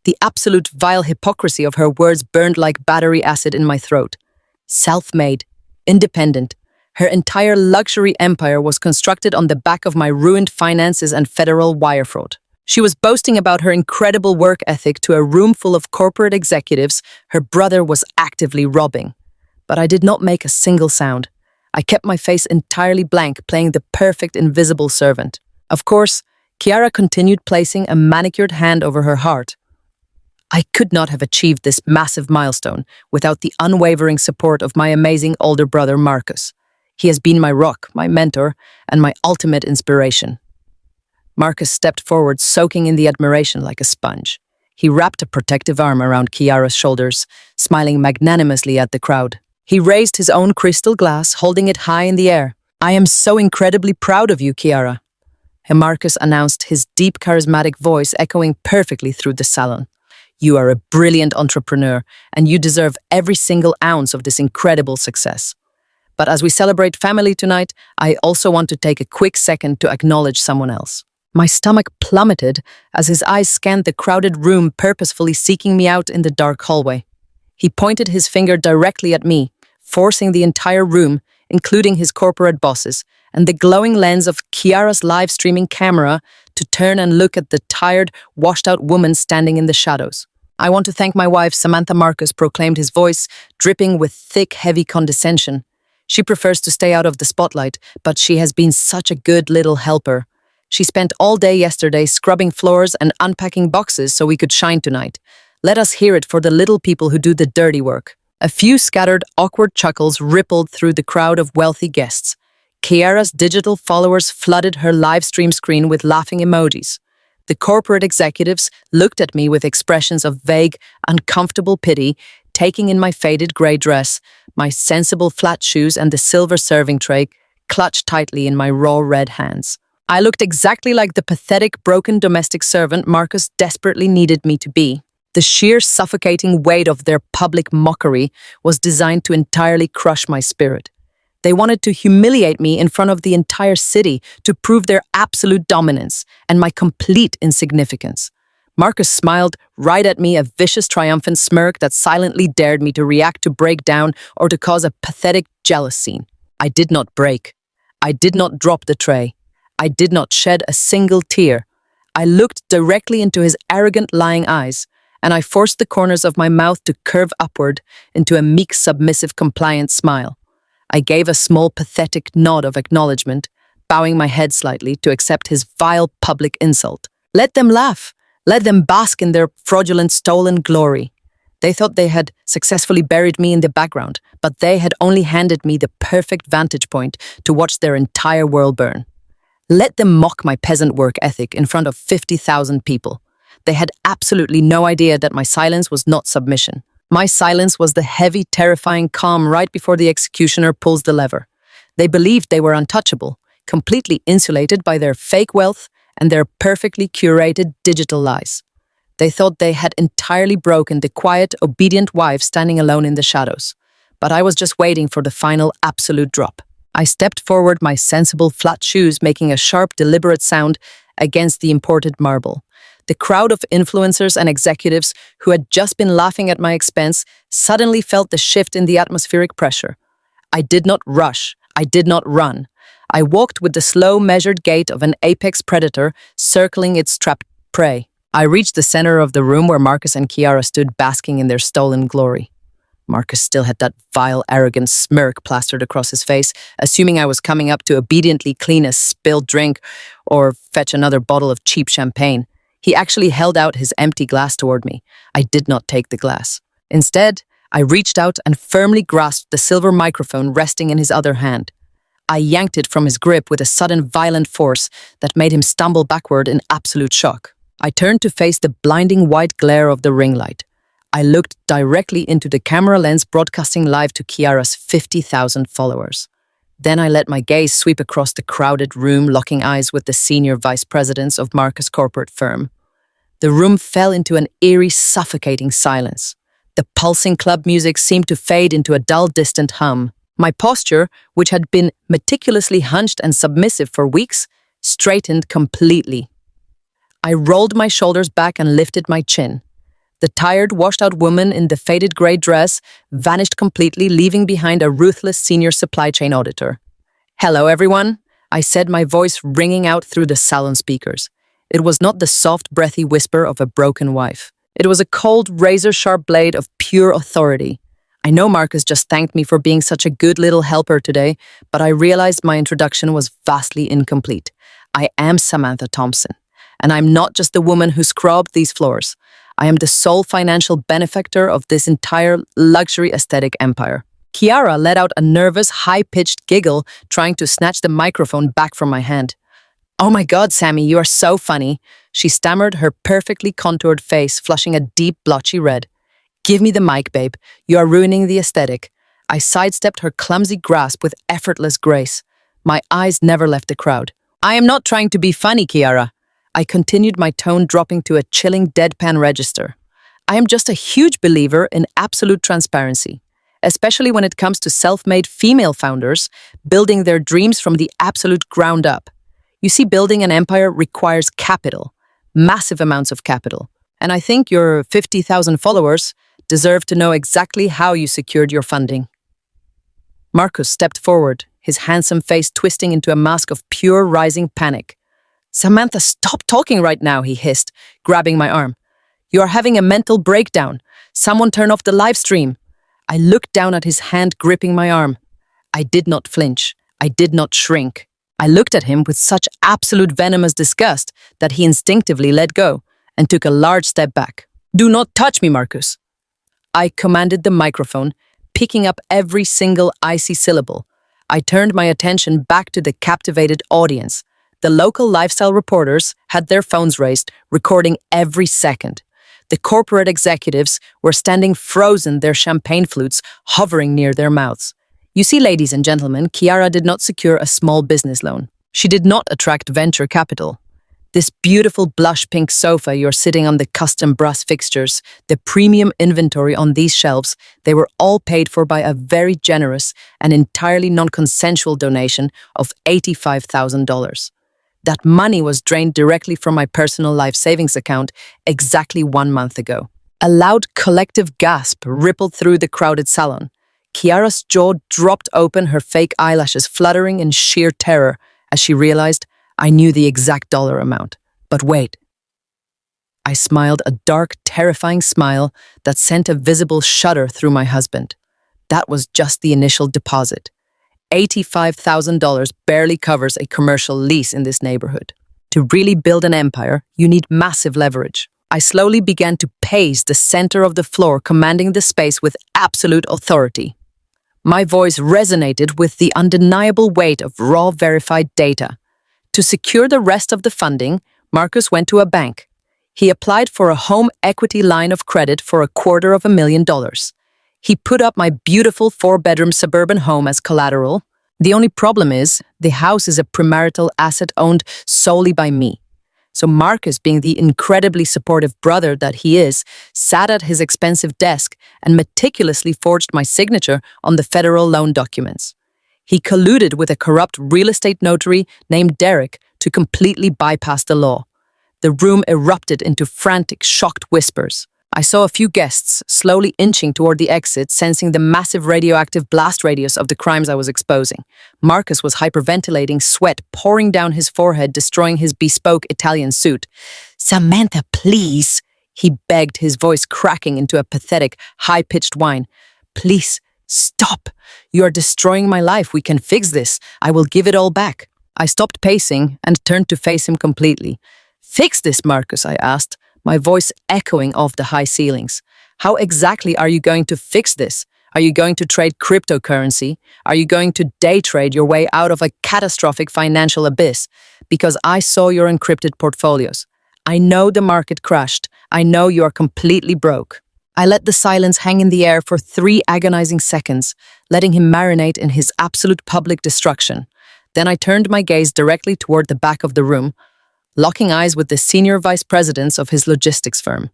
The absolute vile hypocrisy of her words burned like battery acid in my throat. Self-made, independent. Her entire luxury empire was constructed on the back of my ruined finances and federal wire fraud. She was boasting about her incredible work ethic to a room full of corporate executives her brother was actively robbing. But I did not make a single sound. I kept my face entirely blank, playing the perfect invisible servant. Of course, Kiara continued placing a manicured hand over her heart. I could not have achieved this massive milestone without the unwavering support of my amazing older brother, Marcus. He has been my rock, my mentor, and my ultimate inspiration. Marcus stepped forward, soaking in the admiration like a sponge. He wrapped a protective arm around Kiara's shoulders, smiling magnanimously at the crowd. He raised his own crystal glass, holding it high in the air. "I am so incredibly proud of you, Kiara," Marcus announced, his deep, charismatic voice echoing perfectly through the salon. "You are a brilliant entrepreneur, and you deserve every single ounce of this incredible success. But as we celebrate family tonight, I also want to take a quick second to acknowledge someone else." My stomach plummeted as his eyes scanned the crowded room, purposefully seeking me out in the dark hallway. He pointed his finger directly at me, forcing the entire room, including his corporate bosses, and the glowing lens of Kiara's live streaming camera to turn and look at the tired, washed-out woman standing in the shadows. "I want to thank my wife," Samantha Marcus proclaimed, his voice dripping with thick, heavy condescension. "She prefers to stay out of the spotlight, but she has been such a good little helper. She spent all day yesterday scrubbing floors and unpacking boxes so we could shine tonight. Let us hear it for the little people who do the dirty work." A few scattered, awkward chuckles rippled through the crowd of wealthy guests. Kiara's digital followers flooded her live stream screen with laughing emojis. The corporate executives looked at me with expressions of vague, uncomfortable pity, taking in my faded grey dress, my sensible flat shoes, and the silver serving tray clutched tightly in my raw red hands. I looked exactly like the pathetic, broken domestic servant Marcus desperately needed me to be. The sheer suffocating weight of their public mockery was designed to entirely crush my spirit. They wanted to humiliate me in front of the entire city to prove their absolute dominance and my complete insignificance. Marcus smiled right at me, a vicious, triumphant smirk that silently dared me to react, to break down, or to cause a pathetic, jealous scene. I did not break. I did not drop the tray. I did not shed a single tear. I looked directly into his arrogant, lying eyes, and I forced the corners of my mouth to curve upward into a meek, submissive, compliant smile. I gave a small, pathetic nod of acknowledgement, bowing my head slightly to accept his vile public insult. Let them laugh. Let them bask in their fraudulent, stolen glory. They thought they had successfully buried me in the background, but they had only handed me the perfect vantage point to watch their entire world burn. Let them mock my peasant work ethic in front of 50,000 people. They had absolutely no idea that my silence was not submission. My silence was the heavy, terrifying calm right before the executioner pulls the lever. They believed they were untouchable, completely insulated by their fake wealth and their perfectly curated digital lies. They thought they had entirely broken the quiet, obedient wife standing alone in the shadows. But I was just waiting for the final absolute drop. I stepped forward, my sensible flat shoes making a sharp, deliberate sound against the imported marble. The crowd of influencers and executives who had just been laughing at my expense suddenly felt the shift in the atmospheric pressure. I did not rush. I did not run. I walked with the slow, measured gait of an apex predator circling its trapped prey. I reached the center of the room where Marcus and Kiara stood basking in their stolen glory. Marcus still had that vile, arrogant smirk plastered across his face, assuming I was coming up to obediently clean a spilled drink or fetch another bottle of cheap champagne. He actually held out his empty glass toward me. I did not take the glass. Instead, I reached out and firmly grasped the silver microphone resting in his other hand. I yanked it from his grip with a sudden violent force that made him stumble backward in absolute shock. I turned to face the blinding white glare of the ring light. I looked directly into the camera lens broadcasting live to Kiara's 50,000 followers. Then I let my gaze sweep across the crowded room, locking eyes with the senior vice presidents of Marcus' corporate firm. The room fell into an eerie, suffocating silence. The pulsing club music seemed to fade into a dull, distant hum. My posture, which had been meticulously hunched and submissive for weeks, straightened completely. I rolled my shoulders back and lifted my chin. The tired, washed-out woman in the faded gray dress vanished completely, leaving behind a ruthless senior supply chain auditor. "Hello, everyone," I said, my voice ringing out through the salon speakers. It was not the soft, breathy whisper of a broken wife. It was a cold, razor-sharp blade of pure authority. I know Marcus just thanked me for being such a good little helper today, but I realized my introduction was vastly incomplete. I am Samantha Thompson, and I'm not just the woman who scrubbed these floors. I am the sole financial benefactor of this entire luxury aesthetic empire. Kiara let out a nervous, high-pitched giggle, trying to snatch the microphone back from my hand. "Oh my God, Sammy, you are so funny," she stammered, her perfectly contoured face flushing a deep, blotchy red. "Give me the mic, babe. You are ruining the aesthetic." I sidestepped her clumsy grasp with effortless grace. My eyes never left the crowd. "I am not trying to be funny, Kiara." I continued, my tone dropping to a chilling deadpan register. "I am just a huge believer in absolute transparency, especially when it comes to self-made female founders building their dreams from the absolute ground up. You see, building an empire requires capital, massive amounts of capital, and I think your 50,000 followers deserve to know exactly how you secured your funding." Marcus stepped forward, his handsome face twisting into a mask of pure rising panic. "Samantha, stop talking right now," he hissed, grabbing my arm. "You are having a mental breakdown. Someone turn off the live stream." I looked down at his hand gripping my arm. I did not flinch. I did not shrink. I looked at him with such absolute venomous disgust that he instinctively let go and took a large step back. "Do not touch me, Marcus." I commanded the microphone, picking up every single icy syllable. I turned my attention back to the captivated audience. The local lifestyle reporters had their phones raised, recording every second. The corporate executives were standing frozen, their champagne flutes hovering near their mouths. You see, ladies and gentlemen, Kiara did not secure a small business loan. She did not attract venture capital. This beautiful blush pink sofa you're sitting on, the custom brass fixtures, the premium inventory on these shelves, they were all paid for by a very generous and entirely non-consensual donation of $85,000. That money was drained directly from my personal life savings account exactly 1 month ago. A loud collective gasp rippled through the crowded salon. Kiara's jaw dropped open, her fake eyelashes fluttering in sheer terror as she realized I knew the exact dollar amount. But wait. I smiled, a dark, terrifying smile that sent a visible shudder through my husband. That was just the initial deposit. $85,000 barely covers a commercial lease in this neighborhood. To really build an empire, you need massive leverage. I slowly began to pace the center of the floor, commanding the space with absolute authority. My voice resonated with the undeniable weight of raw, verified data. To secure the rest of the funding, Marcus went to a bank. He applied for a home equity line of credit for $250,000. He put up my beautiful 4-bedroom suburban home as collateral. The only problem is, the house is a premarital asset owned solely by me. So Marcus, being the incredibly supportive brother that he is, sat at his expensive desk and meticulously forged my signature on the federal loan documents. He colluded with a corrupt real estate notary named Derek to completely bypass the law. The room erupted into frantic, shocked whispers. I saw a few guests slowly inching toward the exit, sensing the massive radioactive blast radius of the crimes I was exposing. Marcus was hyperventilating, sweat pouring down his forehead, destroying his bespoke Italian suit. "Samantha, please," he begged, his voice cracking into a pathetic, high-pitched whine. "Please, stop. You are destroying my life. We can fix this. I will give it all back." I stopped pacing and turned to face him completely. "Fix this, Marcus?" I asked, my voice echoing off the high ceilings. "How exactly are you going to fix this? Are you going to trade cryptocurrency? Are you going to day trade your way out of a catastrophic financial abyss? Because I saw your encrypted portfolios. I know the market crashed. I know you are completely broke." I let the silence hang in the air for 3 agonizing seconds, letting him marinate in his absolute public destruction. Then I turned my gaze directly toward the back of the room, locking eyes with the senior vice presidents of his logistics firm.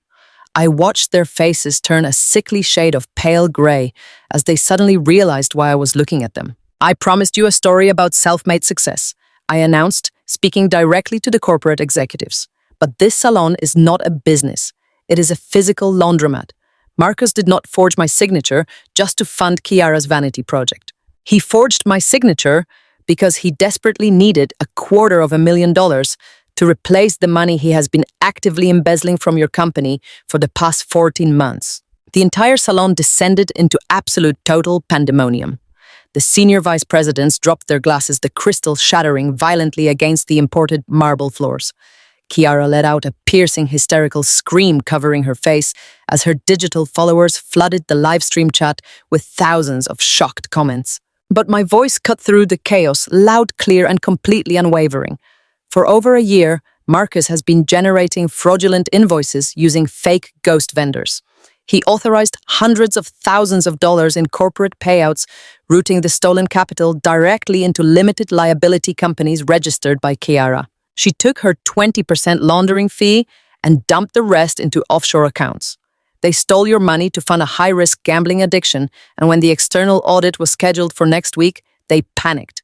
I watched their faces turn a sickly shade of pale gray as they suddenly realized why I was looking at them. "I promised you a story about self-made success," I announced, speaking directly to the corporate executives. "But this salon is not a business. It is a physical laundromat. Marcus did not forge my signature just to fund Kiara's vanity project. He forged my signature because he desperately needed $250,000 to replace the money he has been actively embezzling from your company for the past 14 months. The entire salon descended into absolute total pandemonium. The senior vice presidents dropped their glasses, the crystal shattering violently against the imported marble floors. Kiara let out a piercing, hysterical scream covering her face as her digital followers flooded the live stream chat with thousands of shocked comments. But my voice cut through the chaos, loud, clear, and completely unwavering. For over a year, Marcus has been generating fraudulent invoices using fake ghost vendors. He authorized hundreds of thousands of dollars in corporate payouts, routing the stolen capital directly into limited liability companies registered by Kiara. She took her 20% laundering fee and dumped the rest into offshore accounts. They stole your money to fund a high-risk gambling addiction, and when the external audit was scheduled for next week, they panicked.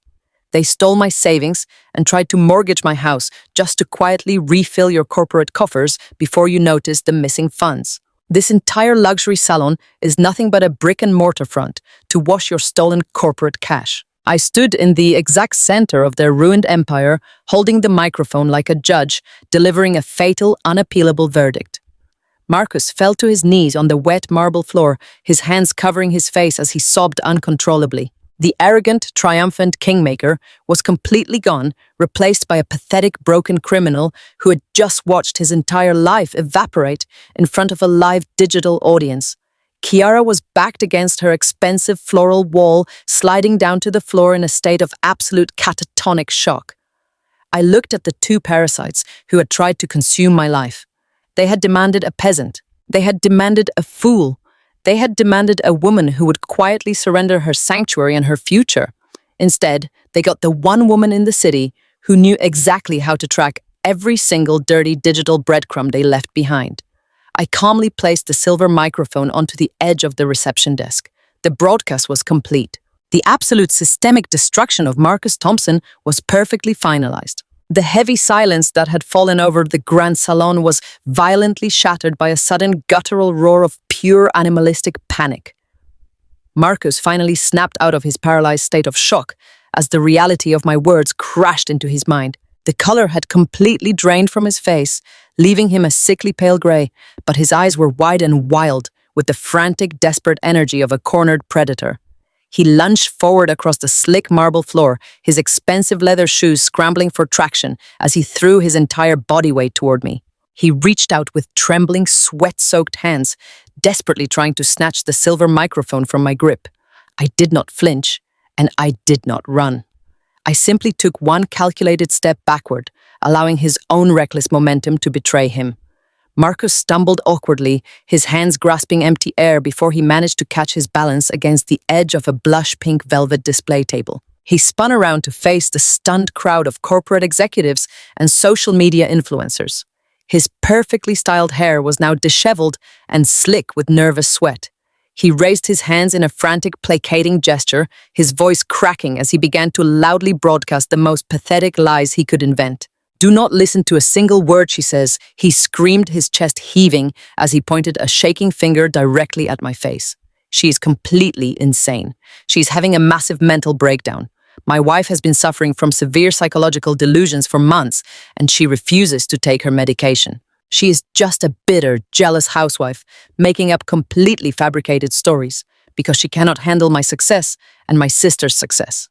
They stole my savings and tried to mortgage my house just to quietly refill your corporate coffers before you noticed the missing funds. This entire luxury salon is nothing but a brick-and-mortar front to wash your stolen corporate cash. I stood in the exact center of their ruined empire, holding the microphone like a judge, delivering a fatal, unappealable verdict. Marcus fell to his knees on the wet marble floor, his hands covering his face as he sobbed uncontrollably. The arrogant, triumphant kingmaker was completely gone, replaced by a pathetic, broken criminal who had just watched his entire life evaporate in front of a live digital audience. Chiara was backed against her expensive floral wall, sliding down to the floor in a state of absolute catatonic shock. I looked at the two parasites who had tried to consume my life. They had demanded a peasant. They had demanded a fool. They had demanded a woman who would quietly surrender her sanctuary and her future. Instead, they got the one woman in the city who knew exactly how to track every single dirty digital breadcrumb they left behind. I calmly placed the silver microphone onto the edge of the reception desk. The broadcast was complete. The absolute systemic destruction of Marcus Thompson was perfectly finalized. The heavy silence that had fallen over the Grand Salon was violently shattered by a sudden guttural roar of pure animalistic panic. Marcus finally snapped out of his paralyzed state of shock as the reality of my words crashed into his mind. The color had completely drained from his face, leaving him a sickly pale gray, but his eyes were wide and wild with the frantic, desperate energy of a cornered predator. He lunged forward across the slick marble floor, his expensive leather shoes scrambling for traction as he threw his entire body weight toward me. He reached out with trembling, sweat-soaked hands, desperately trying to snatch the silver microphone from my grip. I did not flinch, and I did not run. I simply took one calculated step backward, allowing his own reckless momentum to betray him. Marcus stumbled awkwardly, his hands grasping empty air before he managed to catch his balance against the edge of a blush pink velvet display table. He spun around to face the stunned crowd of corporate executives and social media influencers. His perfectly styled hair was now disheveled and slick with nervous sweat. He raised his hands in a frantic, placating gesture, his voice cracking as he began to loudly broadcast the most pathetic lies he could invent. "Do not listen to a single word she says," he screamed, his chest heaving as he pointed a shaking finger directly at my face. "She is completely insane. She is having a massive mental breakdown. My wife has been suffering from severe psychological delusions for months, and she refuses to take her medication. She is just a bitter, jealous housewife, making up completely fabricated stories because she cannot handle my success and my sister's success."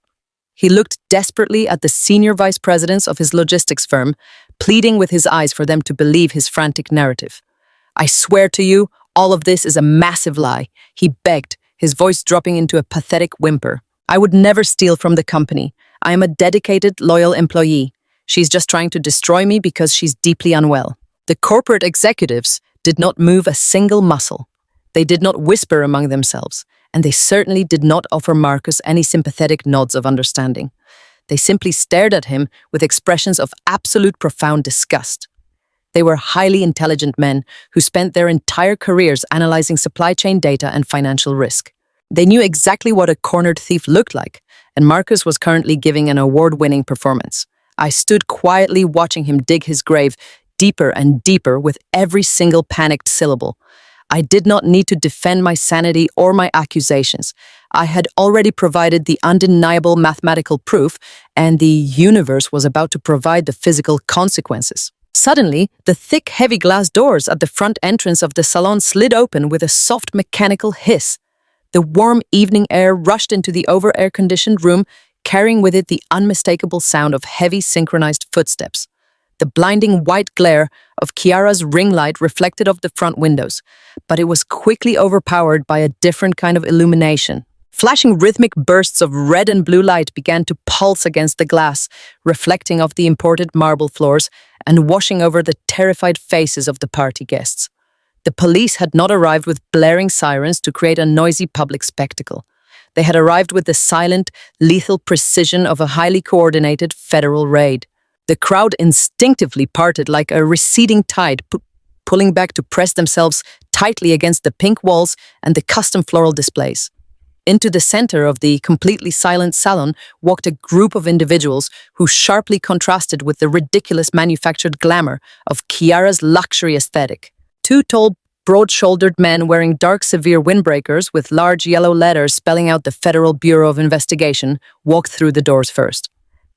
He looked desperately at the senior vice presidents of his logistics firm, pleading with his eyes for them to believe his frantic narrative. "I swear to you, all of this is a massive lie," he begged, his voice dropping into a pathetic whimper. "I would never steal from the company. I am a dedicated, loyal employee. She's just trying to destroy me because she's deeply unwell." The corporate executives did not move a single muscle. They did not whisper among themselves, and they certainly did not offer Marcus any sympathetic nods of understanding. They simply stared at him with expressions of absolute profound disgust. They were highly intelligent men who spent their entire careers analyzing supply chain data and financial risk. They knew exactly what a cornered thief looked like, and Marcus was currently giving an award-winning performance. I stood quietly watching him dig his grave deeper and deeper with every single panicked syllable. I did not need to defend my sanity or my accusations. I had already provided the undeniable mathematical proof, and the universe was about to provide the physical consequences. Suddenly, the thick, heavy glass doors at the front entrance of the salon slid open with a soft mechanical hiss. The warm evening air rushed into the over-air-conditioned room, carrying with it the unmistakable sound of heavy synchronized footsteps. The blinding white glare of Chiara's ring light reflected off the front windows, but it was quickly overpowered by a different kind of illumination. Flashing rhythmic bursts of red and blue light began to pulse against the glass, reflecting off the imported marble floors and washing over the terrified faces of the party guests. The police had not arrived with blaring sirens to create a noisy public spectacle. They had arrived with the silent, lethal precision of a highly coordinated federal raid. The crowd instinctively parted like a receding tide, pulling back to press themselves tightly against the pink walls and the custom floral displays. Into the center of the completely silent salon walked a group of individuals who sharply contrasted with the ridiculous manufactured glamour of Chiara's luxury aesthetic. Two tall, Broad-shouldered men wearing dark, severe windbreakers with large yellow letters spelling out the Federal Bureau of Investigation walked through the doors first.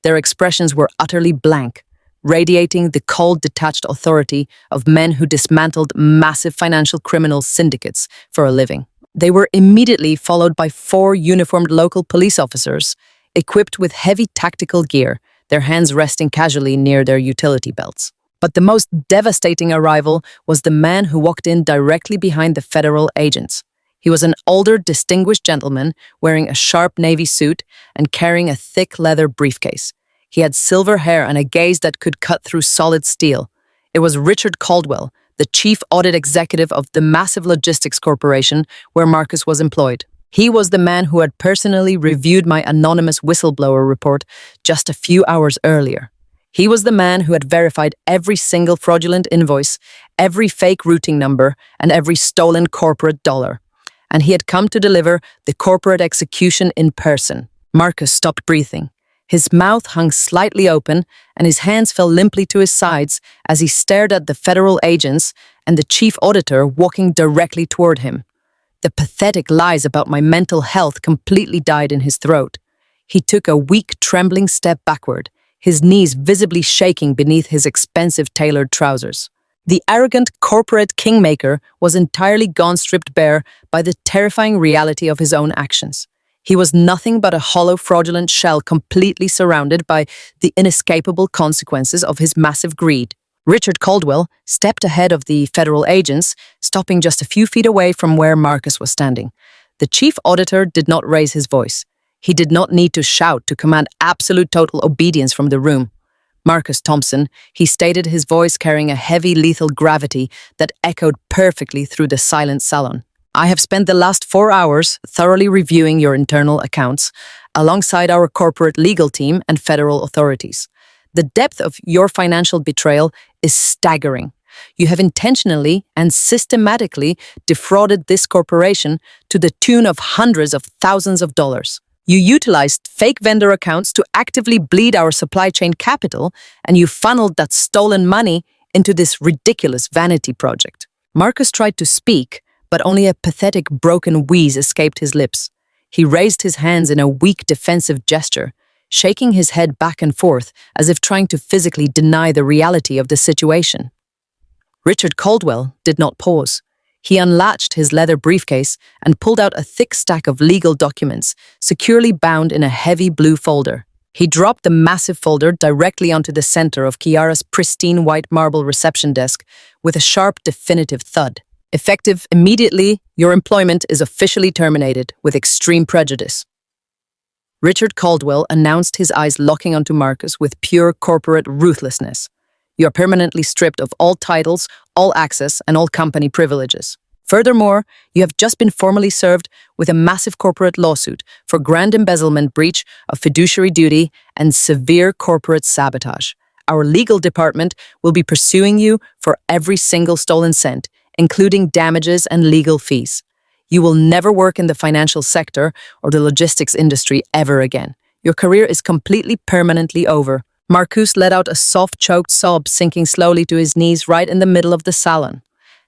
Their expressions were utterly blank, radiating the cold, detached authority of men who dismantled massive financial criminal syndicates for a living. They were immediately followed by 4 uniformed local police officers, equipped with heavy tactical gear, their hands resting casually near their utility belts. But the most devastating arrival was the man who walked in directly behind the federal agents. He was an older, distinguished gentleman wearing a sharp navy suit and carrying a thick leather briefcase. He had silver hair and a gaze that could cut through solid steel. It was Richard Caldwell, the chief audit executive of the massive logistics corporation where Marcus was employed. He was the man who had personally reviewed my anonymous whistleblower report just a few hours earlier. He was the man who had verified every single fraudulent invoice, every fake routing number, and every stolen corporate dollar. And he had come to deliver the corporate execution in person. Marcus stopped breathing. His mouth hung slightly open, and his hands fell limply to his sides as he stared at the federal agents and the chief auditor walking directly toward him. The pathetic lies about my mental health completely died in his throat. He took a weak, trembling step backward, his knees visibly shaking beneath his expensive tailored trousers. The arrogant corporate kingmaker was entirely gone, stripped bare by the terrifying reality of his own actions. He was nothing but a hollow, fraudulent shell completely surrounded by the inescapable consequences of his massive greed. Richard Caldwell stepped ahead of the federal agents, stopping just a few feet away from where Marcus was standing. The chief auditor did not raise his voice. He did not need to shout to command absolute total obedience from the room. Marcus Thompson, he stated, his voice carrying a heavy, lethal gravity that echoed perfectly through the silent salon. I have spent the last 4 hours thoroughly reviewing your internal accounts, alongside our corporate legal team and federal authorities. The depth of your financial betrayal is staggering. You have intentionally and systematically defrauded this corporation to the tune of hundreds of thousands of dollars. You utilized fake vendor accounts to actively bleed our supply chain capital, and you funneled that stolen money into this ridiculous vanity project. Marcus tried to speak, but only a pathetic, broken wheeze escaped his lips. He raised his hands in a weak, defensive gesture, shaking his head back and forth as if trying to physically deny the reality of the situation. Richard Caldwell did not pause. He unlatched his leather briefcase and pulled out a thick stack of legal documents, securely bound in a heavy blue folder. He dropped the massive folder directly onto the center of Kiara's pristine white marble reception desk with a sharp, definitive thud. Effective immediately, your employment is officially terminated with extreme prejudice. Richard Caldwell announced, his eyes locking onto Marcus with pure corporate ruthlessness. You are permanently stripped of all titles, all access, and all company privileges. Furthermore, you have just been formally served with a massive corporate lawsuit for grand embezzlement, breach of fiduciary duty, and severe corporate sabotage. Our legal department will be pursuing you for every single stolen cent, including damages and legal fees. You will never work in the financial sector or the logistics industry ever again. Your career is completely, permanently over. Marcus let out a soft, choked sob, sinking slowly to his knees right in the middle of the salon.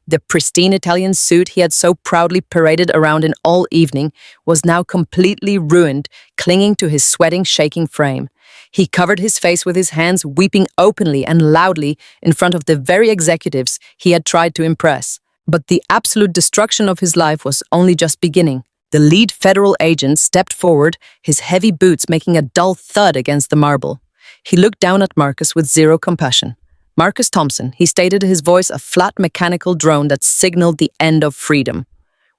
The pristine Italian suit he had so proudly paraded around in all evening was now completely ruined, clinging to his sweating, shaking frame. He covered his face with his hands, weeping openly and loudly in front of the very executives he had tried to impress. But the absolute destruction of his life was only just beginning. The lead federal agent stepped forward, his heavy boots making a dull thud against the marble. He looked down at Marcus with zero compassion. Marcus Thompson, he stated, his voice a flat mechanical drone that signaled the end of freedom.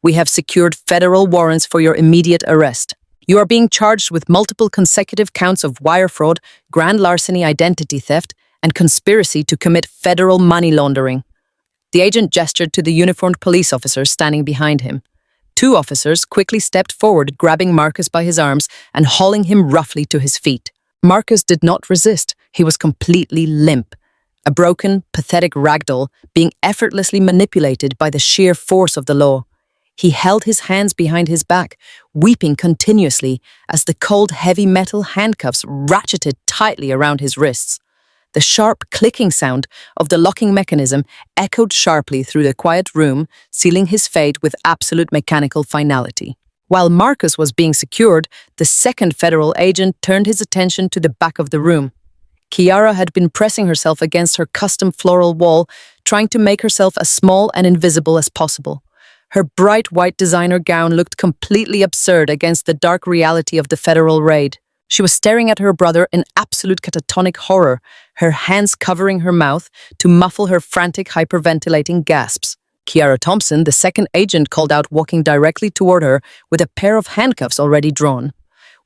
We have secured federal warrants for your immediate arrest. You are being charged with multiple consecutive counts of wire fraud, grand larceny, identity theft, and conspiracy to commit federal money laundering. The agent gestured to the uniformed police officers standing behind him. 2 officers quickly stepped forward, grabbing Marcus by his arms and hauling him roughly to his feet. Marcus did not resist. He was completely limp, a broken, pathetic ragdoll being effortlessly manipulated by the sheer force of the law. He held his hands behind his back, weeping continuously as the cold, heavy metal handcuffs ratcheted tightly around his wrists. The sharp clicking sound of the locking mechanism echoed sharply through the quiet room, sealing his fate with absolute mechanical finality. While Marcus was being secured, the second federal agent turned his attention to the back of the room. Kiara had been pressing herself against her custom floral wall, trying to make herself as small and invisible as possible. Her bright white designer gown looked completely absurd against the dark reality of the federal raid. She was staring at her brother in absolute catatonic horror, her hands covering her mouth to muffle her frantic, hyperventilating gasps. Kiara Thompson, the second agent, called out, walking directly toward her with a pair of handcuffs already drawn.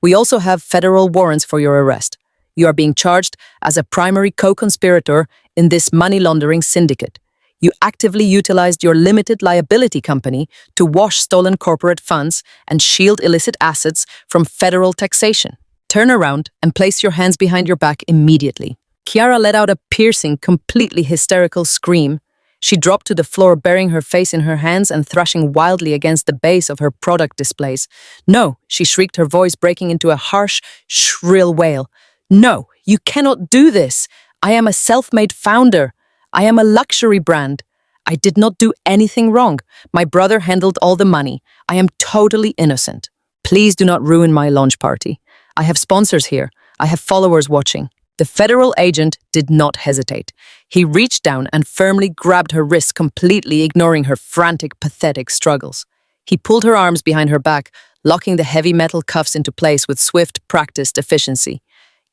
"We also have federal warrants for your arrest. You are being charged as a primary co-conspirator in this money laundering syndicate. You actively utilized your limited liability company to wash stolen corporate funds and shield illicit assets from federal taxation. Turn around and place your hands behind your back immediately." Kiara let out a piercing, completely hysterical scream. She dropped to the floor, burying her face in her hands and thrashing wildly against the base of her product displays. "No," she shrieked, her voice breaking into a harsh, shrill wail. "No, you cannot do this. I am a self-made founder. I am a luxury brand. I did not do anything wrong. My brother handled all the money. I am totally innocent. Please do not ruin my launch party. I have sponsors here. I have followers watching." The federal agent did not hesitate. He reached down and firmly grabbed her wrist, completely ignoring her frantic, pathetic struggles. He pulled her arms behind her back, locking the heavy metal cuffs into place with swift, practiced efficiency.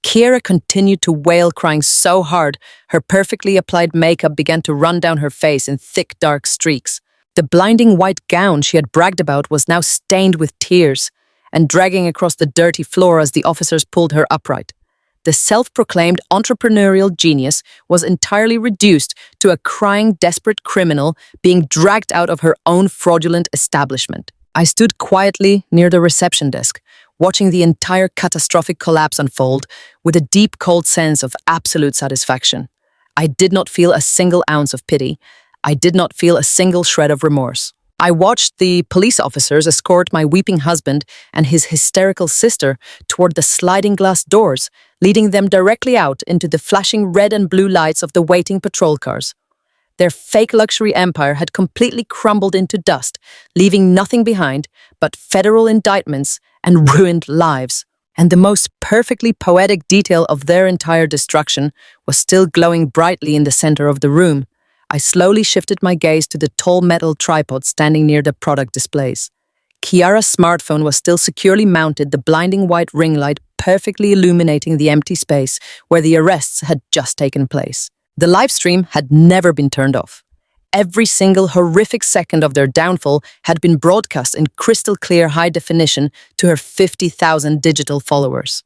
Kiara continued to wail, crying so hard, her perfectly applied makeup began to run down her face in thick, dark streaks. The blinding white gown she had bragged about was now stained with tears and dragging across the dirty floor as the officers pulled her upright. The self-proclaimed entrepreneurial genius was entirely reduced to a crying, desperate criminal being dragged out of her own fraudulent establishment. I stood quietly near the reception desk, watching the entire catastrophic collapse unfold with a deep, cold sense of absolute satisfaction. I did not feel a single ounce of pity. I did not feel a single shred of remorse. I watched the police officers escort my weeping husband and his hysterical sister toward the sliding glass doors, leading them directly out into the flashing red and blue lights of the waiting patrol cars. Their fake luxury empire had completely crumbled into dust, leaving nothing behind but federal indictments and ruined lives. And the most perfectly poetic detail of their entire destruction was still glowing brightly in the center of the room. I slowly shifted my gaze to the tall metal tripod standing near the product displays. Kiara's smartphone was still securely mounted, the blinding white ring light perfectly illuminating the empty space where the arrests had just taken place. The live stream had never been turned off. Every single horrific second of their downfall had been broadcast in crystal clear high definition to her 50,000 digital followers.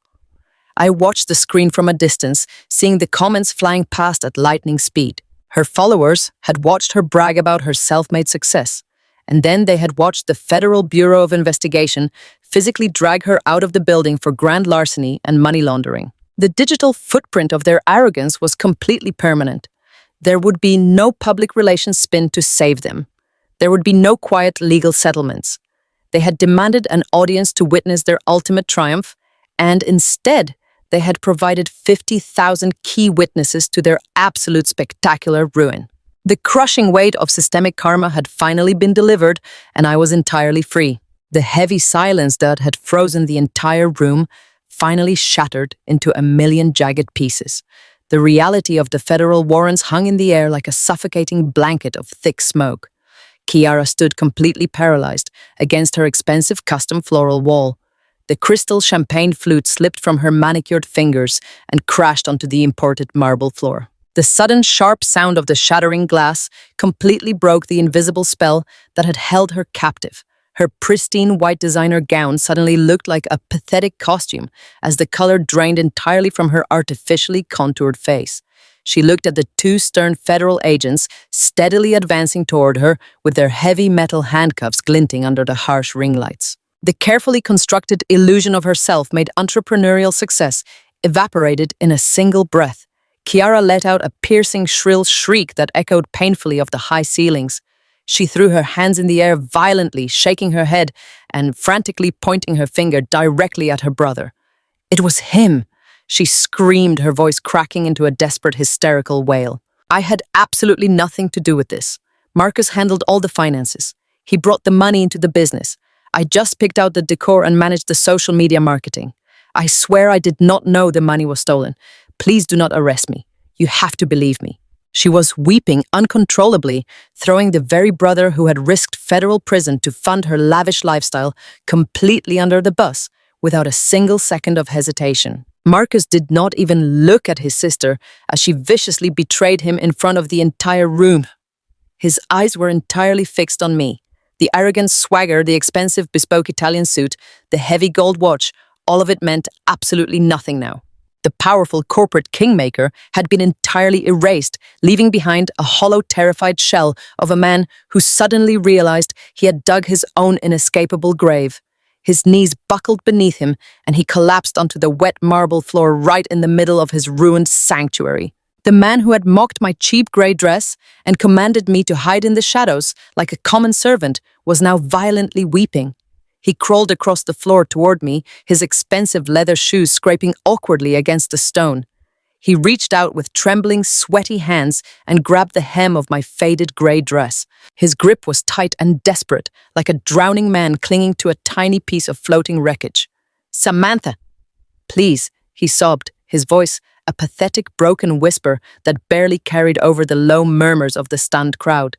I watched the screen from a distance, seeing the comments flying past at lightning speed. Her followers had watched her brag about her self-made success, and then they had watched the Federal Bureau of Investigation physically drag her out of the building for grand larceny and money laundering. The digital footprint of their arrogance was completely permanent. There would be no public relations spin to save them. There would be no quiet legal settlements. They had demanded an audience to witness their ultimate triumph, and instead, they had provided 50,000 key witnesses to their absolute spectacular ruin. The crushing weight of systemic karma had finally been delivered, and I was entirely free. The heavy silence that had frozen the entire room finally shattered into a million jagged pieces. The reality of the federal warrants hung in the air like a suffocating blanket of thick smoke. Kiara stood completely paralyzed against her expensive custom floral wall. The crystal champagne flute slipped from her manicured fingers and crashed onto the imported marble floor. The sudden sharp sound of the shattering glass completely broke the invisible spell that had held her captive. Her pristine white designer gown suddenly looked like a pathetic costume as the color drained entirely from her artificially contoured face. She looked at the two stern federal agents steadily advancing toward her with their heavy metal handcuffs glinting under the harsh ring lights. The carefully constructed illusion of herself made entrepreneurial success evaporated in a single breath. Kiara let out a piercing, shrill shriek that echoed painfully off the high ceilings. She threw her hands in the air violently, shaking her head and frantically pointing her finger directly at her brother. It was him. She screamed, her voice cracking into a desperate, hysterical wail. I had absolutely nothing to do with this. Marcus handled all the finances. He brought the money into the business. I just picked out the decor and managed the social media marketing. I swear I did not know the money was stolen. Please do not arrest me. You have to believe me. She was weeping uncontrollably, throwing the very brother who had risked federal prison to fund her lavish lifestyle completely under the bus, without a single second of hesitation. Marcus did not even look at his sister as she viciously betrayed him in front of the entire room. His eyes were entirely fixed on me. The arrogant swagger, the expensive bespoke Italian suit, the heavy gold watch, all of it meant absolutely nothing now. The powerful corporate kingmaker had been entirely erased, leaving behind a hollow, terrified shell of a man who suddenly realized he had dug his own inescapable grave. His knees buckled beneath him, and he collapsed onto the wet marble floor right in the middle of his ruined sanctuary. The man who had mocked my cheap grey dress and commanded me to hide in the shadows like a common servant was now violently weeping. He crawled across the floor toward me, his expensive leather shoes scraping awkwardly against a stone. He reached out with trembling, sweaty hands and grabbed the hem of my faded grey dress. His grip was tight and desperate, like a drowning man clinging to a tiny piece of floating wreckage. "Samantha!" "Please," he sobbed, his voice a pathetic, broken whisper that barely carried over the low murmurs of the stunned crowd.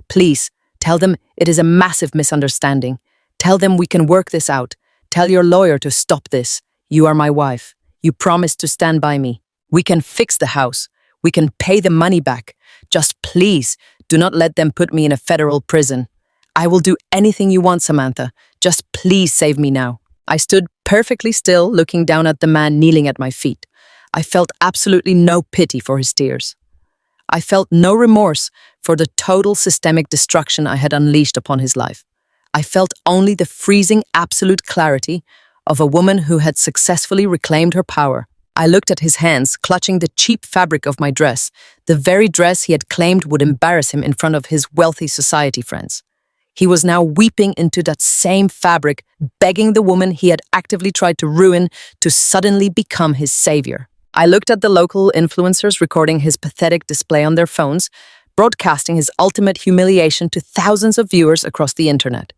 "Please, tell them it is a massive misunderstanding. Tell them we can work this out. Tell your lawyer to stop this. You are my wife. You promised to stand by me. We can fix the house. We can pay the money back. Just please, do not let them put me in a federal prison. I will do anything you want, Samantha. Just please save me now." I stood perfectly still, looking down at the man kneeling at my feet. I felt absolutely no pity for his tears. I felt no remorse for the total systemic destruction I had unleashed upon his life. I felt only the freezing absolute clarity of a woman who had successfully reclaimed her power. I looked at his hands, clutching the cheap fabric of my dress, the very dress he had claimed would embarrass him in front of his wealthy society friends. He was now weeping into that same fabric, begging the woman he had actively tried to ruin to suddenly become his savior. I looked at the local influencers recording his pathetic display on their phones, broadcasting his ultimate humiliation to thousands of viewers across the internet.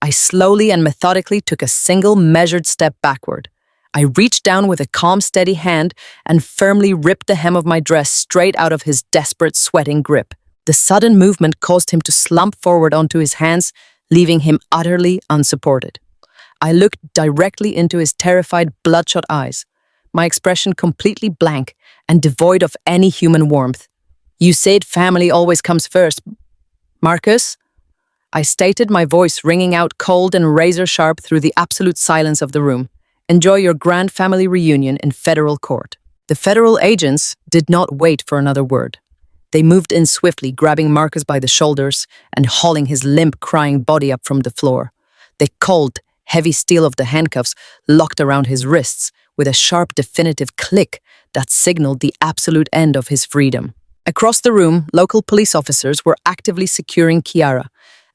I slowly and methodically took a single measured step backward. I reached down with a calm, steady hand and firmly ripped the hem of my dress straight out of his desperate, sweating grip. The sudden movement caused him to slump forward onto his hands, leaving him utterly unsupported. I looked directly into his terrified, bloodshot eyes, my expression completely blank and devoid of any human warmth. "You said family always comes first, Marcus?" I stated, my voice ringing out cold and razor-sharp through the absolute silence of the room. "Enjoy your grand family reunion in federal court." The federal agents did not wait for another word. They moved in swiftly, grabbing Marcus by the shoulders and hauling his limp, crying body up from the floor. The cold, heavy steel of the handcuffs locked around his wrists with a sharp, definitive click that signaled the absolute end of his freedom. Across the room, local police officers were actively securing Chiara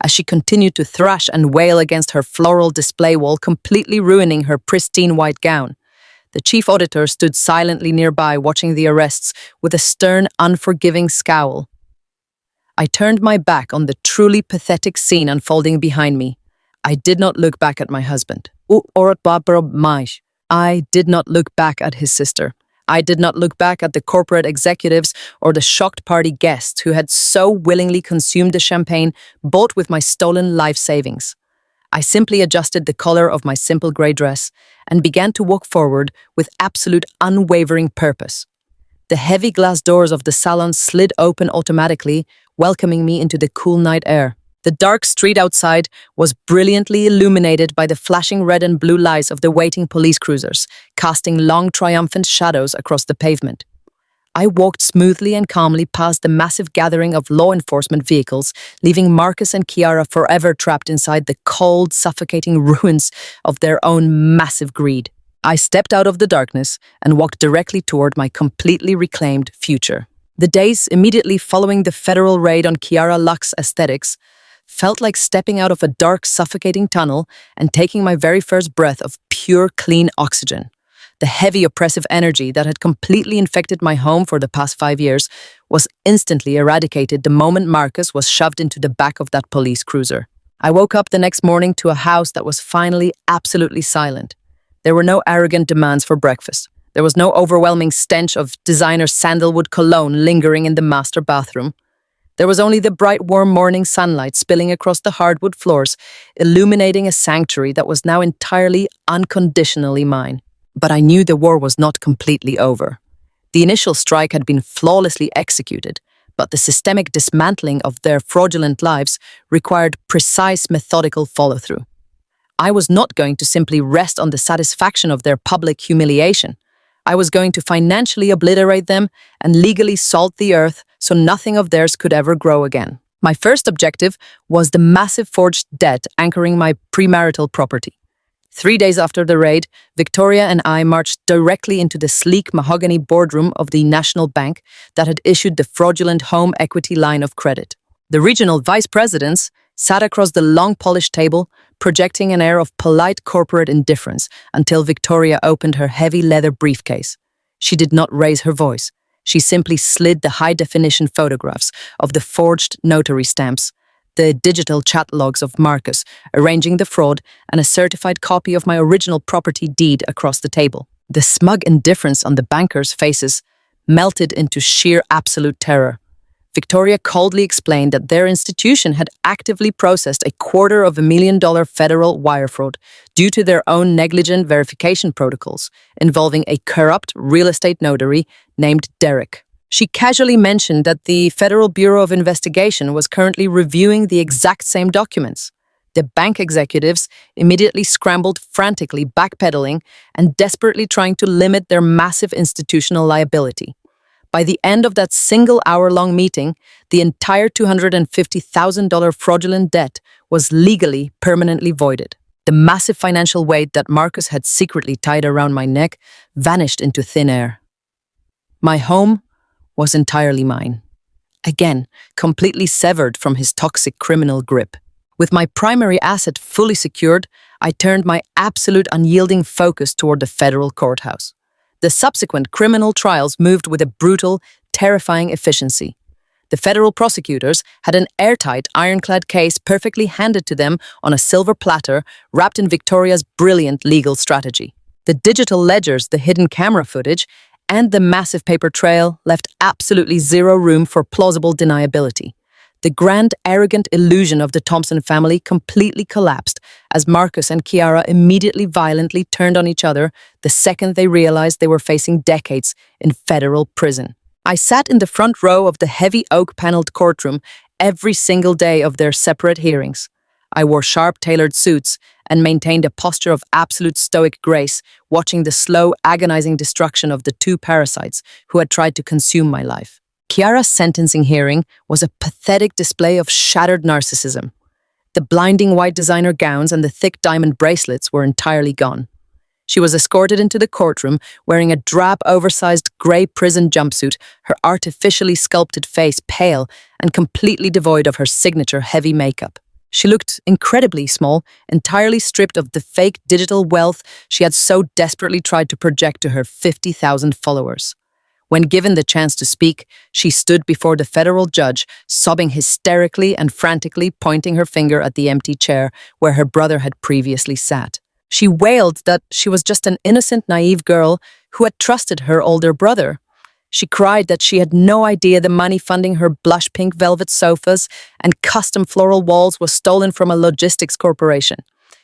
as she continued to thrash and wail against her floral display wall, completely ruining her pristine white gown. The chief auditor stood silently nearby, watching the arrests with a stern, unforgiving scowl. I turned my back on the truly pathetic scene unfolding behind me. I did not look back at my husband. I did not look back at his sister. I did not look back at the corporate executives or the shocked party guests who had so willingly consumed the champagne bought with my stolen life savings. I simply adjusted the collar of my simple grey dress and began to walk forward with absolute unwavering purpose. The heavy glass doors of the salon slid open automatically, welcoming me into the cool night air. The dark street outside was brilliantly illuminated by the flashing red and blue lights of the waiting police cruisers, casting long, triumphant shadows across the pavement. I walked smoothly and calmly past the massive gathering of law enforcement vehicles, leaving Marcus and Chiara forever trapped inside the cold, suffocating ruins of their own massive greed. I stepped out of the darkness and walked directly toward my completely reclaimed future. The days immediately following the federal raid on Chiara Luxe Aesthetics felt like stepping out of a dark, suffocating tunnel and taking my very first breath of pure, clean oxygen. The heavy oppressive energy that had completely infected my home for the past 5 years was instantly eradicated the moment Marcus was shoved into the back of that police cruiser. I woke up the next morning to a house that was finally absolutely silent. There were no arrogant demands for breakfast. There was no overwhelming stench of designer sandalwood cologne lingering in the master bathroom. There was only the bright, warm morning sunlight spilling across the hardwood floors, illuminating a sanctuary that was now entirely, unconditionally mine. But I knew the war was not completely over. The initial strike had been flawlessly executed, but the systemic dismantling of their fraudulent lives required precise, methodical follow-through. I was not going to simply rest on the satisfaction of their public humiliation. I was going to financially obliterate them and legally salt the earth so nothing of theirs could ever grow again. My first objective was the massive forged debt anchoring my premarital property. 3 days after the raid, Victoria and I marched directly into the sleek mahogany boardroom of the National Bank that had issued the fraudulent home equity line of credit. The regional vice presidents sat across the long polished table, projecting an air of polite corporate indifference until Victoria opened her heavy leather briefcase. She did not raise her voice. She simply slid the high-definition photographs of the forged notary stamps, the digital chat logs of Marcus arranging the fraud, and a certified copy of my original property deed across the table. The smug indifference on the bankers' faces melted into sheer absolute terror. Victoria coldly explained that their institution had actively processed $250,000 federal wire fraud due to their own negligent verification protocols involving a corrupt real estate notary named Derek. She casually mentioned that the Federal Bureau of Investigation was currently reviewing the exact same documents. The bank executives immediately scrambled, frantically backpedaling and desperately trying to limit their massive institutional liability. By the end of that single hour-long meeting, the entire $250,000 fraudulent debt was legally permanently voided. The massive financial weight that Marcus had secretly tied around my neck vanished into thin air. My home was entirely mine. Again, completely severed from his toxic criminal grip. With my primary asset fully secured, I turned my absolute unyielding focus toward the federal courthouse. The subsequent criminal trials moved with a brutal, terrifying efficiency. The federal prosecutors had an airtight, ironclad case perfectly handed to them on a silver platter wrapped in Victoria's brilliant legal strategy. The digital ledgers, the hidden camera footage, and the massive paper trail left absolutely zero room for plausible deniability. The grand, arrogant illusion of the Thompson family completely collapsed as Marcus and Kiara immediately violently turned on each other the second they realized they were facing decades in federal prison. I sat in the front row of the heavy oak-paneled courtroom every single day of their separate hearings. I wore sharp, tailored suits and maintained a posture of absolute stoic grace, watching the slow, agonizing destruction of the two parasites who had tried to consume my life. Kiara's sentencing hearing was a pathetic display of shattered narcissism. The blinding white designer gowns and the thick diamond bracelets were entirely gone. She was escorted into the courtroom wearing a drab, oversized grey prison jumpsuit, her artificially sculpted face pale and completely devoid of her signature heavy makeup. She looked incredibly small, entirely stripped of the fake digital wealth she had so desperately tried to project to her 50,000 followers. When given the chance to speak, she stood before the federal judge, sobbing hysterically and frantically, pointing her finger at the empty chair where her brother had previously sat. She wailed that she was just an innocent, naive girl who had trusted her older brother. She cried that she had no idea the money funding her blush pink velvet sofas and custom floral walls was stolen from a logistics corporation.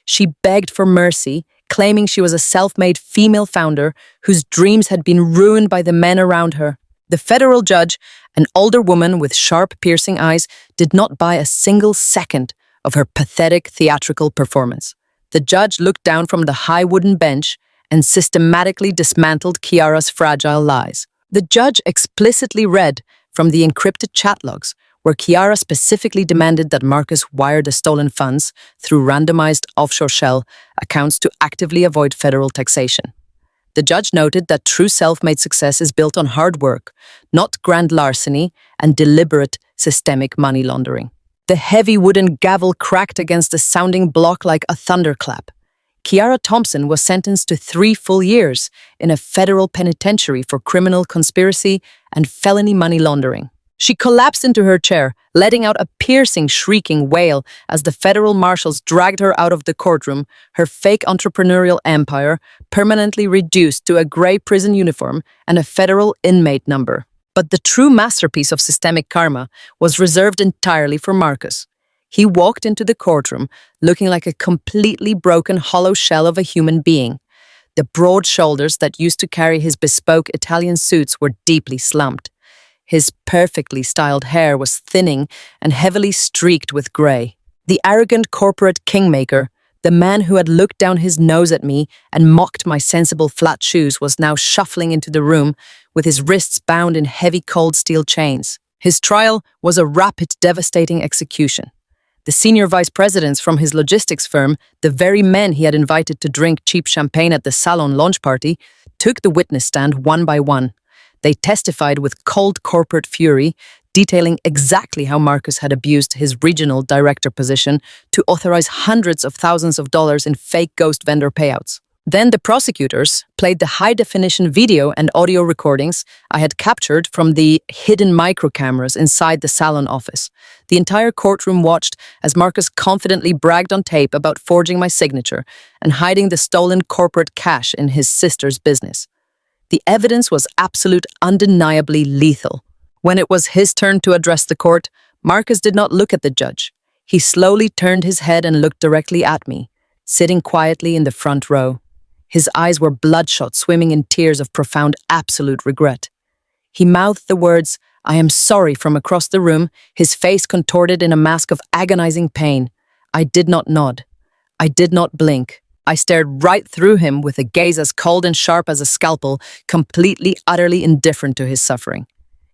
She begged for mercy, claiming she was a self-made female founder whose dreams had been ruined by the men around her. The federal judge, an older woman with sharp, piercing eyes, did not buy a single second of her pathetic theatrical performance. The judge looked down from the high wooden bench and systematically dismantled Kiara's fragile lies. The judge explicitly read from the encrypted chat logs, where Kiara specifically demanded that Marcus wire the stolen funds through randomized offshore shell accounts to actively avoid federal taxation. The judge noted that true self-made success is built on hard work, not grand larceny and deliberate systemic money laundering. The heavy wooden gavel cracked against the sounding block like a thunderclap. Kiara Thompson was sentenced to 3 full years in a federal penitentiary for criminal conspiracy and felony money laundering. She collapsed into her chair, letting out a piercing, shrieking wail as the federal marshals dragged her out of the courtroom, her fake entrepreneurial empire permanently reduced to a gray prison uniform and a federal inmate number. But the true masterpiece of systemic karma was reserved entirely for Marcus. He walked into the courtroom looking like a completely broken hollow shell of a human being. The broad shoulders that used to carry his bespoke Italian suits were deeply slumped. His perfectly styled hair was thinning and heavily streaked with grey. The arrogant corporate kingmaker, the man who had looked down his nose at me and mocked my sensible flat shoes, was now shuffling into the room with his wrists bound in heavy cold steel chains. His trial was a rapid, devastating execution. The senior vice presidents from his logistics firm, the very men he had invited to drink cheap champagne at the salon launch party, took the witness stand one by one. They testified with cold corporate fury, detailing exactly how Marcus had abused his regional director position to authorize hundreds of thousands of dollars in fake ghost vendor payouts. Then the prosecutors played the high-definition video and audio recordings I had captured from the hidden microcameras inside the salon office. The entire courtroom watched as Marcus confidently bragged on tape about forging my signature and hiding the stolen corporate cash in his sister's business. The evidence was absolute, undeniably lethal. When it was his turn to address the court, Marcus did not look at the judge. He slowly turned his head and looked directly at me, sitting quietly in the front row. His eyes were bloodshot, swimming in tears of profound, absolute regret. He mouthed the words, "I am sorry," from across the room, his face contorted in a mask of agonizing pain. I did not nod. I did not blink. I stared right through him with a gaze as cold and sharp as a scalpel, completely, utterly indifferent to his suffering.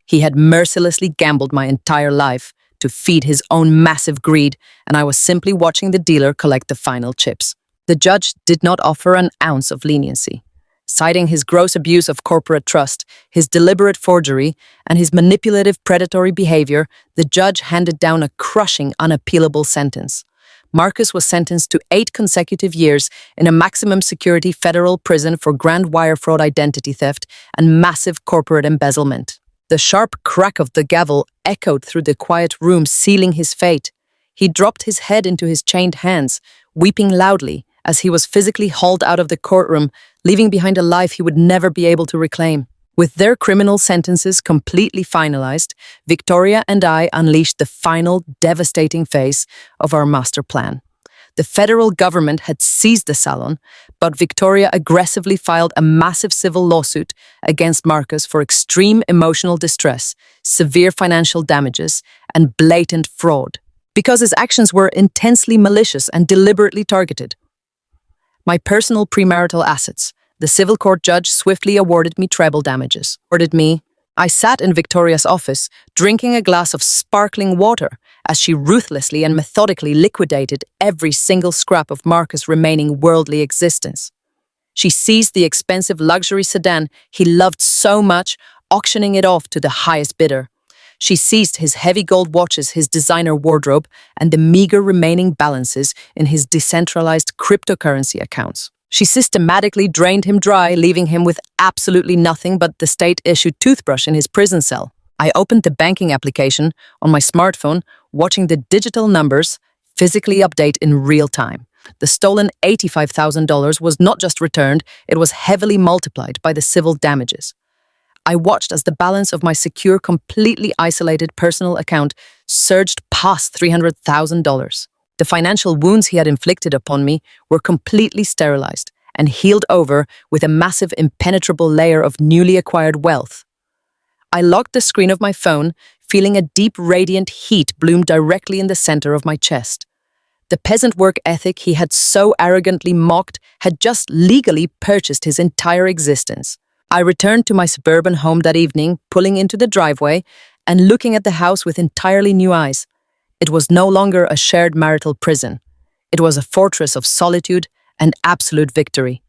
He had mercilessly gambled my entire life to feed his own massive greed, and I was simply watching the dealer collect the final chips. The judge did not offer an ounce of leniency. Citing his gross abuse of corporate trust, his deliberate forgery, and his manipulative predatory behavior, the judge handed down a crushing, unappealable sentence. Marcus was sentenced to 8 consecutive years in a maximum security federal prison for grand wire fraud, identity theft, and massive corporate embezzlement. The sharp crack of the gavel echoed through the quiet room, sealing his fate. He dropped his head into his chained hands, weeping loudly as he was physically hauled out of the courtroom, leaving behind a life he would never be able to reclaim. With their criminal sentences completely finalized, Victoria and I unleashed the final, devastating phase of our master plan. The federal government had seized the salon, but Victoria aggressively filed a massive civil lawsuit against Marcus for extreme emotional distress, severe financial damages, and blatant fraud, because his actions were intensely malicious and deliberately targeted. My personal premarital assets. The civil court judge swiftly awarded me treble damages. I sat in Victoria's office, drinking a glass of sparkling water, as she ruthlessly and methodically liquidated every single scrap of Marcus' remaining worldly existence. She seized the expensive luxury sedan he loved so much, auctioning it off to the highest bidder. She seized his heavy gold watches, his designer wardrobe, and the meager remaining balances in his decentralized cryptocurrency accounts. She systematically drained him dry, leaving him with absolutely nothing but the state-issued toothbrush in his prison cell. I opened the banking application on my smartphone, watching the digital numbers physically update in real time. The stolen $85,000 was not just returned, it was heavily multiplied by the civil damages. I watched as the balance of my secure, completely isolated personal account surged past $300,000. The financial wounds he had inflicted upon me were completely sterilized and healed over with a massive, impenetrable layer of newly acquired wealth. I locked the screen of my phone, feeling a deep, radiant heat bloom directly in the center of my chest. The peasant work ethic he had so arrogantly mocked had just legally purchased his entire existence. I returned to my suburban home that evening, pulling into the driveway and looking at the house with entirely new eyes. It was no longer a shared marital prison. It was a fortress of solitude and absolute victory.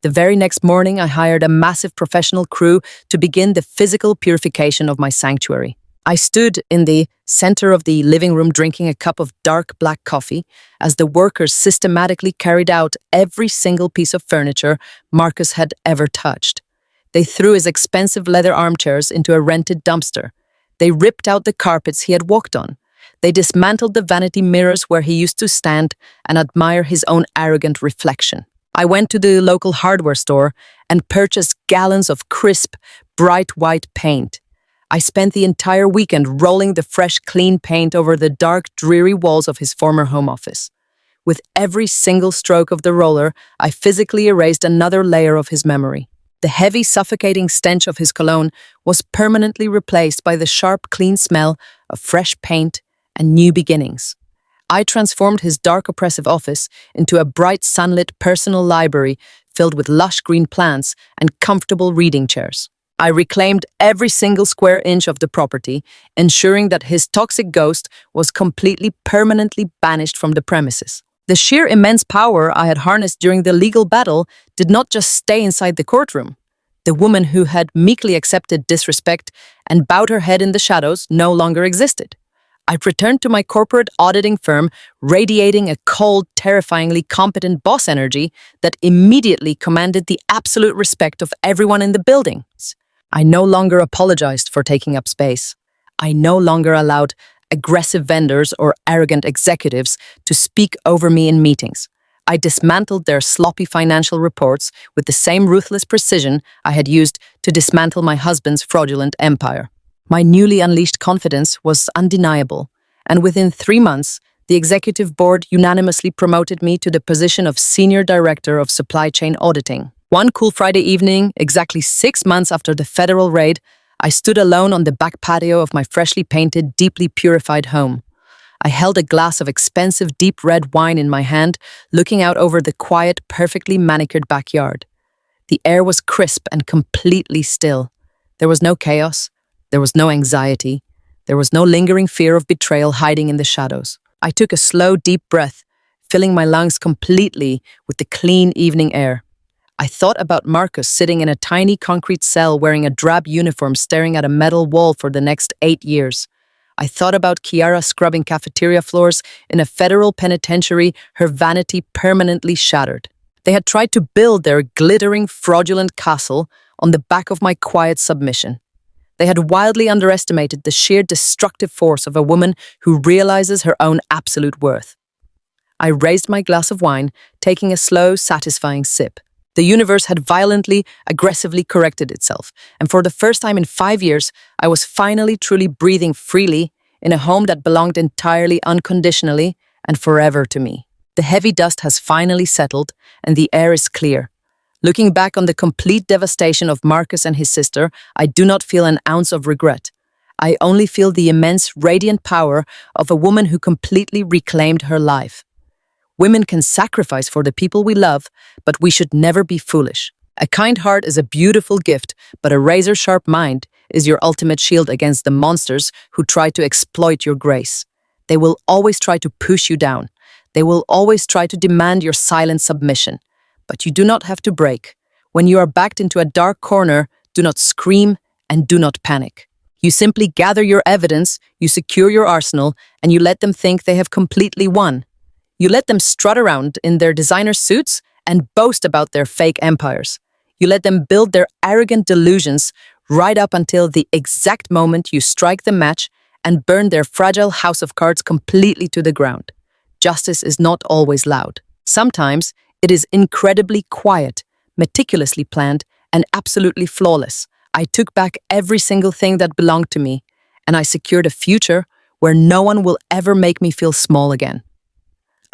The very next morning, I hired a massive professional crew to begin the physical purification of my sanctuary. I stood in the center of the living room drinking a cup of dark black coffee as the workers systematically carried out every single piece of furniture Marcus had ever touched. They threw his expensive leather armchairs into a rented dumpster. They ripped out the carpets he had walked on. They dismantled the vanity mirrors where he used to stand and admire his own arrogant reflection. I went to the local hardware store and purchased gallons of crisp, bright white paint. I spent the entire weekend rolling the fresh, clean paint over the dark, dreary walls of his former home office. With every single stroke of the roller, I physically erased another layer of his memory. The heavy, suffocating stench of his cologne was permanently replaced by the sharp, clean smell of fresh paint and new beginnings. I transformed his dark, oppressive office into a bright, sunlit personal library filled with lush green plants and comfortable reading chairs. I reclaimed every single square inch of the property, ensuring that his toxic ghost was completely, permanently banished from the premises. The sheer immense power I had harnessed during the legal battle did not just stay inside the courtroom. The woman who had meekly accepted disrespect and bowed her head in the shadows no longer existed. I returned to my corporate auditing firm, radiating a cold, terrifyingly competent boss energy that immediately commanded the absolute respect of everyone in the building. I no longer apologized for taking up space. I no longer allowed aggressive vendors or arrogant executives to speak over me in meetings. I dismantled their sloppy financial reports with the same ruthless precision I had used to dismantle my husband's fraudulent empire. My newly unleashed confidence was undeniable, and within 3 months, the executive board unanimously promoted me to the position of Senior Director of Supply Chain Auditing. One cool Friday evening, exactly 6 months after the federal raid, I stood alone on the back patio of my freshly painted, deeply purified home. I held a glass of expensive deep red wine in my hand, looking out over the quiet, perfectly manicured backyard. The air was crisp and completely still. There was no chaos. There was no anxiety. There was no lingering fear of betrayal hiding in the shadows. I took a slow, deep breath, filling my lungs completely with the clean evening air. I thought about Marcus sitting in a tiny concrete cell wearing a drab uniform staring at a metal wall for the next 8 years. I thought about Kiara scrubbing cafeteria floors in a federal penitentiary, her vanity permanently shattered. They had tried to build their glittering, fraudulent castle on the back of my quiet submission. They had wildly underestimated the sheer destructive force of a woman who realizes her own absolute worth. I raised my glass of wine, taking a slow, satisfying sip. The universe had violently, aggressively corrected itself, and for the first time in 5 years, I was finally truly breathing freely in a home that belonged entirely, unconditionally, and forever to me. The heavy dust has finally settled, and the air is clear. Looking back on the complete devastation of Marcus and his sister, I do not feel an ounce of regret. I only feel the immense, radiant power of a woman who completely reclaimed her life. Women can sacrifice for the people we love, but we should never be foolish. A kind heart is a beautiful gift, but a razor-sharp mind is your ultimate shield against the monsters who try to exploit your grace. They will always try to push you down. They will always try to demand your silent submission. But you do not have to break. When you are backed into a dark corner, do not scream and do not panic. You simply gather your evidence, you secure your arsenal, and you let them think they have completely won. You let them strut around in their designer suits and boast about their fake empires. You let them build their arrogant delusions right up until the exact moment you strike the match and burn their fragile house of cards completely to the ground. Justice is not always loud. Sometimes it is incredibly quiet, meticulously planned, and absolutely flawless. I took back every single thing that belonged to me, and I secured a future where no one will ever make me feel small again.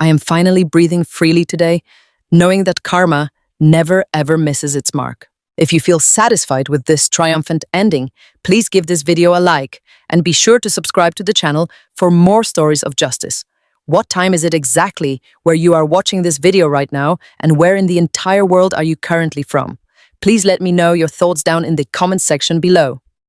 I am finally breathing freely today, knowing that karma never ever misses its mark. If you feel satisfied with this triumphant ending, please give this video a like and be sure to subscribe to the channel for more stories of justice. What time is it exactly where you are watching this video right now, and where in the entire world are you currently from? Please let me know your thoughts down in the comment section below.